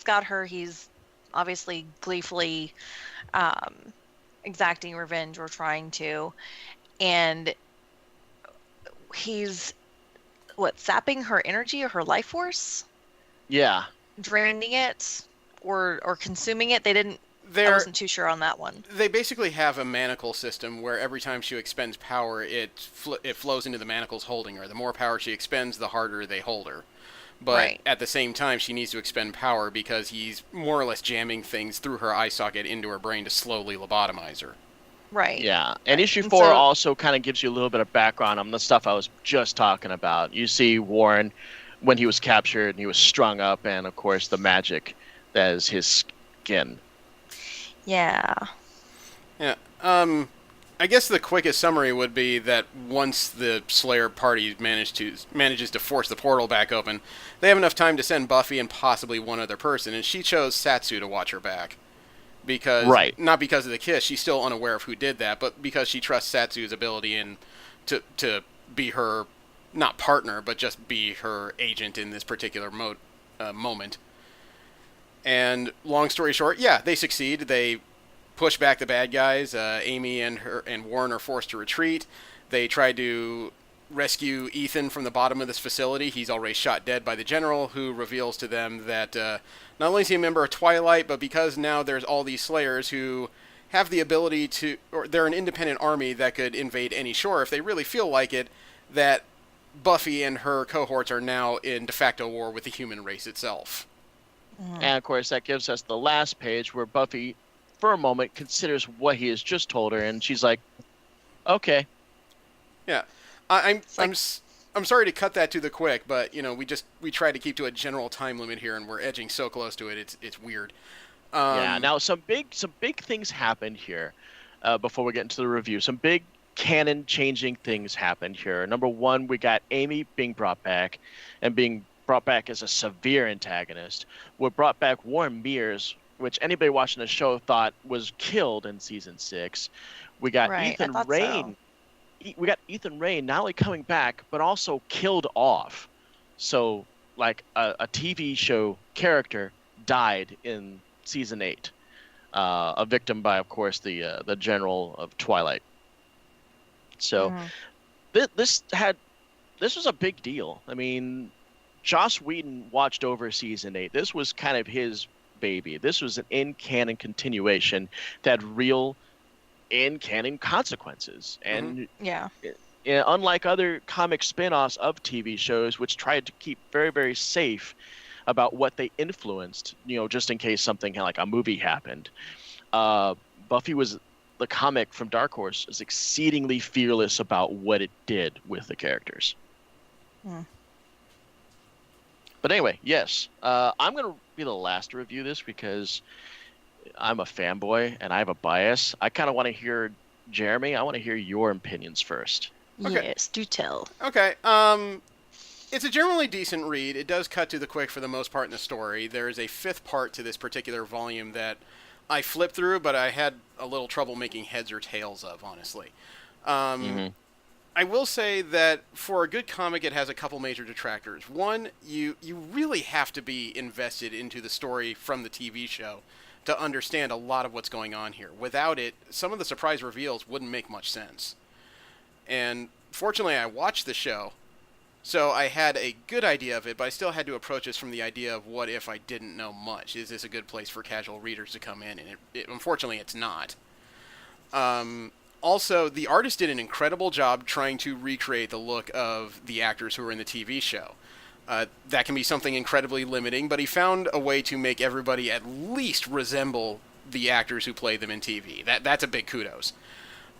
got her. He's obviously gleefully exacting revenge or trying to, and he's zapping her energy or her life force? Yeah. Draining it or consuming it. I wasn't too sure on that one. They basically have a manacle system where every time she expends power, it flows into the manacles holding her. The more power she expends, the harder they hold her. But at the same time, she needs to expend power because he's more or less jamming things through her eye socket into her brain to slowly lobotomize her. Right. Yeah. And issue 4 also kind of gives you a little bit of background on the stuff I was just talking about. You see Warren when he was captured and he was strung up, and of course the magic that is his skin. Yeah. Yeah. I guess the quickest summary would be that once the Slayer party manages to force the portal back open, they have enough time to send Buffy and possibly one other person, and she chose Satsu to watch her back. Not because of the kiss, she's still unaware of who did that, but because she trusts Satsu's ability to be her, not partner, but just be her agent in this particular moment. And long story short, yeah, they succeed. They push back the bad guys. Amy and Warren are forced to retreat. They try to rescue Ethan from the bottom of this facility. He's already shot dead by the general, who reveals to them that not only is he a member of Twilight, but because now there's all these Slayers who have the ability to, or they're an independent army that could invade any shore if they really feel like it, that Buffy and her cohorts are now in de facto war with the human race itself. And of course, that gives us the last page where Buffy, for a moment, considers what he has just told her, and she's like, "Okay." Yeah, I'm sorry to cut that to the quick, but we try to keep to a general time limit here, and we're edging so close to it. It's weird. Yeah. Now some big things happened here. Before we get into the review, some big canon changing things happened here. Number 1, we got Amy being brought back, and being brought back as a severe antagonist. We brought back Warren Mears, which anybody watching the show thought was killed in season 6. We got Ethan Rayne. We got Ethan Rayne not only coming back, but also killed off. So, like a TV show character died in season 8, a victim by, of course, the general of Twilight. So, this was a big deal. I mean, Joss Whedon watched over season 8. This was kind of his baby. This was an in-canon continuation that had real in-canon consequences. And unlike other comic spin-offs of TV shows, which tried to keep very, very safe about what they influenced, just in case something like a movie happened, Buffy the comic from Dark Horse is exceedingly fearless about what it did with the characters. But anyway, yes, I'm going to be the last to review this because I'm a fanboy and I have a bias. I kind of want to hear, Jeremy, I want to hear your opinions first. Okay. Yes, do tell. Okay. It's a generally decent read. It does cut to the quick for the most part in the story. There is a fifth part to this particular volume that I flipped through, but I had a little trouble making heads or tails of, honestly. I will say that for a good comic, it has a couple major detractors. One, you really have to be invested into the story from the TV show to understand a lot of what's going on here. Without it, some of the surprise reveals wouldn't make much sense. And fortunately, I watched the show, so I had a good idea of it, but I still had to approach this from the idea of what if I didn't know much? Is this a good place for casual readers to come in? And unfortunately, it's not. Also, the artist did an incredible job trying to recreate the look of the actors who were in the TV show. That can be something incredibly limiting, but he found a way to make everybody at least resemble the actors who played them in TV. That's a big kudos.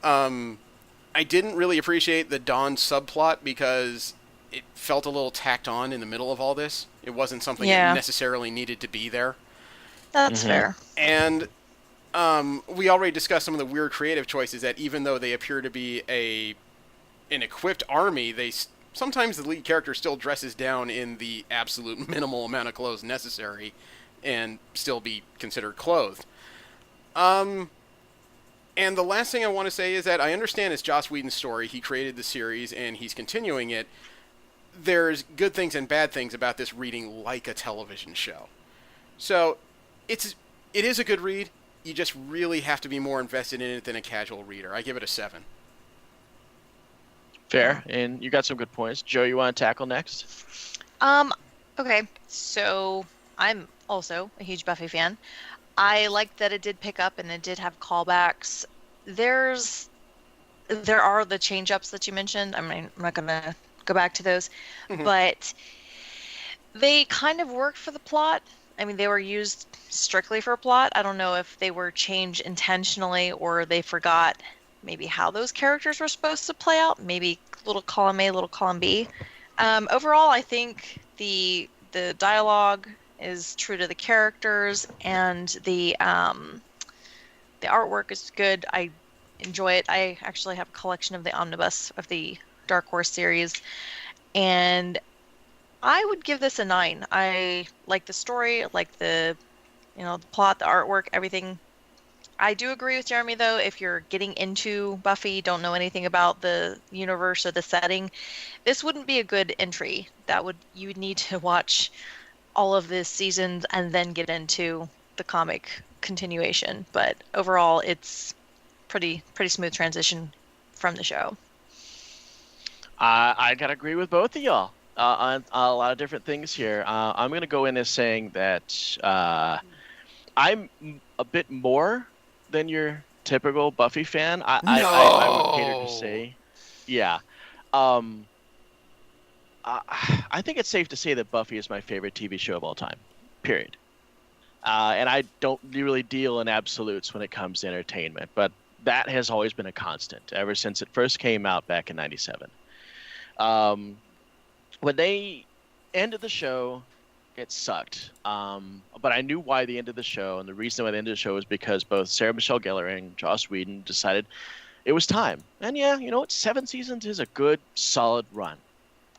I didn't really appreciate the Dawn subplot because it felt a little tacked on in the middle of all this. It wasn't something that necessarily needed to be there. That's fair. And we already discussed some of the weird creative choices that even though they appear to be an equipped army, sometimes the lead character still dresses down in the absolute minimal amount of clothes necessary and still be considered clothed. And the last thing I want to say is that I understand it's Joss Whedon's story. He created the series and he's continuing it. There's good things and bad things about this reading like a television show. So it is a good read. You just really have to be more invested in it than a casual reader. I give it a 7. Fair, and you got some good points. Joe, you want to tackle next? Okay, so I'm also a huge Buffy fan. I liked that it did pick up and it did have callbacks. There are the change-ups that you mentioned. I mean, I'm not going to go back to those, but they kind of worked for the plot. I mean, they were used strictly for plot. I don't know if they were changed intentionally or they forgot maybe how those characters were supposed to play out. Maybe little column A, little column B. Overall, I think the dialogue is true to the characters and the artwork is good. I enjoy it. I actually have a collection of the omnibus of the Dark Horse series, and I would give this a 9. I like the story, like the plot, the artwork, everything. I do agree with Jeremy, though, if you're getting into Buffy, don't know anything about the universe or the setting, this wouldn't be a good entry. You would need to watch all of the seasons and then get into the comic continuation. But overall, it's pretty smooth transition from the show. I gotta agree with both of y'all on a lot of different things here. I'm gonna go in as saying that I'm a bit more than your typical Buffy fan. I would cater to say, yeah. I think it's safe to say that Buffy is my favorite TV show of all time, period. And I don't really deal in absolutes when it comes to entertainment, but that has always been a constant ever since it first came out back in '97. When they ended the show, it sucked. But I knew why they ended the show, and the reason why they ended the show was because both Sarah Michelle Gellar and Joss Whedon decided it was time. And yeah, you know what? 7 seasons is a good, solid run.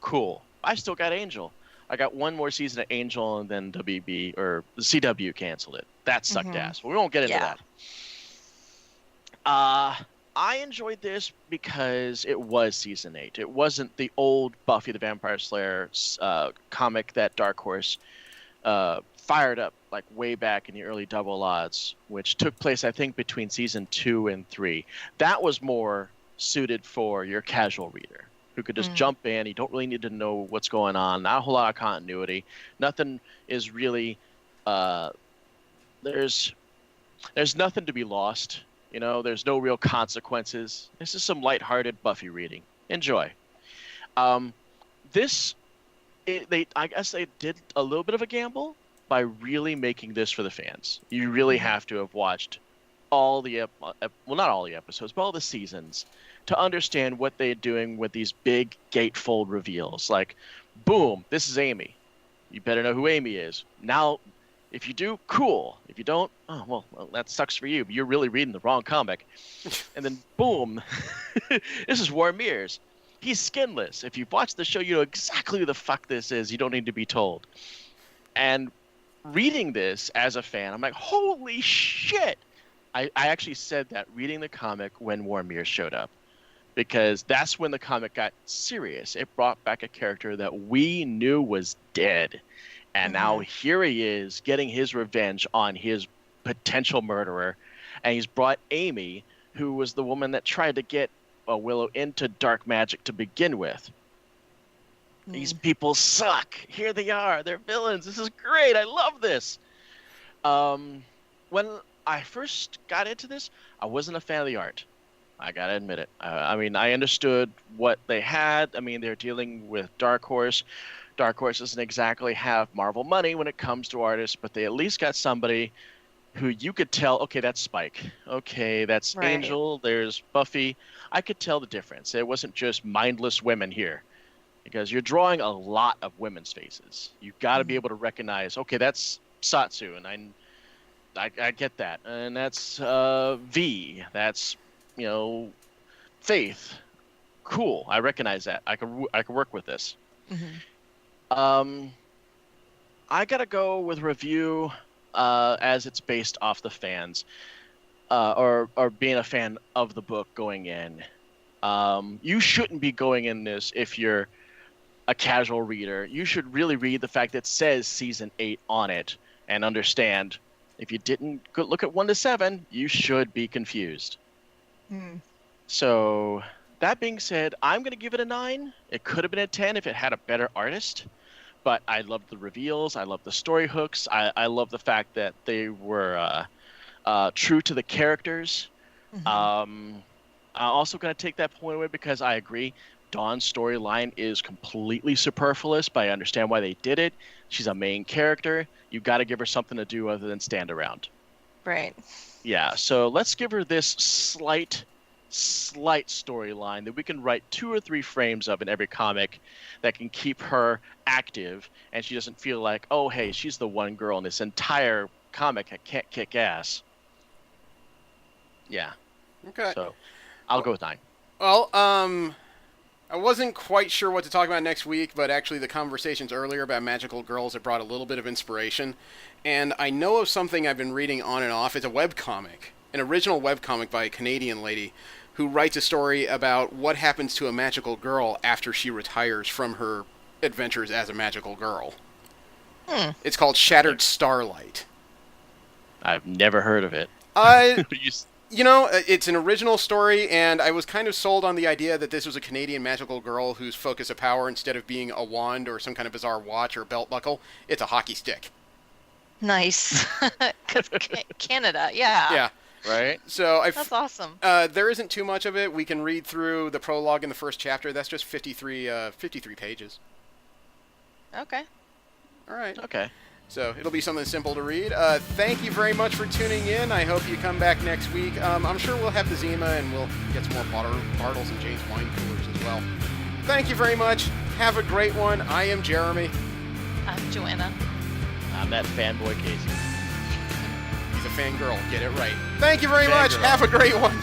Cool. I still got Angel. I got one more season of Angel, and then WB or the CW canceled it. That sucked ass. But we won't get into that. I enjoyed this because it was season 8. It wasn't the old Buffy the Vampire Slayer comic that Dark Horse fired up like way back in the early Double Odds, which took place, I think, between season 2 and 3. That was more suited for your casual reader who could just jump in. You don't really need to know what's going on. Not a whole lot of continuity. Nothing is really there's nothing to be lost. You know, there's no real consequences. This is some lighthearted Buffy reading. Enjoy. I guess they did a little bit of a gamble by really making this for the fans. You really have to have watched all the not all the episodes, but all the seasons to understand what they're doing with these big gatefold reveals. Like, boom, this is Amy. You better know who Amy is. Now, If you do, cool. If you don't, oh, well, that sucks for you. You're really reading the wrong comic. And then, boom, this is War Mirrors. He's skinless. If you've watched the show, you know exactly who the fuck this is. You don't need to be told. And reading this as a fan, I'm like, holy shit. I actually said that reading the comic when War Mirrors showed up. Because that's when the comic got serious. It brought back a character that we knew was dead. And now here he is getting his revenge on his potential murderer. And he's brought Amy, who was the woman that tried to get Willow into dark magic to begin with. These people suck. Here they are. They're villains. This is great. I love this. When I first got into this, I wasn't a fan of the art. I gotta admit it. I mean, I understood what they had. I mean, they're dealing with Dark Horse. Dark Horse doesn't exactly have Marvel money when it comes to artists, but they at least got somebody who you could tell, okay, that's Spike. Okay, that's Angel. There's Buffy. I could tell the difference. It wasn't just mindless women here. Because you're drawing a lot of women's faces. You've got to be able to recognize, okay, that's Satsu, and I get that. And that's V. That's, you know, Faith. Cool. I recognize that. I could work with this. I gotta go with review as it's based off the fans, or being a fan of the book going in. You shouldn't be going in this if you're a casual reader. You should really read the fact that it says season 8 on it and understand. If you didn't look at 1 to 7, you should be confused. So that being said, I'm going to give it a 9. It could have been a 10 if it had a better artist, but I love the reveals. I love the story hooks. I love the fact that they were true to the characters. I'm also going to take that point away because I agree. Dawn's storyline is completely superfluous, but I understand why they did it. She's a main character. You've got to give her something to do other than stand around. Right. Yeah, so let's give her this slight storyline that we can write 2 or 3 frames of in every comic that can keep her active, and she doesn't feel like, oh, hey, she's the one girl in this entire comic that can't kick ass. Yeah. Okay. So I'll go with 9. Well, I wasn't quite sure what to talk about next week, but actually the conversations earlier about magical girls have brought a little bit of inspiration. And I know of something I've been reading on and off. It's a webcomic, an original webcomic by a Canadian lady who writes a story about what happens to a magical girl after she retires from her adventures as a magical girl. It's called Shattered Starlight. I've never heard of it. You know, it's an original story, and I was kind of sold on the idea that this was a Canadian magical girl whose focus of power, instead of being a wand or some kind of bizarre watch or belt buckle, it's a hockey stick. Nice. 'Cause Canada, yeah. Yeah. Right? So that's awesome. There isn't too much of it. We can read through the prologue in the first chapter. That's just 53 pages. Okay. All right. Okay. So it'll be something simple to read. Thank you very much for tuning in. I hope you come back next week. I'm sure we'll have the Zima, and we'll get some more bottles and James wine coolers as well. Thank you very much. Have a great one. I am Jeremy. I'm Joanna. I'm that fanboy Casey. He's a fangirl. Get it right. Thank you very much. Fangirl. Have a great one.